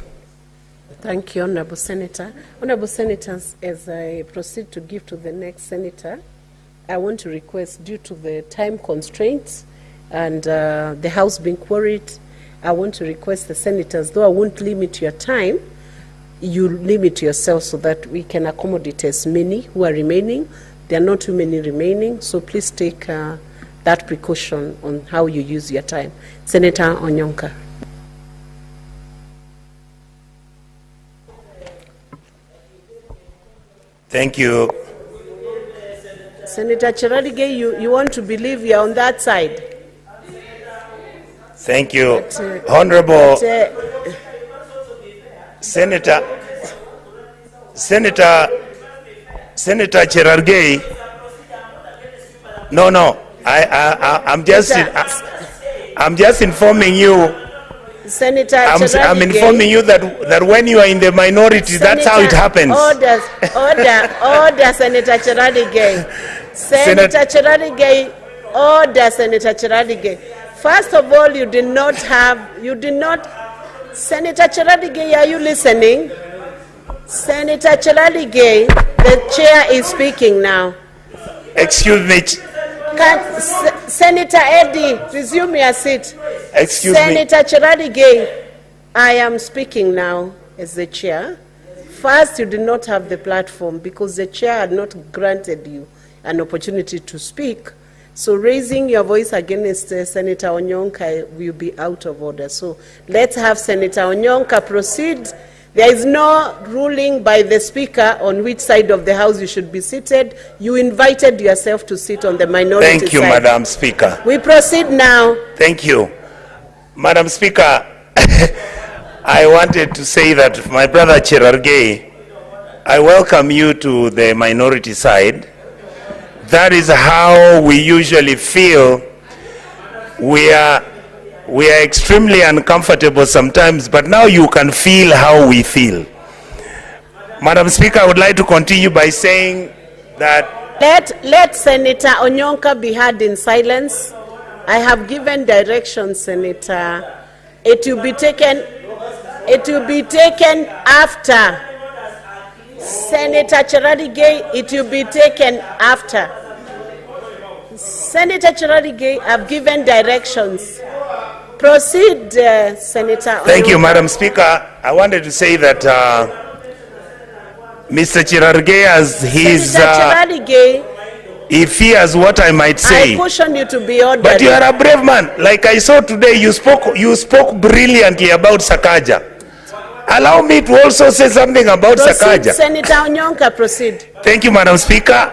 Thank you, Honorable Senator. Honorable Senators, as I proceed to give to the next Senator, I want to request, due to the time constraints and the House being queried, I want to request the Senators, though I won't limit your time, you limit yourself so that we can accommodate as many who are remaining. There are not too many remaining, so please take that precaution on how you use your time. Senator Onyonka. Thank you. Senator Cheradige, you want to believe you're on that side? Thank you. Honorable Senator Cherargei. No. I'm just informing you. Senator I'm informing you that when you are in the minority, Senator, that's how it happens. Order, Senator Cheradige. Senator Cheradige, order, Senator Cheradige. First of all, Senator Cheradige, are you listening? Senator Cheradige, the chair is speaking now. Excuse me. Senator Eddie, resume your seat. Excuse me. Senator Cheradige, I am speaking now as the chair. First, you did not have the platform because the chair had not granted you an opportunity to speak. So raising your voice against Senator Onyonka will be out of order. So let's have Senator Onyonka proceed. There is no ruling by the Speaker on which side of the House you should be seated. You invited yourself to sit on the minority side. Thank you, Madam Speaker. We proceed now. Thank you. Madam Speaker, I wanted to say that my brother Cherargei, I welcome you to the minority side. That is how we usually feel. We are extremely uncomfortable sometimes, but now you can feel how we feel. Madam Speaker, I would like to continue by saying that let Senator Onyonka be heard in silence. I have given directions, Senator. It will be taken after. Senator Cheradige, it will be taken after. Senator Cheradige, I've given directions. Proceed, Senator. Thank you, Madam Speaker. I wanted to say that Mr. Cherargei, as his, he fears what I might say. I caution you to be orderly. But you are a brave man. Like I saw today, you spoke brilliantly about Sakaja. Allow me to also say something about Sakaja. Senator Onyonka, proceed. Thank you, Madam Speaker.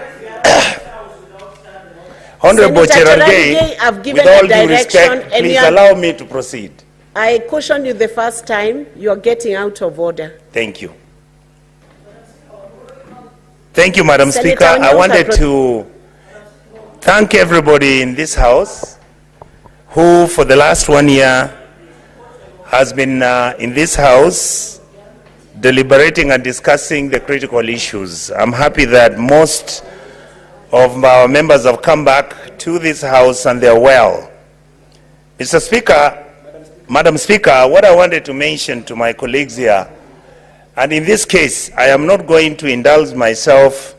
Honorable Cherargei, with all due respect, please allow me to proceed. I cautioned you the first time. You are getting out of order. Thank you. Thank you, Madam Senator Speaker. Onyonka, I wanted to thank everybody in this House who, for the last 1 year, has been in this House deliberating and discussing the critical issues. I'm happy that most of our members have come back to this House and they're well. Mr. Speaker, Madam Speaker, what I wanted to mention to my colleagues here, and in this case, I am not going to indulge myself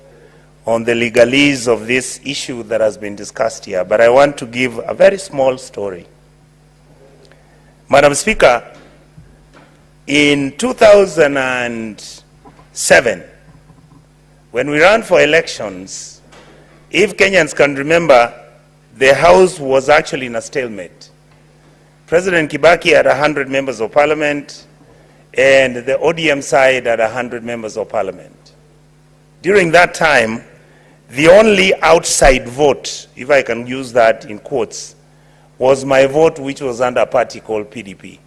on the legalese of this issue that has been discussed here, but I want to give a very small story. Madam Speaker, in 2007, when we ran for elections, if Kenyans can remember, the House was actually in a stalemate. President Kibaki had 100 members of parliament, and the ODM side had 100 members of parliament. During that time, the only outside vote, if I can use that in quotes, was my vote, which was under a party called PDP.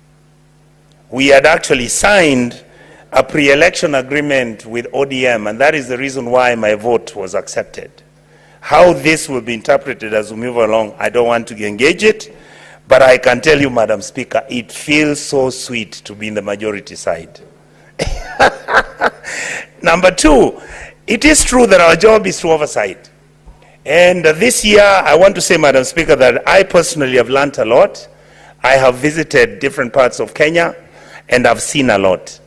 We had actually signed a pre-election agreement with ODM, and that is the reason why my vote was accepted. How this will be interpreted as we move along, I don't want to engage it, But I can tell you, Madam Speaker, it feels so sweet to be in the majority side. Number two, it is true that our job is to oversight. And this year, I want to say, Madam Speaker, that I personally have learned a lot. I have visited different parts of Kenya, and I've seen a lot.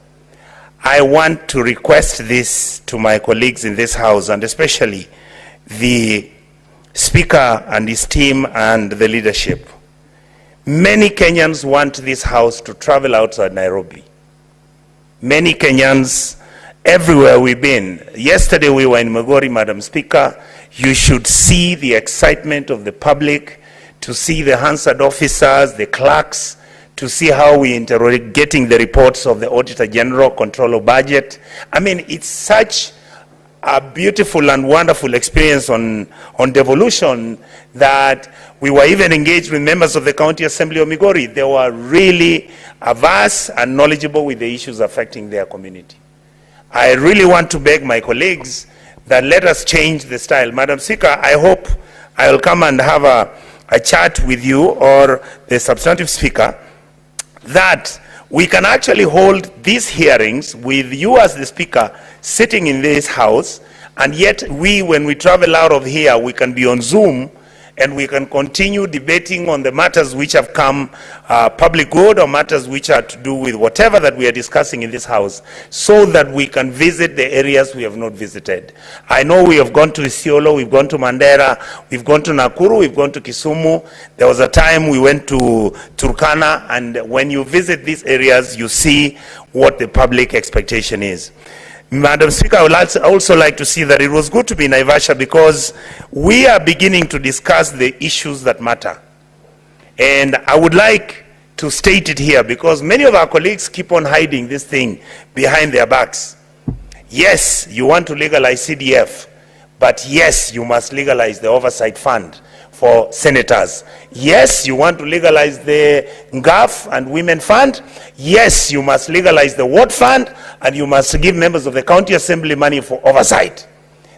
I want to request this to my colleagues in this House, and especially the Speaker and his team and the leadership. Many Kenyans want this House to travel outside Nairobi. Many Kenyans, everywhere we've been. Yesterday we were in Migori, Madam Speaker. You should see the excitement of the public, to see the Hansard officers, the clerks, to see how we interrogating the reports of the Auditor General, Control of Budget. I mean, it's such a beautiful and wonderful experience on devolution that we were even engaged with members of the County Assembly of Migori. They were really averse and knowledgeable with the issues affecting their community. I really want to beg my colleagues that let us change the style. Madam Speaker, I hope I will come and have a chat with you or the substantive speaker, that we can actually hold these hearings with you as the speaker sitting in this house, and yet we, when we travel out of here, we can be on Zoom and we can continue debating on the matters which have come public good, or matters which are to do with whatever that we are discussing in this house, so that we can visit the areas we have not visited. I know we have gone to Isiolo, we've gone to Mandera, we've gone to Nakuru, we've gone to Kisumu. There was a time we went to Turkana, and when you visit these areas, you see what the public expectation is. Madam Speaker, I would also like to see that it was good to be in Naivasha, because we are beginning to discuss the issues that matter. And I would like to state it here, because many of our colleagues keep on hiding this thing behind their backs. Yes, you want to legalize CDF, but yes, you must legalize the Oversight Fund for senators. Yes, you want to legalize the NGAF and Women Fund. Yes, you must legalize the Ward Fund, and you must give members of the County Assembly money for oversight.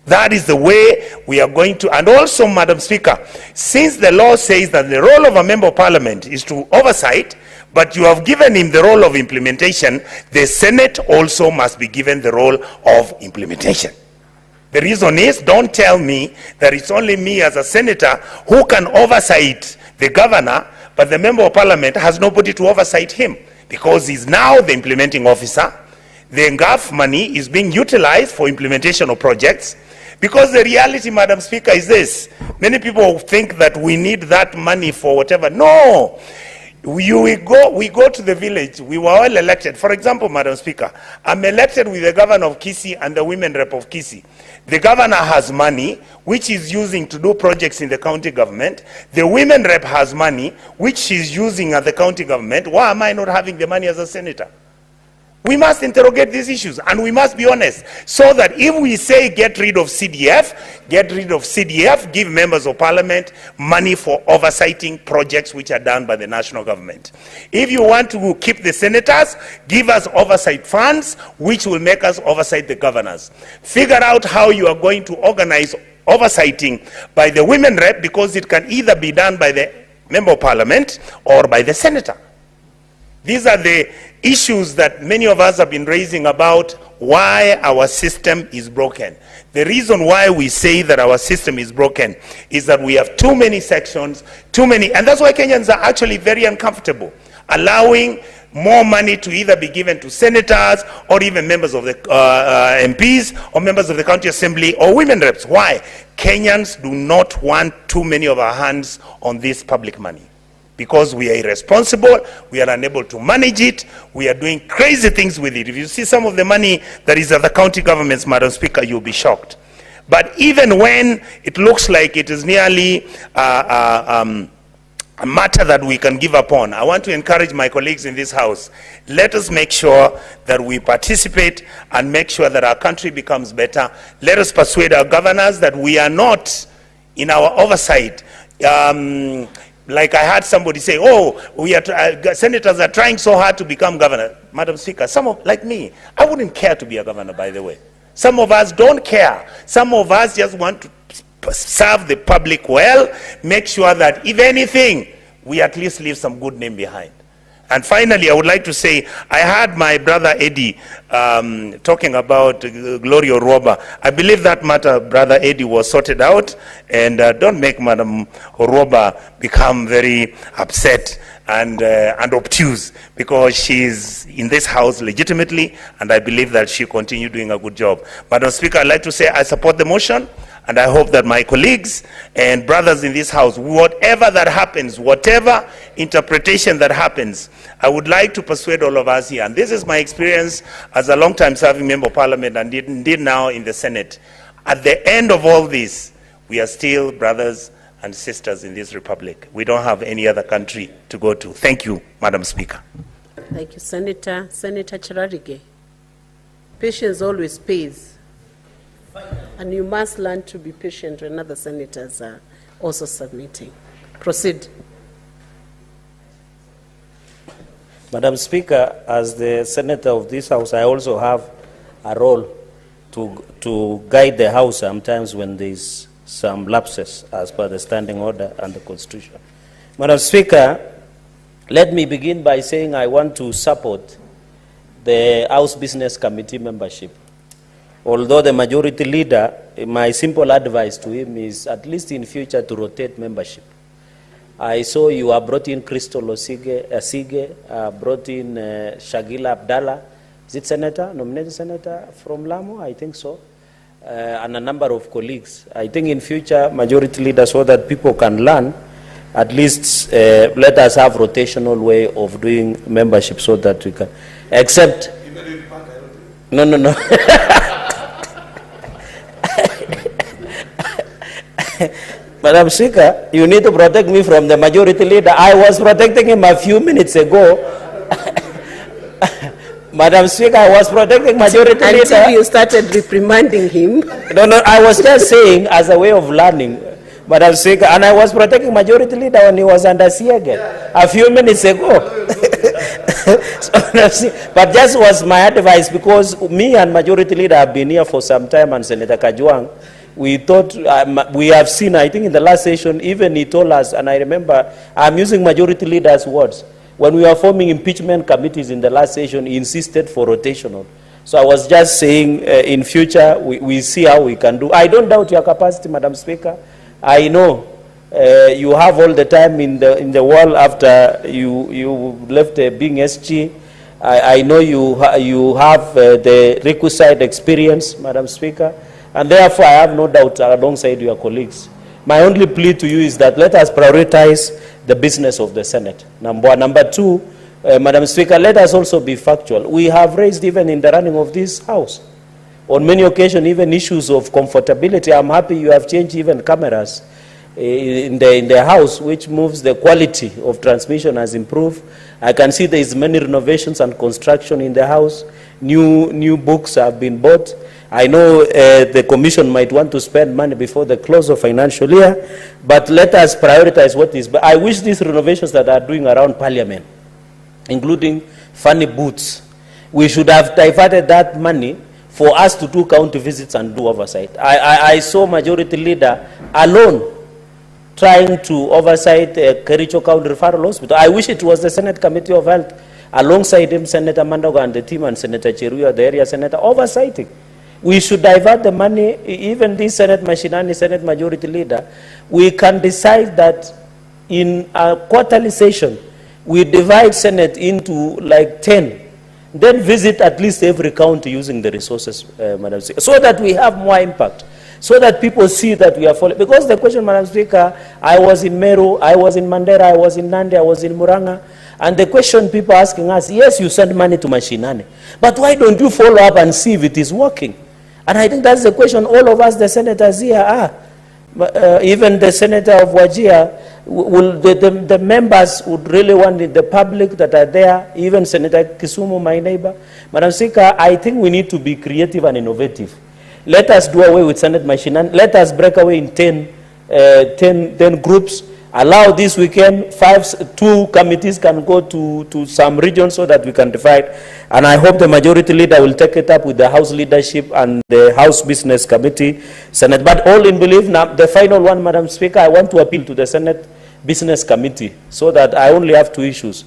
That is the way we are going to. And also, Madam Speaker, since the law says that the role of a member of parliament is to oversight, but you have given him the role of implementation, the Senate also must be given the role of implementation. The reason is, don't tell me that it's only me as a senator who can oversight the governor, but the member of parliament has nobody to oversight him, because he's now the implementing officer. The NGAF money is being utilized for implementation of projects, because the reality, Madam Speaker, is this. Many people think that we need that money for whatever. No. We go to the village. We were all elected. For example, Madam Speaker, I'm elected with the governor of Kisii and the women rep of Kisii. The governor has money which he's using to do projects in the county government. The women rep has money which she's using at the county government. Why am I not having the money as a senator? We must interrogate these issues, and we must be honest, so that if we say get rid of CDF, give members of parliament money for oversighting projects which are done by the national government. If you want to keep the senators, give us oversight funds which will make us oversight the governors. Figure out how you are going to organize oversighting by the women rep, because it can either be done by the member of parliament or by the senator. These are the issues that many of us have been raising about why our system is broken. The reason why we say that our system is broken is that we have too many sections, and that's why Kenyans are actually very uncomfortable allowing more money to either be given to senators or even members of the MPs or members of the county assembly or women reps. Why? Kenyans do not want too many of our hands on this public money, because we are irresponsible, we are unable to manage it, we are doing crazy things with it. If you see some of the money that is at the county governments, Madam Speaker, you'll be shocked. But even when it looks like it is nearly a matter that we can give up on, I want to encourage my colleagues in this house, let us make sure that we participate and make sure that our country becomes better. Let us persuade our governors that we are not, in our oversight, like I heard somebody say, oh, senators are trying so hard to become governor. Madam Speaker, like me, I wouldn't care to be a governor, by the way. Some of us don't care. Some of us just want to serve the public well, make sure that if anything, we at least leave some good name behind. And finally, I would like to say, I heard my brother Eddie talking about Gloria Oroba. I believe that matter, brother Eddie, was sorted out, and don't make Madam Oroba become very upset and obtuse, because she's in this house legitimately, and I believe that she continue doing a good job. Madam Speaker, I'd like to say I support the motion, and I hope that my colleagues and brothers in this house, whatever that happens, whatever interpretation that happens, I would like to persuade all of us here, and this is my experience as a long-time serving member of parliament and indeed now in the Senate. At the end of all this, we are still brothers and sisters in this republic. We don't have any other country to go to. Thank you, Madam Speaker. Thank you, Senator. Senator Cherargei. Patience always pays. And you must learn to be patient when other senators are also submitting. Proceed. Madam Speaker, as the senator of this house, I also have a role to guide the house sometimes when there's some lapses as per the standing order and the constitution. Madam Speaker, let me begin by saying I want to support the House Business Committee membership. Although the majority leader, my simple advice to him is at least in future to rotate membership. I saw you have brought in Crystal Asige, brought in Shagila Abdallah. Is it senator, nominated senator from Lamu? I think so. And a number of colleagues. I think in future, majority leader, so that people can learn, at least let us have rotational way of doing membership so that we can, except, no. Madam Speaker, you need to protect me from the majority leader. I was protecting him a few minutes ago. Madam Speaker, I was protecting majority leader. Until you started reprimanding him. No, I was just saying as a way of learning, Madam Speaker, and I was protecting majority leader when he was under Siege a few minutes ago. But that was my advice, because me and majority leader have been here for some time, and Senator Kajwang, we thought, we have seen, I think in the last session, even he told us, and I remember, I'm using majority leader's words, when we were forming impeachment committees in the last session, he insisted for rotational. So I was just saying, in future, we see how we can do. I don't doubt your capacity, Madam Speaker. I know you have all the time in the world after you left being SG. I know you have the requisite experience, Madam Speaker. And therefore, I have no doubt alongside your colleagues. My only plea to you is that let us prioritize the business of the Senate. Number one. Number two, Madam Speaker, let us also be factual. We have raised, even in the running of this House, on many occasions, even issues of comfortability. I'm happy you have changed even cameras in the House, which moves the quality of transmission has improved. I can see there is many renovations and construction in the House. New books have been bought. I know the Commission might want to spend money before the close of financial year, but let us prioritize what is. But I wish these renovations that are doing around Parliament, including funny booths, we should have diverted that money for us to do county visits and do oversight. I saw majority leader alone trying to oversight Kericho County Referral Hospital. I wish it was the Senate Committee of Health, alongside him, Senator Mandago and the team, and Senator Cheruya, the area senator, oversighting. We should divert the money, even this Senate Mashinani, Senate Majority Leader. We can decide that in a quarterly session, we divide Senate into like 10, then visit at least every county using the resources, Madam Speaker, so that we have more impact, so that people see that we are following. Because the question, Madam Speaker, I was in Meru, I was in Mandera, I was in Nandi, I was in Muranga, and the question people asking us, yes, you send money to Mashinani, but why don't you follow up and see if it is working? And I think that's the question all of us, the senators here, are. Even the senator of Wajir, the members would really want it, the public that are there, even Senator Kisumu, my neighbor. Madam Speaker, I think we need to be creative and innovative. Let us do away with Senate Mashinan. Let us break away in 10 groups. Allow this weekend, 2 committees can go to some regions so that we can divide. And I hope the majority leader will take it up with the House leadership and the House Business Committee, Senate. But all in belief, now the final one, Madam Speaker, I want to appeal to the Senate Business Committee, so that I only have 2 issues,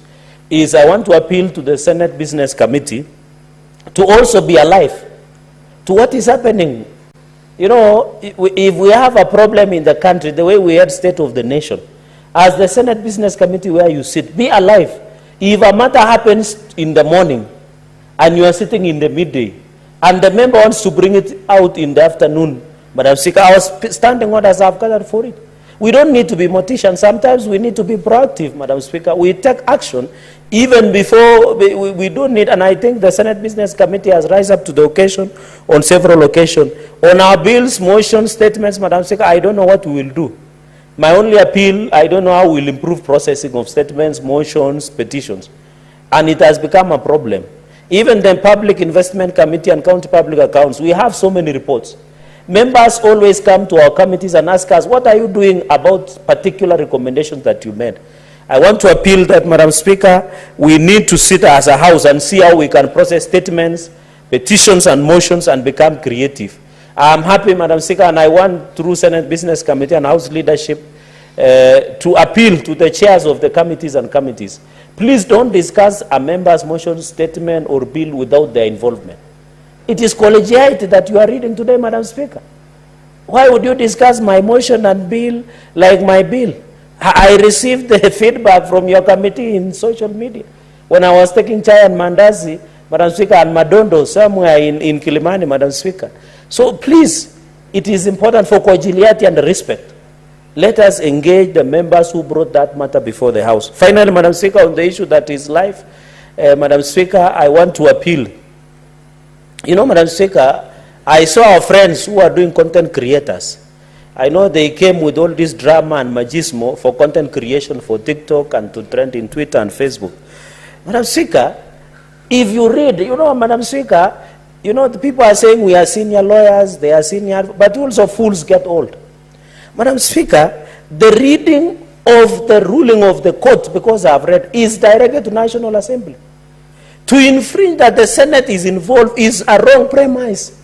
is I want to appeal to the Senate Business Committee to also be alive to what is happening. You know, if we have a problem in the country, the way we had State of the Nation, as the Senate Business Committee where you sit, be alive. If a matter happens in the morning and you are sitting in the midday and the member wants to bring it out in the afternoon, Madam Speaker, our standing orders have gathered for it. We don't need to be morticians. Sometimes we need to be proactive, Madam Speaker. We take action even before we don't need, and I think the Senate Business Committee has risen up to the occasion on several occasions. On our bills, motions, statements, Madam Speaker, I don't know what we will do. My only appeal, I don't know how we'll improve processing of statements, motions, petitions. And it has become a problem. Even the Public Investment Committee and County Public Accounts, we have so many reports. Members always come to our committees and ask us, what are you doing about particular recommendations that you made? I want to appeal that, Madam Speaker, we need to sit as a house and see how we can process statements, petitions and motions and become creative. I'm happy, Madam Speaker, and I want through Senate Business Committee and House leadership to appeal to the chairs of the committees and committees. Please don't discuss a member's motion, statement or bill without their involvement. It is collegiality that you are reading today, Madam Speaker. Why would you discuss my motion and bill like my bill? I received the feedback from your committee in social media when I was taking chai and mandazi, Madam Speaker, and Madondo somewhere in Kilimani, Madam Speaker. So please, it is important for collegiality and respect. Let us engage the members who brought that matter before the House. Finally, Madam Speaker, on the issue that is live, Madam Speaker, I want to appeal. You know, Madam Speaker, I saw our friends who are doing content creators. I know they came with all this drama and machismo for content creation for TikTok and to trend in Twitter and Facebook. Madam Speaker, if you read, you know, Madam Speaker, you know, the people are saying we are senior lawyers, they are senior, but also fools get old. Madam Speaker, the reading of the ruling of the court, because I've read, is directed to National Assembly. To infringe that the Senate is involved is a wrong premise.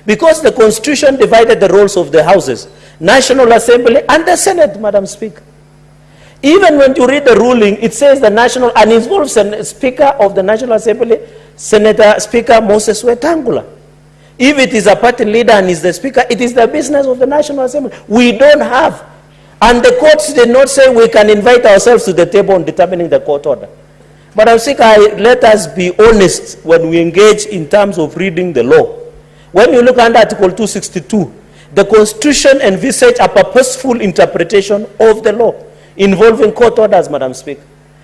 Because the Constitution divided the roles of the houses, National Assembly and the Senate, Madam Speaker. Even when you read the ruling, it says the National, and involves the Speaker of the National Assembly, Senator Speaker Moses Wetangula. If it is a party leader and is the Speaker, it is the business of the National Assembly. We don't have. And the courts did not say we can invite ourselves to the table on determining the court order. Madam Speaker, let us be honest when we engage in terms of reading the law. When you look under Article 262, the Constitution envisages a purposeful interpretation of the law involving court orders, Madam Speaker.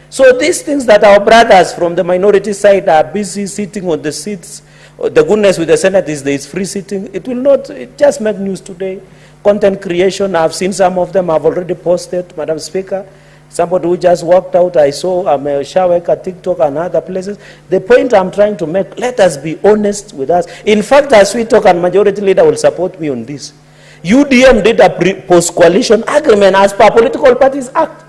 So these things that our brothers from the minority side are busy sitting on the seats, the goodness with the Senate is there is free sitting. It will not just make news today. Content creation, I've seen some of them I've already posted, Madam Speaker. Somebody who just walked out, I saw Shaweka, TikTok and other places. The point I'm trying to make, let us be honest with us. In fact, as we talk, and Majority Leader will support me on this, UDM did a post-coalition agreement as per Political Parties Act.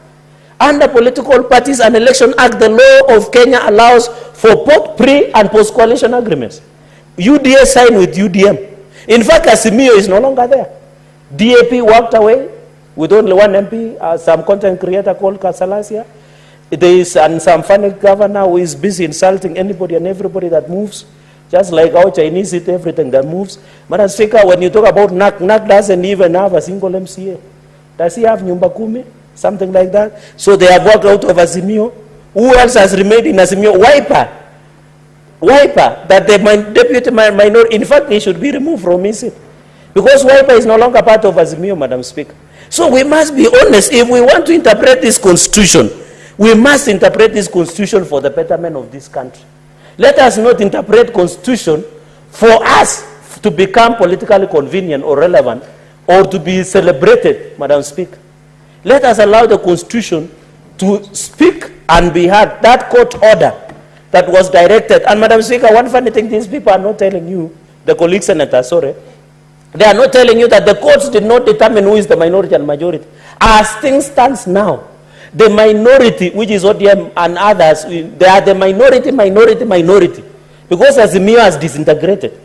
Under Political Parties and Election Act, the law of Kenya allows for both pre- and post-coalition agreements. UDA signed with UDM. In fact, Azimio is no longer there. DAP walked away with only one MP, some content creator called Kasalasia. There is some funny governor who is busy insulting anybody and everybody that moves, just like our Chinese eat everything that moves. Madam Speaker, when you talk about NAC doesn't even have a single MCA. Does he have Nyumba Kumi? Something like that. So they have walked out of Azimio. Who else has remained in Azimio? Wiper, that the deputy minority, in fact, he should be removed from his seat. Because Wiper is no longer part of Azimio, Madam Speaker. So we must be honest. If we want to interpret this constitution, we must interpret this constitution for the betterment of this country. Let us not interpret constitution for us to become politically convenient or relevant or to be celebrated, Madam Speaker. Let us allow the constitution to speak and be heard. That court order that was directed, and Madam Speaker, one funny thing these people are not telling you, the colleague senator, sorry, they are not telling you that the courts did not determine who is the minority and majority. As things stands now, the minority, which is ODM and others, they are the minority. Because Azimio has disintegrated.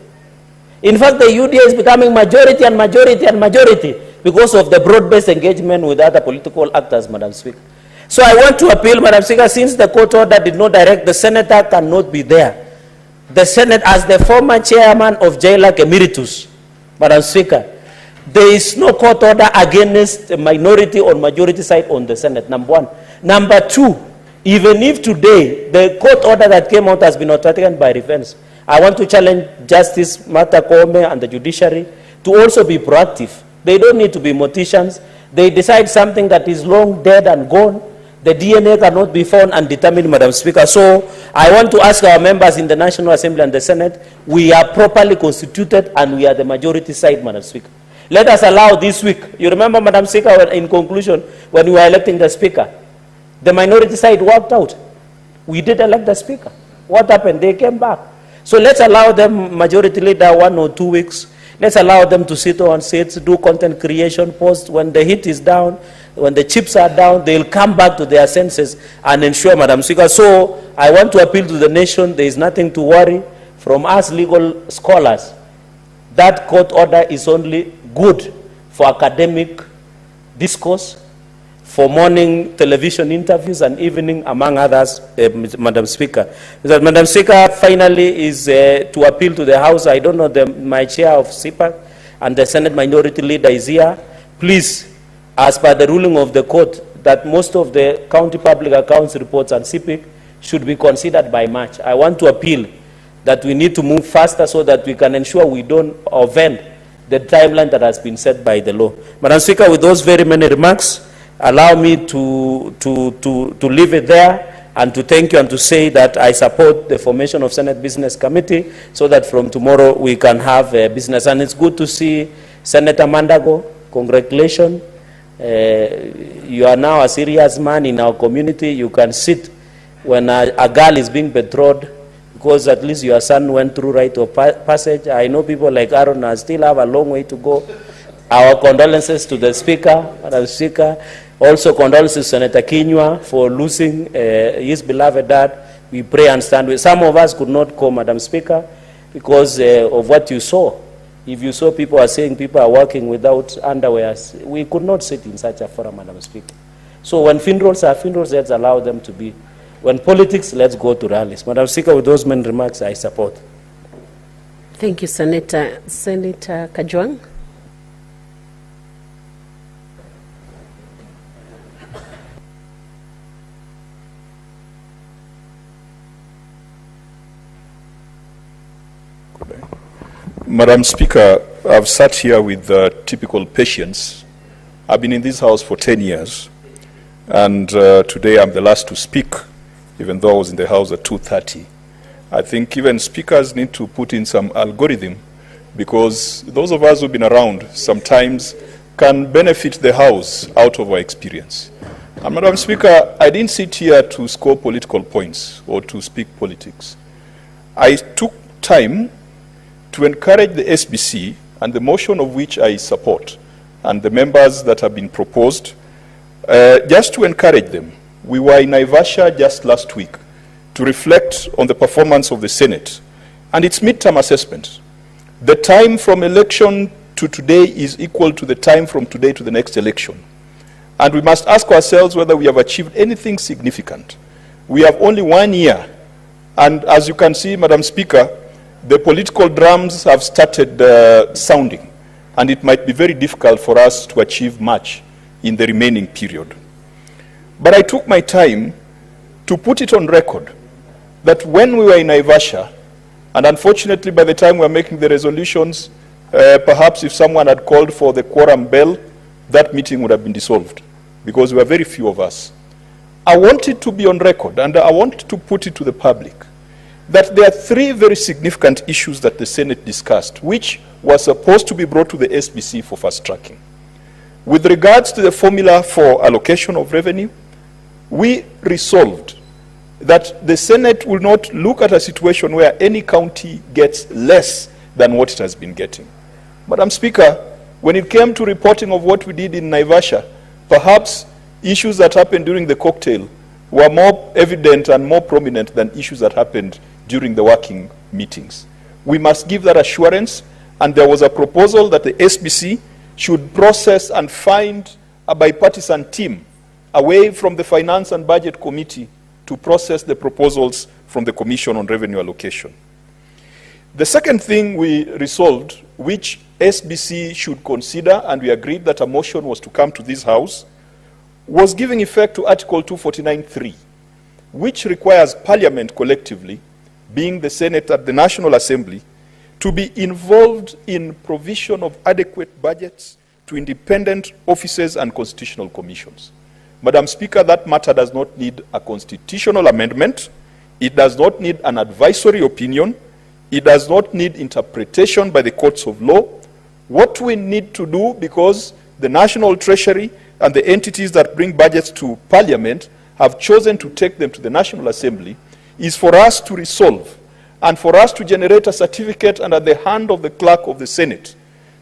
In fact, the UDA is becoming majority and majority and majority. because of the broad-based engagement with other political actors, Madam Speaker. So I want to appeal, Madam Speaker, since the court order did not direct, the senator cannot be there. The Senate, as the former chairman of JLAC Emeritus, Madam Speaker, there is no court order against the minority or majority side on the Senate, number one. Number two, even if today the court order that came out has been overturned by reference, I want to challenge Justice Martha Koome and the judiciary to also be proactive. They don't need to be morticians. They decide something that is long dead and gone. The DNA cannot be found and determined, Madam Speaker. So I want to ask our members in the National Assembly and the Senate, we are properly constituted and we are the majority side, Madam Speaker. Let us allow this week. You remember, Madam Speaker, in conclusion, when we were electing the Speaker, the minority side walked out. We did elect the Speaker. What happened? They came back. So let's allow them, majority leader, 1 or 2 weeks. Let's allow them to sit on seats, do content creation, post. When the heat is down, when the chips are down, they'll come back to their senses and ensure, Madam Speaker. So I want to appeal to the nation, there is nothing to worry. From us legal scholars, that court order is only good for academic discourse, for morning television interviews and evening, among others, Madam Speaker. Madam Speaker, finally is to appeal to the House. I don't know, my chair of CPAC and the Senate Minority Leader is here. Please, as per the ruling of the court, that most of the county public accounts reports and CPIC should be considered by March. I want to appeal that we need to move faster so that we can ensure we don't offend the timeline that has been set by the law. Madam Speaker, with those very many remarks, allow me to leave it there and to thank you and to say that I support the formation of Senate Business Committee so that from tomorrow we can have a business. And it's good to see Senator Mandago. Congratulations. You are now a serious man in our community. You can sit when a girl is being betrothed because at least your son went through rite of passage. I know people like Aaron still have a long way to go. Our condolences to the Speaker, Madam Speaker. Also condolences to Senator Kinyua for losing his beloved dad. We pray and stand with. Some of us could not come, Madam Speaker, because of what you saw. If you saw people are saying people are working without underwear, we could not sit in such a forum, Madam Speaker. So when funerals are funerals, let's allow them to be. When politics, let's go to rallies. Madam Speaker, with those many remarks, I support. Thank you, Senator Kajwang. Madam Speaker, I've sat here with typical patience. I've been in this House for 10 years, and today I'm the last to speak, even though I was in the House at 2:30. I think even speakers need to put in some algorithm, because those of us who've been around sometimes can benefit the House out of our experience. And Madam Speaker, I didn't sit here to score political points or to speak politics. I took time to encourage the SBC and the motion of which I support and the members that have been proposed, just to encourage them. We were in Naivasha just last week to reflect on the performance of the Senate and its midterm assessment. The time from election to today is equal to the time from today to the next election. And we must ask ourselves whether we have achieved anything significant. We have only 1 year. And as you can see, Madam Speaker, the political drums have started sounding, and it might be very difficult for us to achieve much in the remaining period. But I took my time to put it on record that when we were in Naivasha, and unfortunately by the time we were making the resolutions, perhaps if someone had called for the quorum bell, that meeting would have been dissolved, because there were very few of us. I want it to be on record, and I want to put it to the public, that there are 3 very significant issues that the Senate discussed, which were supposed to be brought to the SBC for fast tracking. With regards to the formula for allocation of revenue, we resolved that the Senate will not look at a situation where any county gets less than what it has been getting. Madam Speaker, when it came to reporting of what we did in Naivasha, perhaps issues that happened during the cocktail were more evident and more prominent than issues that happened during the working meetings. We must give that assurance, and there was a proposal that the SBC should process and find a bipartisan team away from the Finance and Budget Committee to process the proposals from the Commission on Revenue Allocation. The second thing we resolved, which SBC should consider, and we agreed that a motion was to come to this House, was giving effect to Article 249(3), which requires Parliament collectively, being the Senate at the National Assembly, to be involved in provision of adequate budgets to independent offices and constitutional commissions. Madam Speaker, that matter does not need a constitutional amendment. It does not need an advisory opinion. It does not need interpretation by the courts of law. What we need to do, because the National Treasury and the entities that bring budgets to Parliament have chosen to take them to the National Assembly, is for us to resolve and for us to generate a certificate under the hand of the clerk of the Senate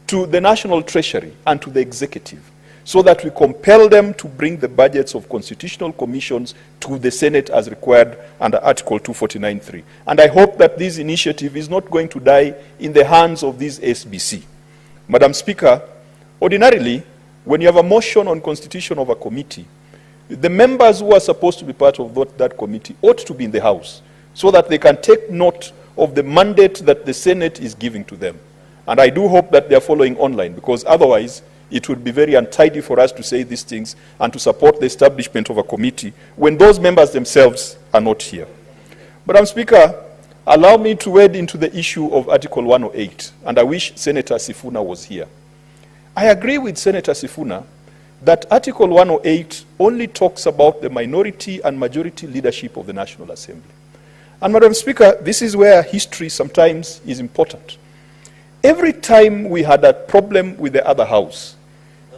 to the National Treasury and to the Executive, so that we compel them to bring the budgets of constitutional commissions to the Senate as required under Article 249(3). And I hope that this initiative is not going to die in the hands of this SBC. Madam Speaker, ordinarily, when you have a motion on constitution of a committee, the members who are supposed to be part of that committee ought to be in the House, so that they can take note of the mandate that the Senate is giving to them. And I do hope that they are following online, because otherwise it would be very untidy for us to say these things and to support the establishment of a committee when those members themselves are not here. Madam Speaker, allow me to wade into the issue of Article 108, and I wish Senator Sifuna was here. I agree with Senator Sifuna that Article 108 only talks about the minority and majority leadership of the National Assembly. And Madam Speaker, this is where history sometimes is important. Every time we had a problem with the other house,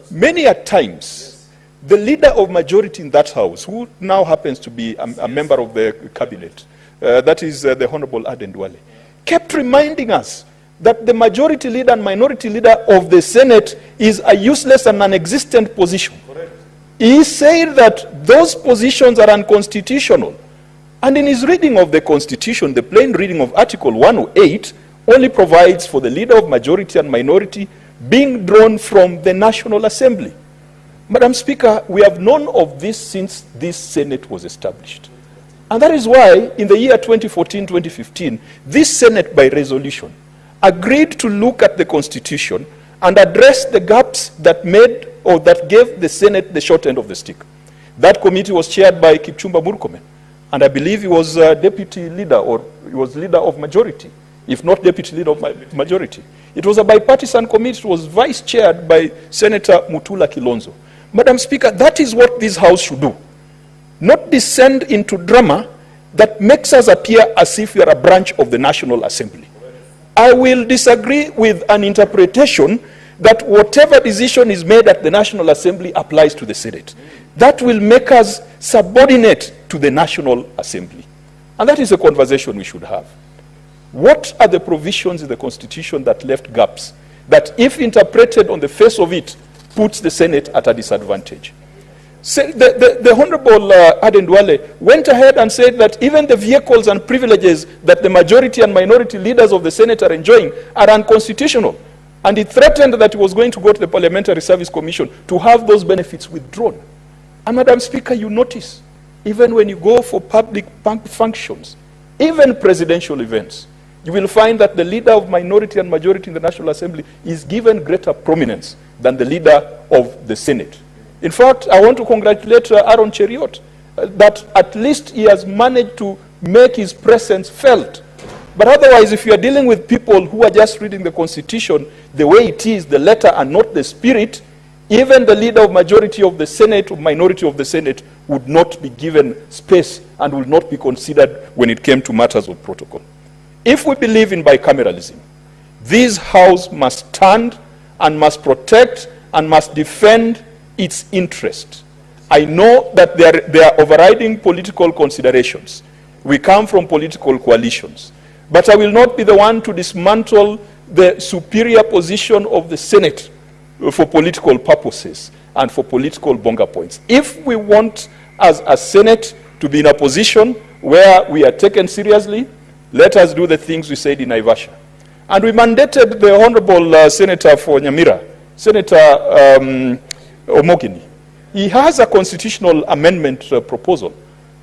many a times, the leader of majority in that house, who now happens to be a member of the cabinet, that is the Honorable Adendwale, kept reminding us that the majority leader and minority leader of the Senate is a useless and non-existent position. Correct. He said that those positions are unconstitutional. And in his reading of the Constitution, the plain reading of Article 108 only provides for the leader of majority and minority being drawn from the National Assembly. Madam Speaker, we have known of this since this Senate was established. And that is why, in the year 2014-2015, this Senate, by resolution, agreed to look at the Constitution and address the gaps that made or that gave the Senate the short end of the stick. That committee was chaired by Kipchumba Murkomen, and I believe he was deputy leader, or he was leader of majority, if not deputy leader of majority. It was a bipartisan committee. It was vice-chaired by Senator Mutula Kilonzo. Madam Speaker, that is what this House should do. Not descend into drama that makes us appear as if we are a branch of the National Assembly. I will disagree with an interpretation that whatever decision is made at the National Assembly applies to the Senate. That will make us subordinate to the National Assembly. And that is a conversation we should have. What are the provisions in the Constitution that left gaps, that if interpreted on the face of it, puts the Senate at a disadvantage? The Honorable Adendwale went ahead and said that even the vehicles and privileges that the majority and minority leaders of the Senate are enjoying are unconstitutional. And he threatened that he was going to go to the Parliamentary Service Commission to have those benefits withdrawn. And Madam Speaker, you notice, even when you go for public functions, even presidential events, you will find that the leader of minority and majority in the National Assembly is given greater prominence than the leader of the Senate. In fact, I want to congratulate Aaron Cheriot that at least he has managed to make his presence felt. But otherwise, if you are dealing with people who are just reading the Constitution the way it is, the letter and not the spirit, even the leader of majority of the Senate or minority of the Senate would not be given space and would not be considered when it came to matters of protocol. If we believe in bicameralism, this House must stand and must protect and must defend its interest. I know that there are overriding political considerations. We come from political coalitions. But I will not be the one to dismantle the superior position of the Senate for political purposes and for political bonga points. If we want, as a Senate, to be in a position where we are taken seriously, let us do the things we said in Naivasha. And we mandated the Honorable Senator for Nyamira Senator Omogeni. He has a constitutional amendment proposal.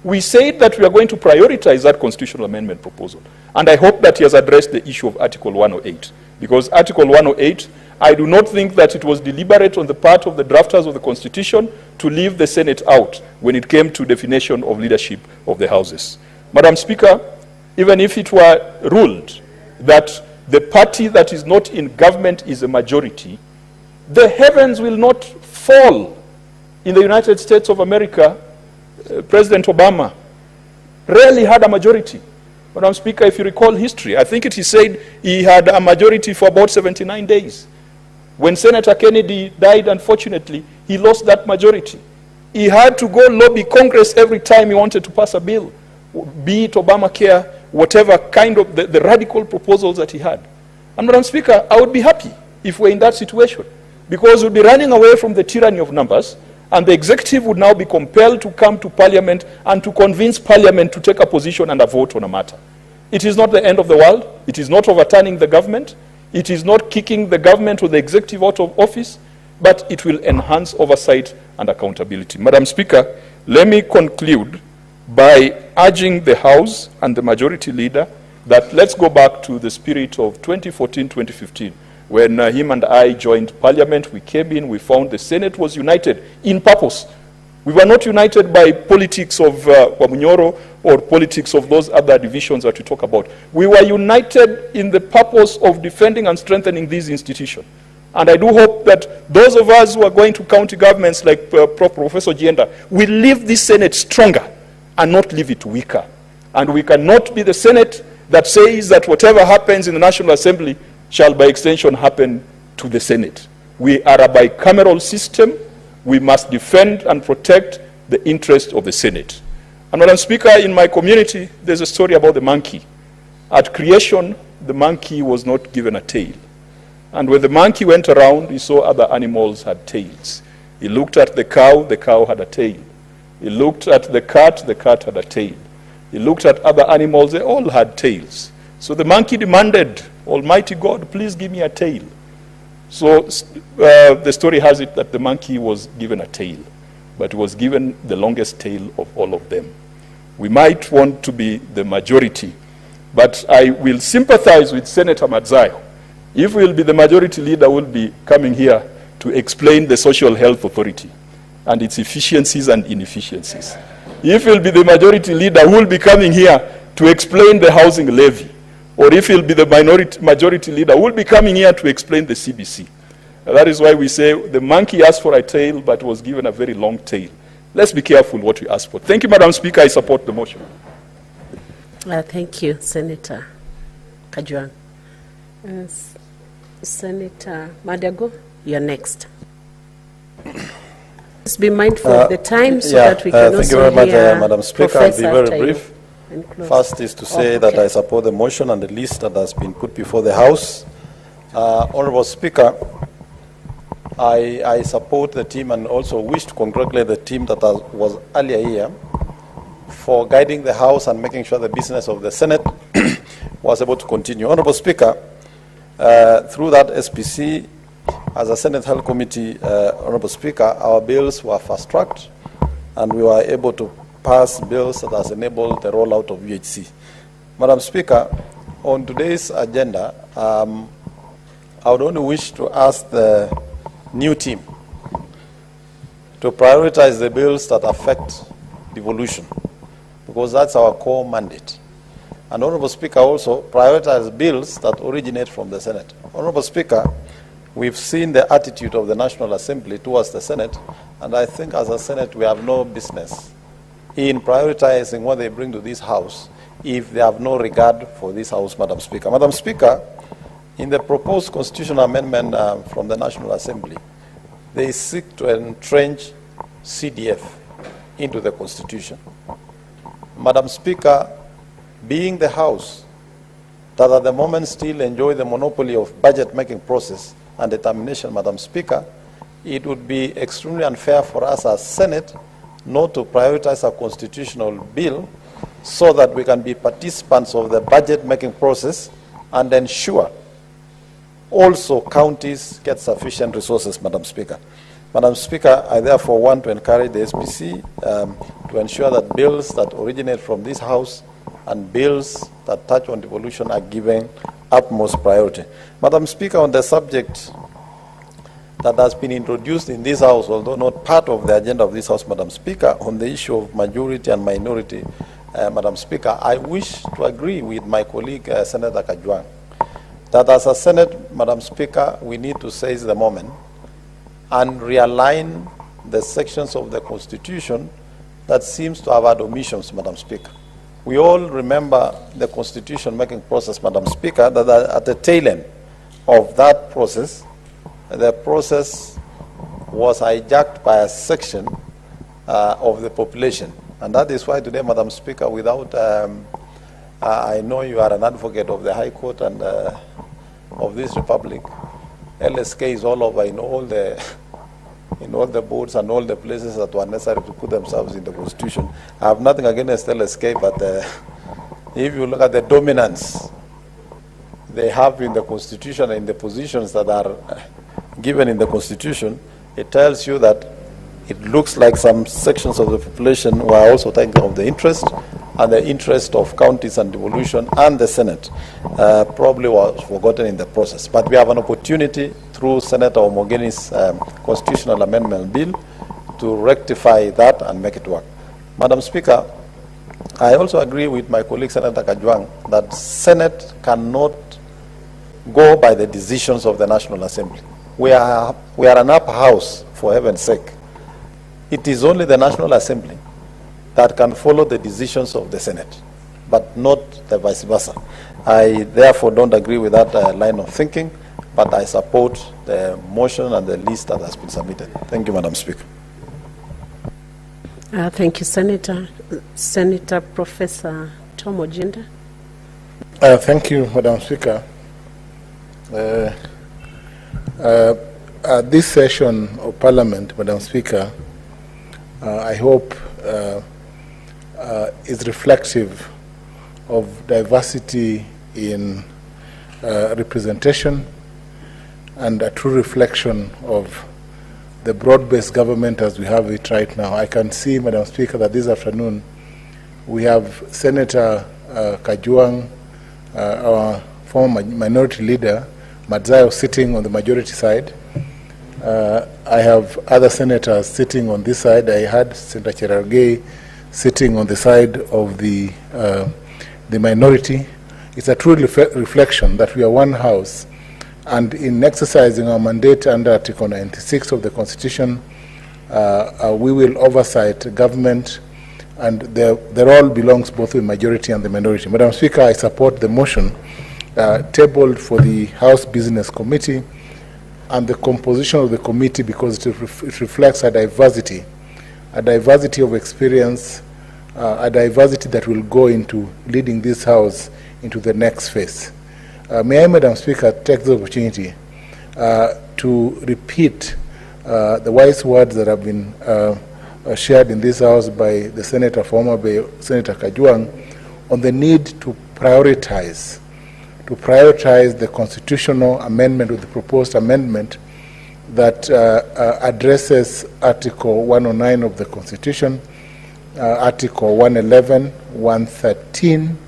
We said that we are going to prioritize that constitutional amendment proposal. And I hope that he has addressed the issue of Article 108. Because Article 108, I do not think that it was deliberate on the part of the drafters of the Constitution to leave the Senate out when it came to definition of leadership of the houses. Madam Speaker, even if it were ruled that the party that is not in government is a majority, the heavens will not fall. In the United States of America, President Obama rarely had a majority. Madam Speaker, if you recall history, I think it is said he had a majority for about 79 days. When Senator Kennedy died, unfortunately, he lost that majority. He had to go lobby Congress every time he wanted to pass a bill, be it Obamacare, whatever kind of the radical proposals that he had. And Madam Speaker, I would be happy if we're in that situation, because we'll be running away from the tyranny of numbers, and the executive would now be compelled to come to Parliament and to convince Parliament to take a position and a vote on a matter. It is not the end of the world. It is not overturning the government. It is not kicking the government or the executive out of office, but it will enhance oversight and accountability. Madam Speaker, let me conclude by urging the House and the Majority Leader that let's go back to the spirit of 2014-2015. When him and I joined Parliament, we came in, we found the Senate was united in purpose. We were not united by politics of Wamunyoro or politics of those other divisions that we talk about. We were united in the purpose of defending and strengthening these institutions. And I do hope that those of us who are going to county governments like Professor Gienda will leave this Senate stronger and not leave it weaker. And we cannot be the Senate that says that whatever happens in the National Assembly shall by extension happen to the Senate. We are a bicameral system. We must defend and protect the interest of the Senate. And Madam Speaker, in my community, there's a story about the monkey. At creation, the monkey was not given a tail. And when the monkey went around, he saw other animals had tails. He looked at the cow had a tail. He looked at the cat had a tail. He looked at other animals, they all had tails. So the monkey demanded, Almighty God, please give me a tail. So the story has it that the monkey was given a tail, but was given the longest tail of all of them. We might want to be the majority, but I will sympathize with Senator Madzayo. If we'll be the majority leader, we'll be coming here to explain the Social Health Authority and its efficiencies and inefficiencies. If we'll be the majority leader, we'll be coming here to explain the housing levy. Or if he'll be the majority leader, we'll be coming here to explain the CBC. That is why we say the monkey asked for a tail, but was given a very long tail. Let's be careful what we ask for. Thank you, Madam Speaker. I support the motion. Thank you, Senator Kajwang. Senator Madago, you're next. Let's be mindful of the time so that we can thank you very much, Madam Speaker. I'll be very brief. First is to say that I support the motion and the list that has been put before the House. Honorable Speaker, I support the team and also wish to congratulate the team that was earlier here for guiding the House and making sure the business of the Senate was able to continue. Honorable Speaker, through that SPC, as a Senate Health Committee, Honorable Speaker, our bills were fast-tracked and we were able to pass bills that has enabled the rollout of UHC. Madam Speaker, on today's agenda, I would only wish to ask the new team to prioritize the bills that affect devolution, because that's our core mandate. And Honorable Speaker, also prioritize bills that originate from the Senate. Honorable Speaker, we've seen the attitude of the National Assembly towards the Senate, and I think as a Senate we have no business in prioritizing what they bring to this House if they have no regard for this House, Madam Speaker. Madam Speaker, in the proposed constitutional amendment from the National Assembly, they seek to entrench CDF into the Constitution. Madam Speaker, being the House that at the moment still enjoy the monopoly of budget-making process and determination, Madam Speaker, it would be extremely unfair for us as Senate not to prioritize a constitutional bill so that we can be participants of the budget-making process and ensure also counties get sufficient resources, Madam Speaker. Madam Speaker, I therefore want to encourage the SPC to ensure that bills that originate from this House and bills that touch on devolution are given utmost priority. Madam Speaker, on the subject that has been introduced in this House, although not part of the agenda of this House, Madam Speaker, on the issue of majority and minority, Madam Speaker, I wish to agree with my colleague, Senator Kajwang, that as a Senate, Madam Speaker, we need to seize the moment and realign the sections of the Constitution that seems to have had omissions, Madam Speaker. We all remember the Constitution-making process, Madam Speaker, that at the tail end of that process, the process was hijacked by a section of the population. And that is why today, Madam Speaker, without, I know you are an advocate of the High Court and of this Republic, LSK is all over in all the boards and all the places that were necessary to put themselves in the Constitution. I have nothing against LSK, but if you look at the dominance they have in the Constitution and in the positions that are given in the Constitution, it tells you that it looks like some sections of the population were also thinking of the interest, and the interest of counties and devolution and the Senate probably was forgotten in the process. But we have an opportunity through Senator Omogeni's constitutional amendment bill to rectify that and make it work. Madam Speaker, I also agree with my colleague Senator Kajwang that Senate cannot go by the decisions of the National Assembly. We are an upper house, for heaven's sake. It is only the National Assembly that can follow the decisions of the Senate, but not the vice versa. I therefore don't agree with that line of thinking, but I support the motion and the list that has been submitted. Thank you, Madam Speaker. Thank you, Senator. Senator Professor Tom Ojinda. Thank you, Madam Speaker. This session of Parliament, Madam Speaker, I hope is reflective of diversity in representation and a true reflection of the broad-based government as we have it right now. I can see, Madam Speaker, that this afternoon we have Senator Kajwang, our former minority leader, Madzayo, sitting on the majority side. I have other senators sitting on this side. I had Senator Cherargei sitting on the side of the minority. It's a true reflection that we are one house, and in exercising our mandate under Article 96 of the Constitution, we will oversight government, and the role belongs both to the majority and the minority. Madam Speaker, I support the motion tabled for the House Business Committee and the composition of the committee, because it reflects a diversity of experience, a diversity that will go into leading this House into the next phase. May I, Madam Speaker, take the opportunity to repeat the wise words that have been shared in this House by the Senator, former Senator Kajwang, on the need to prioritize the constitutional amendment, or the proposed amendment that addresses Article 109 of the Constitution, Article 111, 113,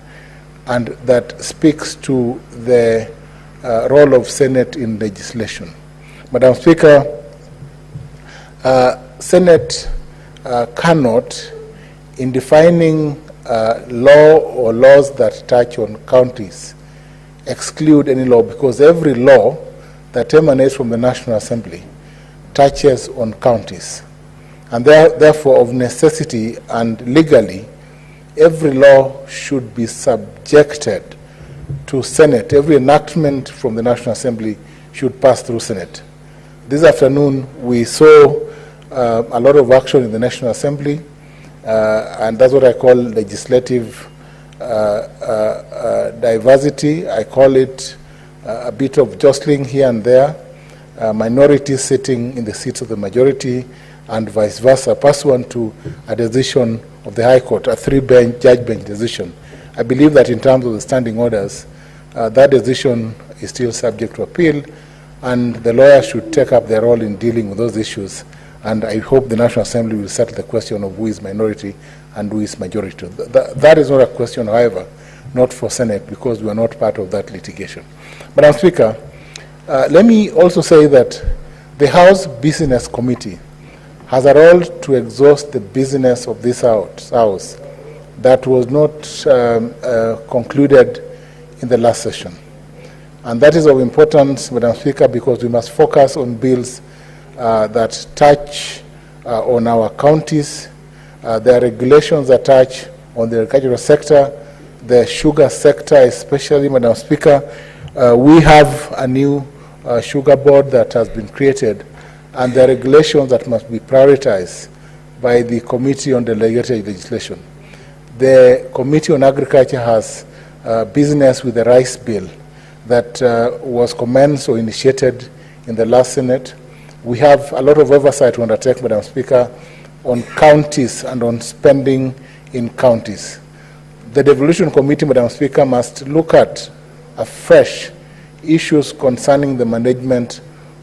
and that speaks to the role of Senate in legislation. Madam Speaker, Senate cannot, in defining law or laws that touch on counties, exclude any law, because every law that emanates from the National Assembly touches on counties. And therefore, of necessity and legally, every law should be subjected to Senate. Every enactment from the National Assembly should pass through Senate. This afternoon, we saw a lot of action in the National Assembly, and that's what I call legislative diversity. I call it a bit of jostling here and there, minorities sitting in the seats of the majority, and vice versa, pursuant to a decision of the High Court, a three-judge bench decision. I believe that in terms of the standing orders, that decision is still subject to appeal, and the lawyers should take up their role in dealing with those issues. And I hope the National Assembly will settle the question of who is minority and who is majority. That is not a question, however, not for Senate, because we are not part of that litigation. Madam Speaker, let me also say that the House Business Committee has a role to exhaust the business of this House that was not concluded in the last session. And that is of importance, Madam Speaker, because we must focus on bills that touch on our counties. There are regulations that touch on the agricultural sector, the sugar sector especially, Madam Speaker. We have a new sugar board that has been created, and there are regulations that must be prioritized by the Committee on Delegated Legislation. The Committee on Agriculture has business with the rice bill that was commenced or initiated in the last Senate. We have a lot of oversight to undertake, Madam Speaker, on counties and on spending in counties. The Devolution Committee, Madam Speaker, must look at afresh issues concerning the management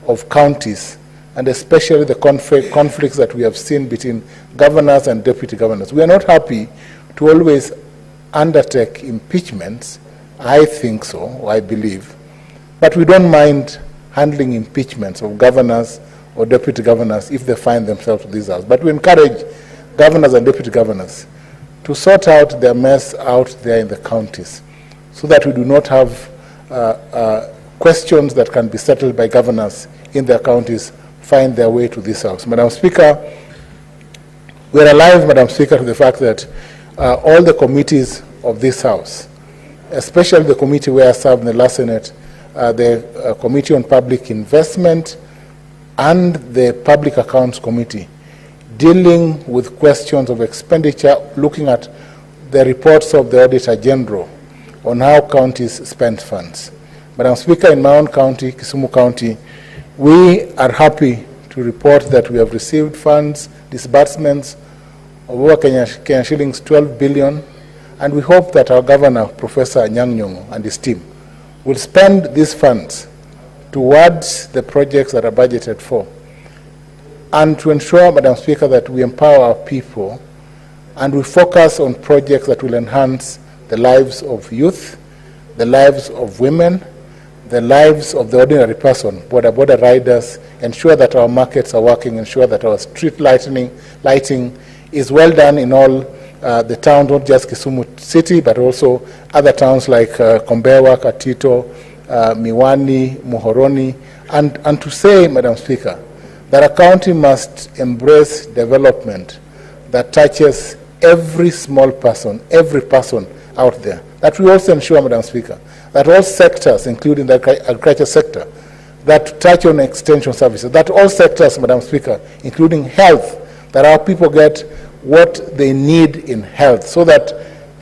of counties, and especially the conflicts that we have seen between governors and deputy governors. We are not happy to always undertake impeachments. I think so, I believe. But we don't mind handling impeachments of governors or deputy governors if they find themselves in this House. But we encourage governors and deputy governors to sort out their mess out there in the counties, so that we do not have questions that can be settled by governors in their counties find their way to this House. Madam Speaker, we are alive, Madam Speaker, to the fact that all the committees of this House, especially the committee where I served in the last Senate, the Committee on Public Investment and the Public Accounts Committee, dealing with questions of expenditure, looking at the reports of the Auditor General on how counties spend funds. Madam Speaker, in my own county, Kisumu County, we are happy to report that we have received funds, disbursements of over Kenya shillings 12 billion, and we hope that our Governor, Professor Anyang' Nyong'o, and his team will spend these funds towards the projects that are budgeted for, and to ensure, Madam Speaker, that we empower our people and we focus on projects that will enhance the lives of youth, the lives of women, the lives of the ordinary person, border riders, ensure that our markets are working, ensure that our street lighting is well done in all the towns, not just Kisumu City, but also other towns like Kombewa, Katito, Miwani, Muhoroni, and to say, Madam Speaker, that a county must embrace development that touches every small person, every person out there. That we also ensure, Madam Speaker, that all sectors, including the agriculture sector, that touch on extension services, that all sectors, Madam Speaker, including health, that our people get what they need in health, so that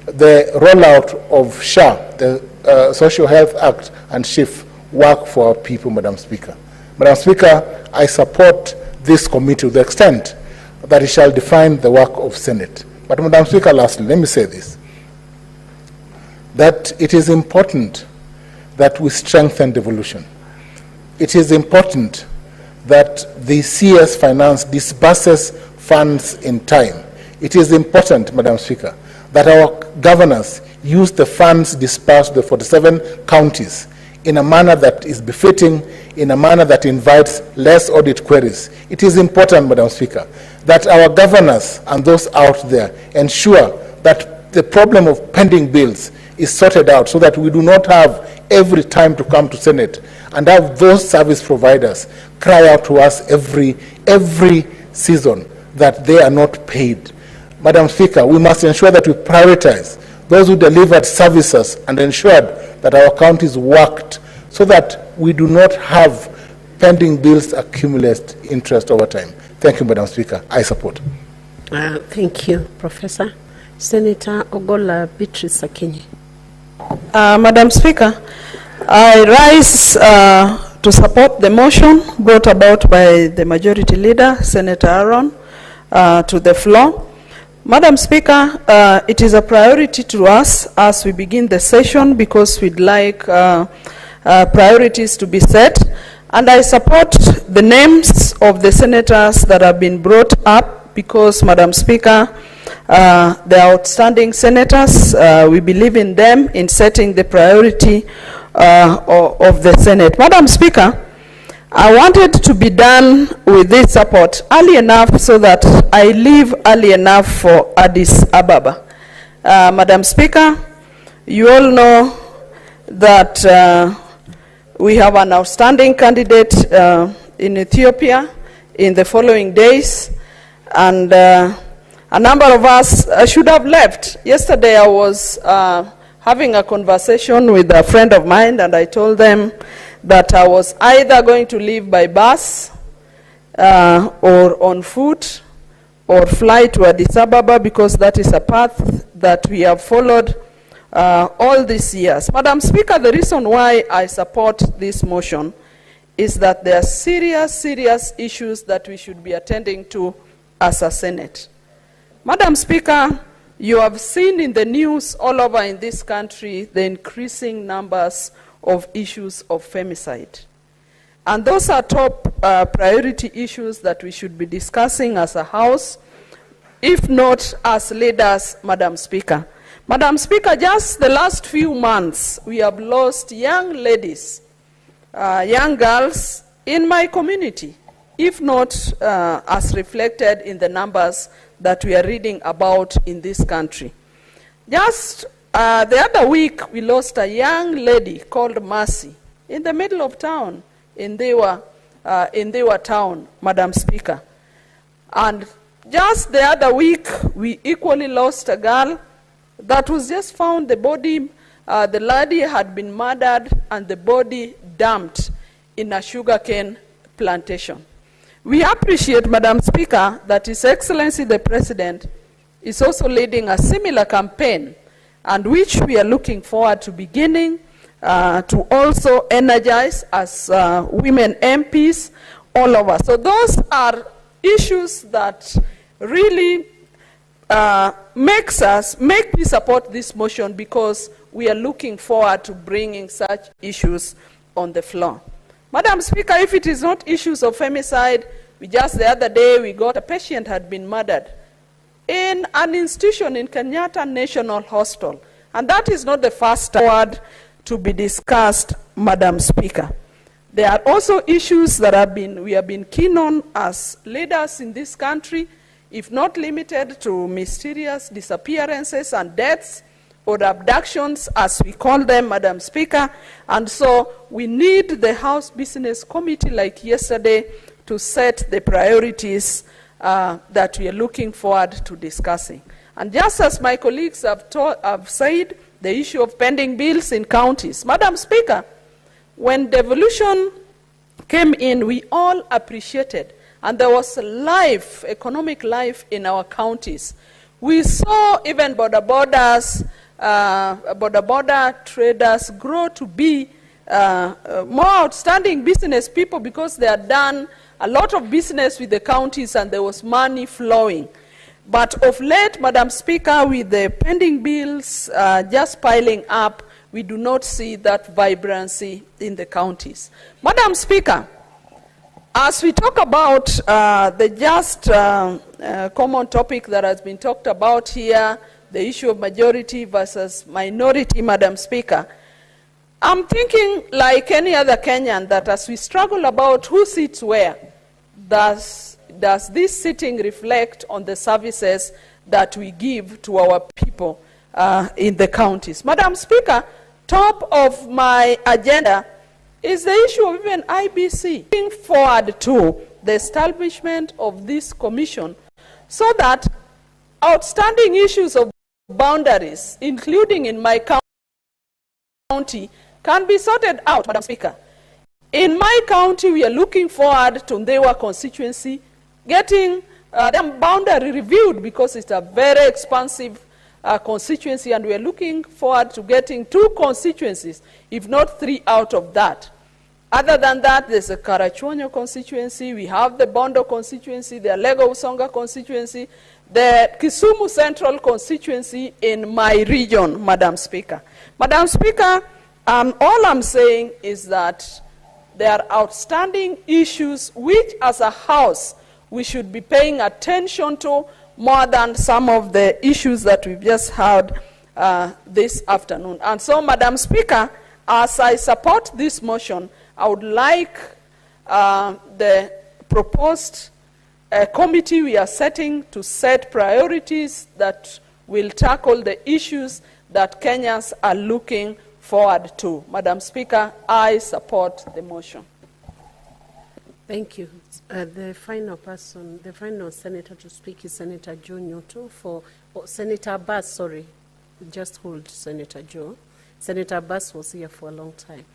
the rollout of SHA, the Social Health Act, and SHIF work for our people, Madam Speaker. Madam Speaker, I support this committee to the extent that it shall define the work of Senate. But Madam Speaker, lastly, let me say this, that it is important that we strengthen devolution. It is important that the CS Finance disburses funds in time. It is important, Madam Speaker, that our governors use the funds disbursed to the 47 counties in a manner that is befitting, in a manner that invites less audit queries. It is important, Madam Speaker, that our governors and those out there ensure that the problem of pending bills is sorted out, so that we do not have every time to come to Senate and have those service providers cry out to us every season that they are not paid. Madam Speaker, we must ensure that we prioritize those who delivered services and ensured that our counties worked, so that we do not have pending bills accumulate interest over time. Thank you, Madam Speaker. I support. Thank you, Professor. Senator Ogola Beatrice Akinyi. Madam Speaker, I rise to support the motion brought about by the Majority Leader, Senator Aaron, to the floor. Madam Speaker, it is a priority to us as we begin the session, because we'd like priorities to be set. And I support the names of the senators that have been brought up because, Madam Speaker, the outstanding senators, we believe in them in setting the priority of the Senate. Madam Speaker, I wanted to be done with this support early enough so that I leave early enough for Addis Ababa. Madam Speaker, you all know that we have an outstanding candidate in Ethiopia in the following days, and a number of us should have left. Yesterday I was having a conversation with a friend of mine, and I told them that I was either going to leave by bus or on foot or fly to Addis Ababa, because that is a path that we have followed all these years. Madam Speaker, the reason why I support this motion is that there are serious issues that we should be attending to as a Senate. Madam Speaker, you have seen in the news all over in this country the increasing numbers of issues of femicide. And those are top priority issues that we should be discussing as a House, if not as leaders, Madam Speaker. Madam Speaker, just the last few months, we have lost young ladies, young girls in my community, if not as reflected in the numbers that we are reading about in this country. Just the other week, we lost a young lady called Mercy in the middle of town, in Dewa town, Madam Speaker. And just the other week, we equally lost a girl that was just found, the body, the lady had been murdered and the body dumped in a sugarcane plantation. We appreciate, Madam Speaker, that His Excellency the President is also leading a similar campaign, and which we are looking forward to beginning to also energize as women MPs all over. So those are issues that really make me support this motion, because we are looking forward to bringing such issues on the floor. Madam Speaker, if it is not issues of femicide, just the other day we got a patient had been murdered in an institution in Kenyatta National Hospital. And that is not the first word to be discussed, Madam Speaker. There are also issues that we have been keen on as leaders in this country, if not limited to mysterious disappearances and deaths, or abductions, as we call them, Madam Speaker. And so we need the House Business Committee, like yesterday, to set the priorities that we are looking forward to discussing. And just as my colleagues have said, the issue of pending bills in counties. Madam Speaker, when devolution came in, we all appreciated, and there was life, economic life in our counties. We saw even border traders grow to be more outstanding business people, because they had done a lot of business with the counties and there was money flowing. But of late, Madam Speaker, with the pending bills just piling up, we do not see that vibrancy in the counties. Madam Speaker, as we talk about the just common topic that has been talked about here, the issue of majority versus minority, Madam Speaker, I'm thinking, like any other Kenyan, that as we struggle about who sits where, does this sitting reflect on the services that we give to our people in the counties? Madam Speaker, top of my agenda is the issue of even IBC. Looking forward to the establishment of this commission so that outstanding issues of boundaries, including in my county, can be sorted out, Madam Speaker. In my county, we are looking forward to Ndewa constituency getting them boundary reviewed, because it's a very expansive constituency, and we are looking forward to getting 2 constituencies, if not 3 out of that. Other than that, there's a Karachuonyo constituency, we have the Bondo constituency, the Lego Usonga constituency, the Kisumu Central constituency in my region, Madam Speaker. Madam Speaker, All I'm saying is that there are outstanding issues which, as a House, we should be paying attention to more than some of the issues that we've just heard this afternoon. And so, Madam Speaker, as I support this motion, I would like the proposed committee we are setting to set priorities that will tackle the issues that Kenyans are looking forward to. Madam Speaker, I support the motion. Thank you. The final person, the final senator to speak is Senator Joe Nyoto for, Senator Bass, sorry, just hold Senator Joe. Senator Bass was here for a long time.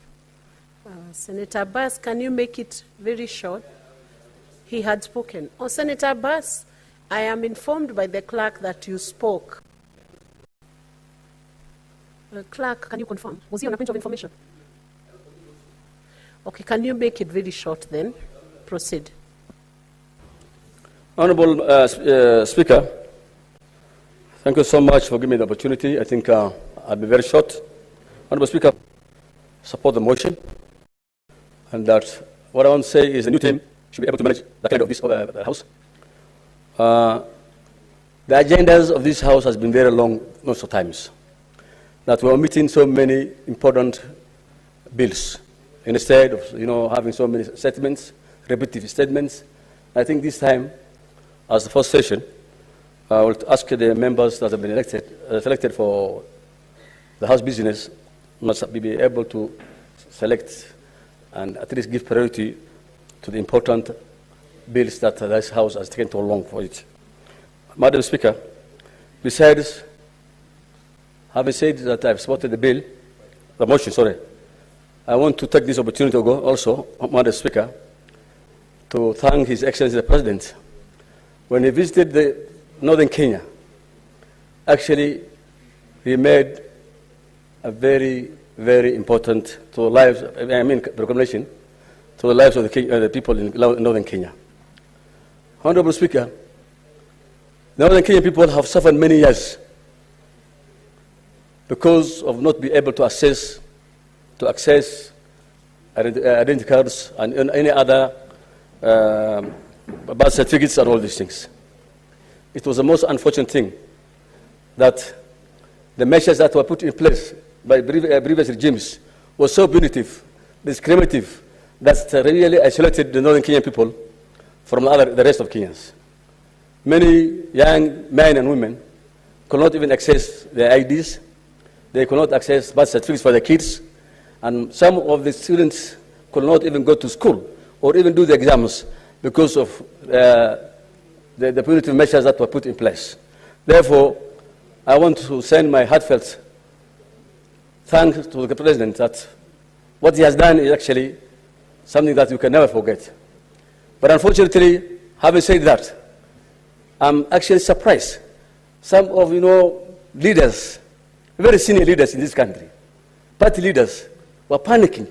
Senator Bass, can you make it very short? He had spoken. Oh, Senator Bass, I am informed by the clerk that you spoke. Clerk, can you confirm? Was he on a point of information? Okay, can you make it very short then? Proceed. Honorable Speaker, thank you so much for giving me the opportunity. I think I'll be very short. Honorable Speaker, support the motion. And that what I want to say is the new team should be able to manage the calendar of this House. The agendas of this House has been very long most of times. That we're omitting so many important bills instead of having so many statements, repetitive statements. I think this time, as the first session, I will ask the members that have been selected for the House business must be able to select and at least give priority to the important bills that this House has taken too long for it. Madam Speaker, besides having said that I've supported the motion, I want to take this opportunity to go also, Madam Speaker, to thank His Excellency the President. When he visited northern Kenya, actually he made a very, very important proclamation to the lives of the people in northern Kenya. Honorable Speaker, the northern Kenyan people have suffered many years because of not being able to access identity cards and any other birth certificates and all these things. It was the most unfortunate thing that the measures that were put in place by previous regimes were so punitive, discriminative, that really isolated the northern Kenyan people from the rest of Kenyans. Many young men and women could not even access their IDs. They could not access birth certificates for their kids. And some of the students could not even go to school or even do the exams because of the punitive measures that were put in place. Therefore, I want to send my heartfelt thanks to the President that what he has done is actually something that you can never forget. But unfortunately, having said that, I'm actually surprised. Some of, leaders, very senior leaders in this country, party leaders, were panicking,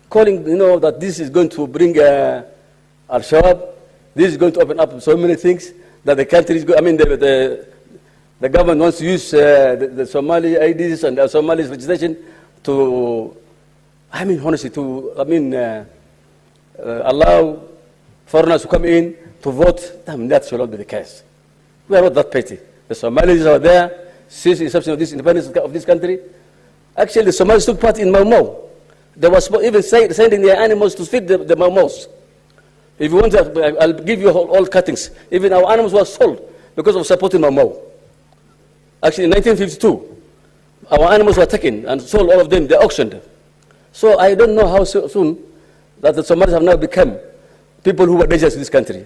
calling, that this is going to bring AJAABU, this is going to open up so many things that the country is going, the government wants to use the Somali IDs and Somali legislation to, honestly, to, allow foreigners to come in to vote. That should not be the case. We are not that petty. The Somalis are there since the inception of this independence of this country. Actually, the Somalis took part in Mau Mau. They were even sending their animals to feed the Mau Maus. If you want, I'll give you all cuttings. Even our animals were sold because of supporting Mau Mau. Actually, in 1952, our animals were taken and sold, all of them, they auctioned. So I don't know how soon that the Somalis have now become people who were dangerous in this country.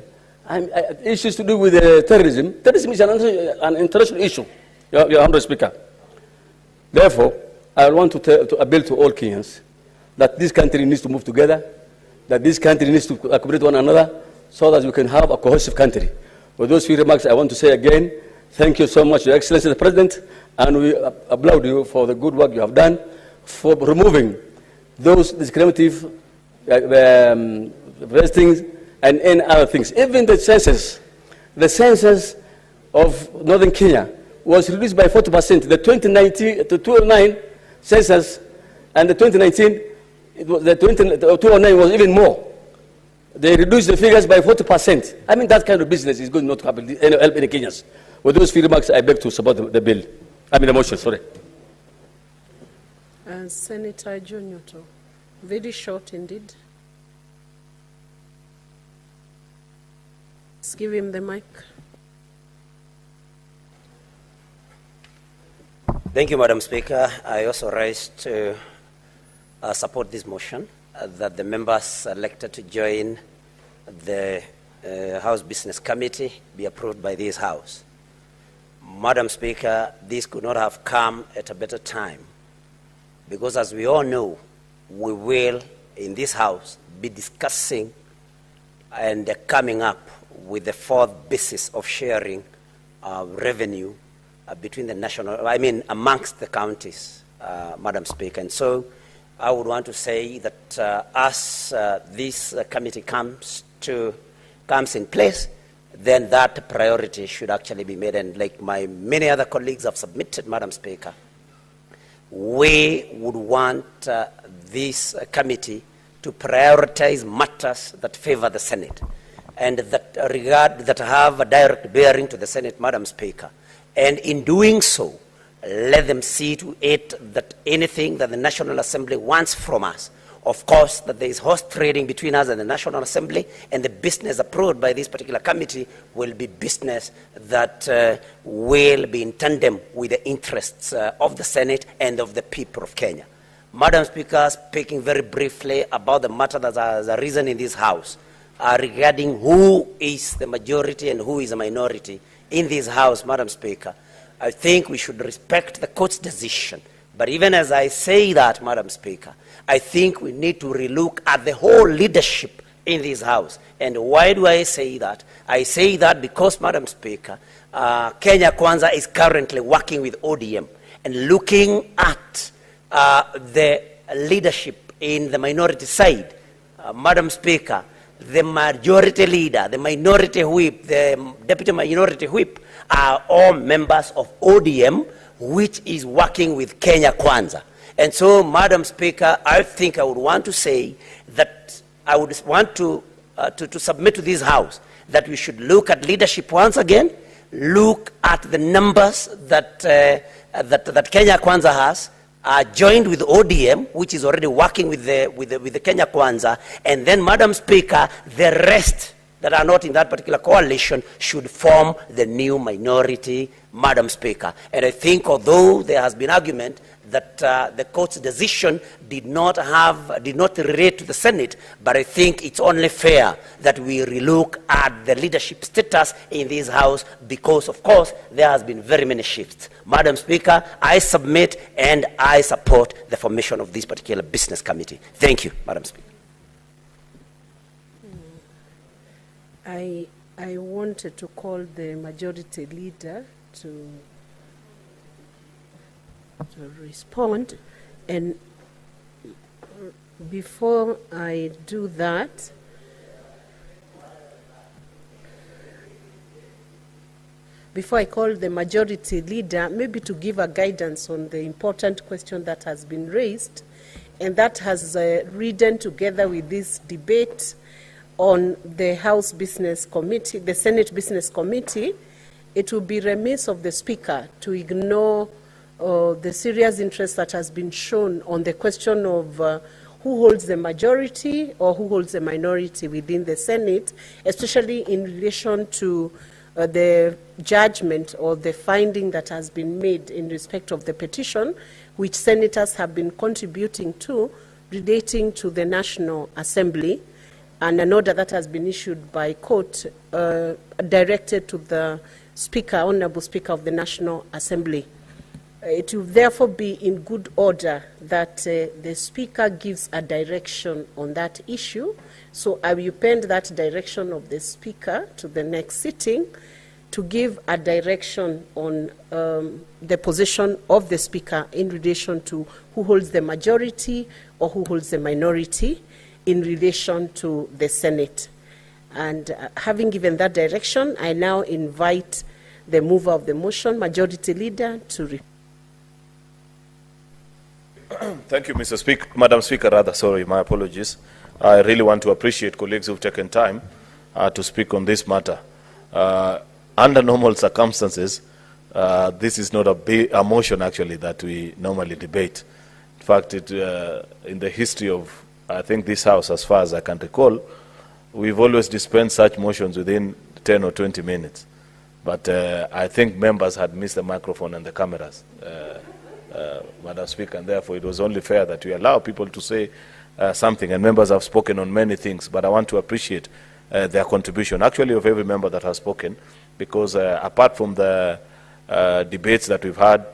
Issues to do with terrorism. Terrorism is an international issue, Your Honourable Speaker. Therefore, I want to appeal to all Kenyans that this country needs to move together, that this country needs to cooperate one another so that we can have a cohesive country. With those few remarks, I want to say again, thank you so much, Your Excellency the President, and we applaud you for the good work you have done for removing those discriminative things and any other things. Even the census of northern Kenya was reduced by 40%. The 2009 census And the 2019, the 2009 was even more. They reduced the figures by 40%. I mean, that kind of business is going not to help any Kenyans. With those few remarks, I beg to support the bill. I mean, the motion, sorry. Senator John Ruto, very short indeed. Let's give him the mic. Thank you, Madam Speaker. I also rise to support this motion that the members elected to join the House Business Committee be approved by this House. Madam Speaker, this could not have come at a better time because, as we all know, we will, in this House, be discussing and coming up with the fourth basis of sharing revenue between the amongst the counties, Madam Speaker. And so I would want to say that as this committee comes in place, then that priority should actually be made. And like my many other colleagues have submitted, Madam Speaker, we would want this committee to prioritize matters that favor the Senate and that have a direct bearing to the Senate, Madam Speaker. And in doing so, let them see to it that anything that the National Assembly wants from us, of course, that there is horse trading between us and the National Assembly, and the business approved by this particular committee will be business that will be in tandem with the interests of the Senate and of the people of Kenya. Madam Speaker, speaking very briefly about the matter that has arisen in this House regarding who is the majority and who is a minority in this House, Madam Speaker, I think we should respect the court's decision. But even as I say that, Madam Speaker, I think we need to relook at the whole leadership in this House. And why do I say that? I say that because, Madam Speaker, Kenya Kwanza is currently working with ODM and looking at the leadership in the minority side. Madam Speaker, the majority leader, the minority whip, the deputy minority whip are all members of ODM, which is working with Kenya Kwanza. And so, Madam Speaker, I think I would want to say that I would want to submit to this House that we should look at leadership once again, look at the numbers that Kenya Kwanza has, joined with ODM, which is already working with the Kenya Kwanza, and then, Madam Speaker, the rest that are not in that particular coalition should form the new minority, Madam Speaker. And I think although there has been argument that the court's decision did not relate to the Senate, but I think it's only fair that we relook at the leadership status in this House because, of course, there has been very many shifts. Madam Speaker, I submit and I support the formation of this particular business committee. Thank you, Madam Speaker. I wanted to call the majority leader to respond, and before I do that, before I call the majority leader, maybe to give a guidance on the important question that has been raised, and that has ridden together with this debate on the House Business Committee, the Senate Business Committee. It would be remiss of the Speaker to ignore the serious interest that has been shown on the question of who holds the majority or who holds the minority within the Senate, especially in relation to the judgment or the finding that has been made in respect of the petition, which senators have been contributing to, relating to the National Assembly, and an order that has been issued by court directed to the Speaker, Honorable Speaker of the National Assembly. It will therefore be in good order that the Speaker gives a direction on that issue. So I will append that direction of the Speaker to the next sitting to give a direction on the position of the Speaker in relation to who holds the majority or who holds the minority in relation to the Senate. And having given that direction, I now invite the mover of the motion, Majority Leader, to Thank you, Mr. Speaker. Madam Speaker, rather, sorry, my apologies. I really want to appreciate colleagues who've taken time to speak on this matter. Under normal circumstances, this is not a motion, actually, that we normally debate. In fact, in the history of, I think, this House, as far as I can recall, we've always dispensed such motions within 10 or 20 minutes. But I think members had missed the microphone and the cameras, Madam Speaker, and therefore it was only fair that we allow people to say something. And members have spoken on many things, but I want to appreciate their contribution, actually, of every member that has spoken, because apart from the debates that we've had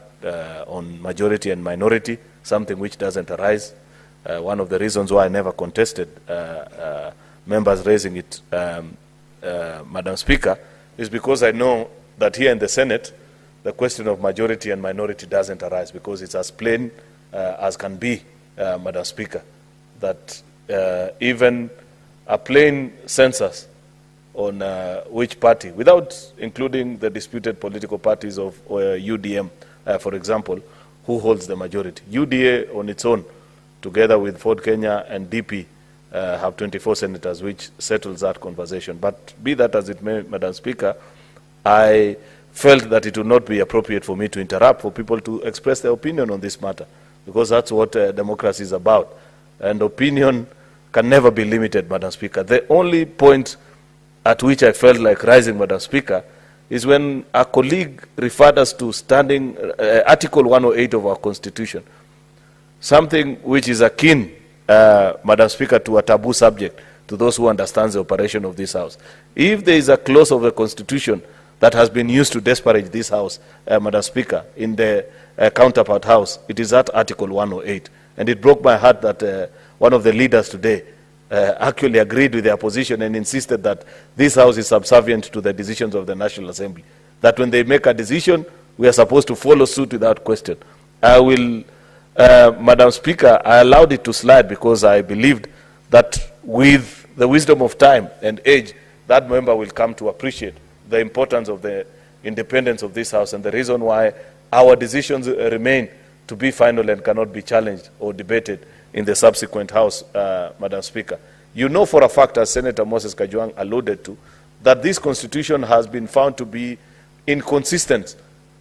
on majority and minority, something which doesn't arise, one of the reasons why I never contested members raising it, Madam Speaker, is because I know that here in the Senate, the question of majority and minority doesn't arise, because it's as plain as can be, Madam Speaker, that even a plain census on which party, without including the disputed political parties of UDM, for example, who holds the majority. UDA on its own, together with Ford Kenya and DP, have 24 senators, which settles that conversation. But be that as it may, Madam Speaker, I felt that it would not be appropriate for me to interrupt for people to express their opinion on this matter, because that's what democracy is about. And opinion can never be limited, Madam Speaker. The only point at which I felt like rising, Madam Speaker, is when a colleague referred us to standing Article 108 of our Constitution, something which is akin, Madam Speaker, to a taboo subject to those who understand the operation of this House. If there is a clause of the Constitution that has been used to disparage this House, Madam Speaker, in the counterpart House, it is that Article 108. And it broke my heart that one of the leaders today actually agreed with their position and insisted that this House is subservient to the decisions of the National Assembly. That when they make a decision, we are supposed to follow suit without question. I will, Madam Speaker, I allowed it to slide because I believed that with the wisdom of time and age, that member will come to appreciate the importance of the independence of this House and the reason why our decisions remain to be final and cannot be challenged or debated in the subsequent House, Madam Speaker. You know for a fact, as Senator Moses Kajwang alluded to, that this Constitution has been found to be inconsistent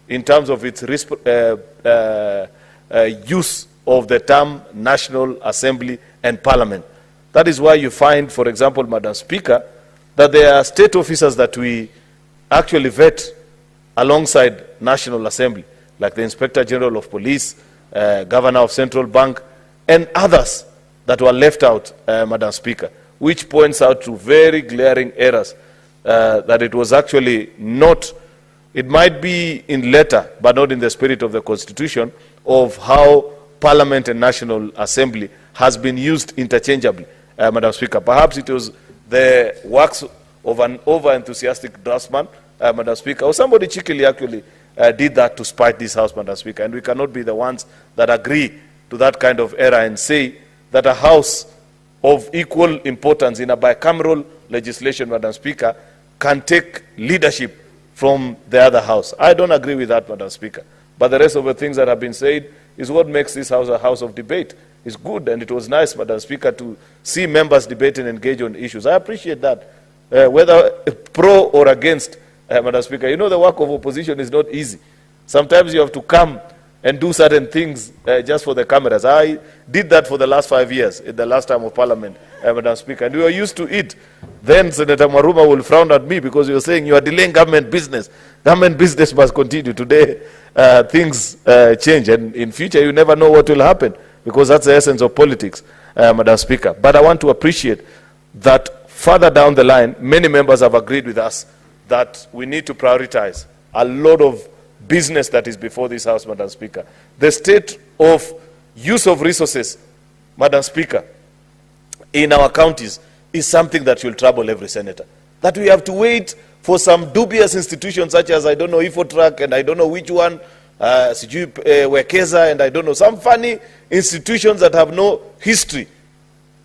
in terms of its use of the term National Assembly and Parliament. That is why you find, for example, Madam Speaker, that there are state officers that we actually vet alongside National Assembly, like the Inspector General of Police, Governor of Central Bank, and others that were left out, Madam Speaker, which points out to very glaring errors that it was actually not, it might be in letter, but not in the spirit of the Constitution, of how Parliament and National Assembly has been used interchangeably, Madam Speaker. Perhaps it was the works of an over-enthusiastic draftsman, Madam Speaker, or somebody cheekily actually did that to spite this House, Madam Speaker, and we cannot be the ones that agree to that kind of error and say that a House of equal importance in a bicameral legislation, Madam Speaker, can take leadership from the other House. I don't agree with that, Madam Speaker. But the rest of the things that have been said is what makes this House a House of debate. It's good, and it was nice, Madam Speaker, to see members debate and engage on issues. I appreciate that, whether pro or against, Madam Speaker. You know, the work of opposition is not easy. Sometimes you have to come and do certain things just for the cameras. I did that for the last 5 years, in the last time of Parliament, Madam Speaker, and we were used to it. Then Senator Maruma will frown at me because you are saying you are delaying government business. Government business must continue. Today, things change, and in future you never know what will happen, because that's the essence of politics, Madam Speaker. But I want to appreciate that further down the line, many members have agreed with us that we need to prioritize a lot of business that is before this House, Madam Speaker. The state of use of resources, Madam Speaker, in our counties is something that will trouble every senator. That we have to wait for some dubious institutions such as, I don't know, Infotrack, and I don't know which one, Wekeza, and I don't know, some funny institutions that have no history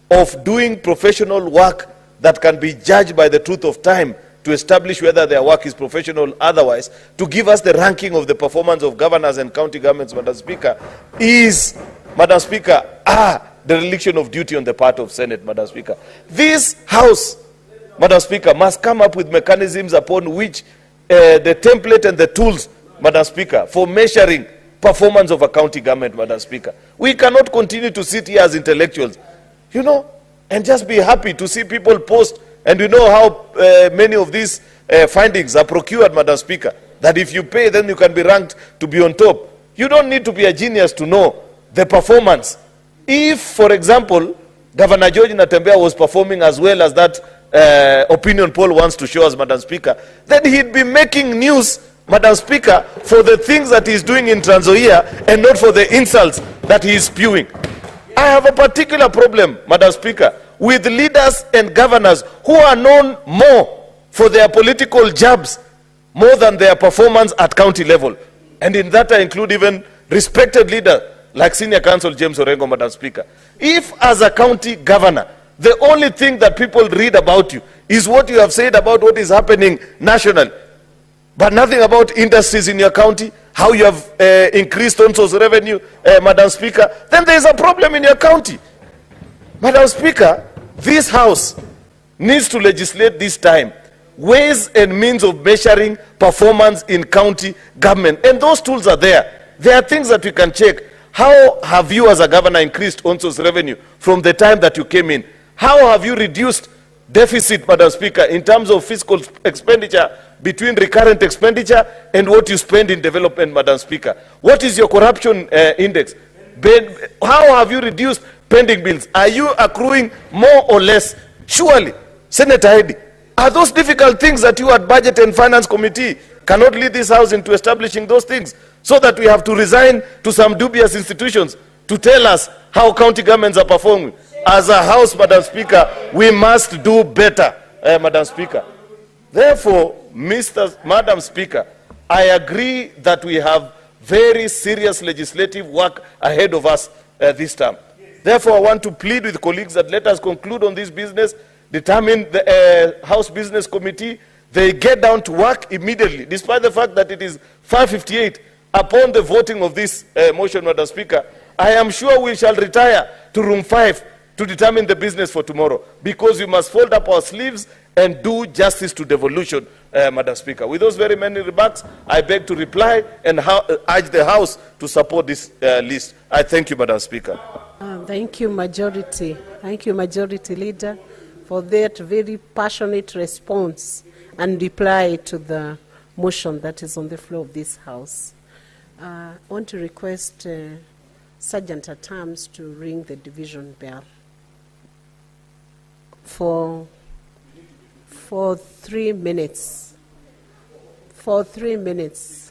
of doing professional work that can be judged by the truth of time to establish whether their work is professional otherwise, to give us the ranking of the performance of governors and county governments, Madam Speaker, is Madam Speaker, are the religion of duty on the part of Senate, Madam Speaker. This House, Madam Speaker, must come up with mechanisms upon which the template and the tools, Madam Speaker, for measuring performance of a county government, Madam Speaker. We cannot continue to sit here as intellectuals, you know, and just be happy to see people post. And you know how many of these findings are procured, Madam Speaker, that if you pay, then you can be ranked to be on top. You don't need to be a genius to know the performance. If, for example, Governor George Natembeya was performing as well as that opinion poll wants to show us, Madam Speaker, then he'd be making news, Madam Speaker, for the things that he's doing in Trans Nzoia and not for the insults that he is spewing. I have a particular problem, Madam Speaker, with leaders and governors who are known more for their political jabs more than their performance at county level. And in that I include even respected leaders like Senior Counsel James Orengo, Madam Speaker. If as a county governor, the only thing that people read about you is what you have said about what is happening nationally, but nothing about industries in your county, how you have increased on-source revenue, Madam Speaker, then there is a problem in your county. Madam Speaker, this House needs to legislate this time ways and means of measuring performance in county government. And those tools are there. There are things that we can check. How have you as a governor increased on-source revenue from the time that you came in? How have you reduced deficit, Madam Speaker, in terms of fiscal expenditure between recurrent expenditure and what you spend in development, Madam Speaker? What is your corruption index? How have you reduced pending bills? Are you accruing more or less? Surely, Senator Eddy, are those difficult things that you at Budget and Finance Committee cannot lead this House into establishing those things, so that we have to resign to some dubious institutions to tell us how county governments are performing? As a House, Madam Speaker, we must do better, Madam Speaker. Therefore, Madam Speaker, I agree that we have very serious legislative work ahead of us this time. Therefore, I want to plead with colleagues that let us conclude on this business, determine the House Business Committee, they get down to work immediately, despite the fact that it is 5:58 upon the voting of this motion, Madam Speaker. I am sure we shall retire to room 5 to determine the business for tomorrow, because we must fold up our sleeves and do justice to devolution, Madam Speaker. With those very many remarks, I beg to reply and urge the House to support this list. I thank you, Madam Speaker. Thank you, Majority. Thank you, Majority Leader, for that very passionate response and reply to the motion that is on the floor of this House. I want to request Sergeant at Arms to ring the division bell for 3 minutes. For 3 minutes.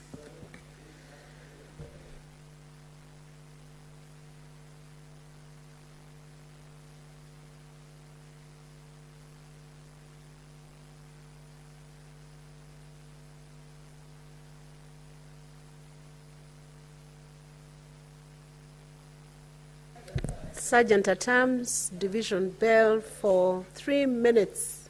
Sergeant at Arms, division bell for 3 minutes.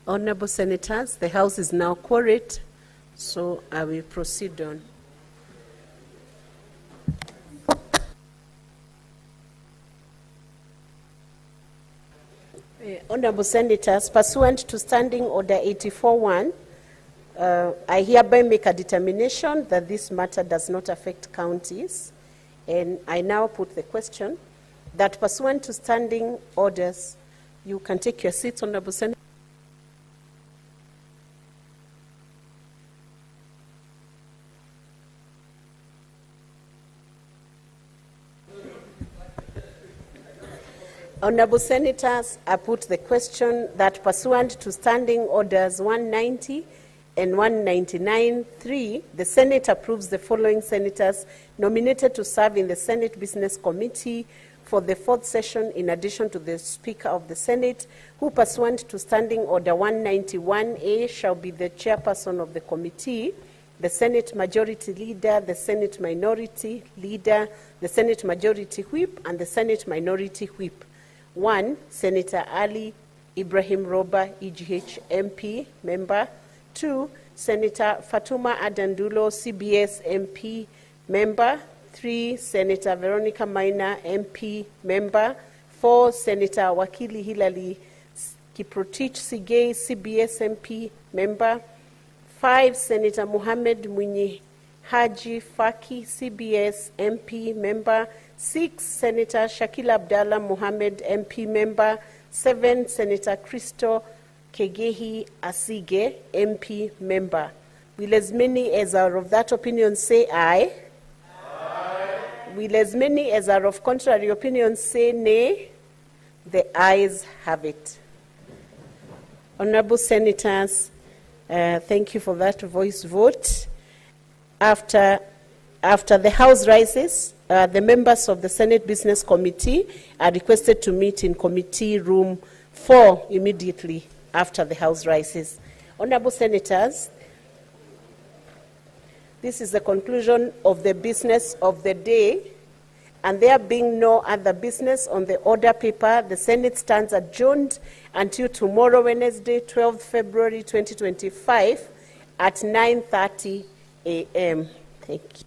Honorable Senators, the House is now quorate, so I will proceed on. Honorable Senators, pursuant to Standing Order 84-1, I hereby make a determination that this matter does not affect counties, and I now put the question that pursuant to standing orders, you can take your seats, Honorable Senator. Honorable Senators, I put the question that pursuant to Standing Orders 190 and 199.3, the Senate approves the following senators nominated to serve in the Senate Business Committee for the fourth session, in addition to the Speaker of the Senate, who pursuant to Standing Order 191A shall be the chairperson of the committee, the Senate Majority Leader, the Senate Minority Leader, the Senate Majority Whip, and the Senate Minority Whip. 1. Senator Ali Ibrahim Roba, EGH MP, member. 2. Senator Fatuma Adandulo, CBS MP, member. 3. Senator Veronica Maina, MP, member. 4. Senator Wakili Hilali Kiprotich Sigei, CBS MP, member. 5. Senator Muhammad Mwinyi Haji Faki, CBS MP, member. 6. Senator Shakil Abdallah Mohammed, MP, member. 7. Senator Christo Kegehi Asige, MP, member. Will as many as are of that opinion say aye? Aye. Will as many as are of contrary opinion say nay? The ayes have it. Honorable Senators, thank you for that voice vote. After the House rises, the members of the Senate Business Committee are requested to meet in Committee Room 4 immediately after the House rises. Honorable Senators, this is the conclusion of the business of the day, and there being no other business on the order paper, the Senate stands adjourned until tomorrow, Wednesday, 12th February 2025 at 9:30 a.m. Thank you.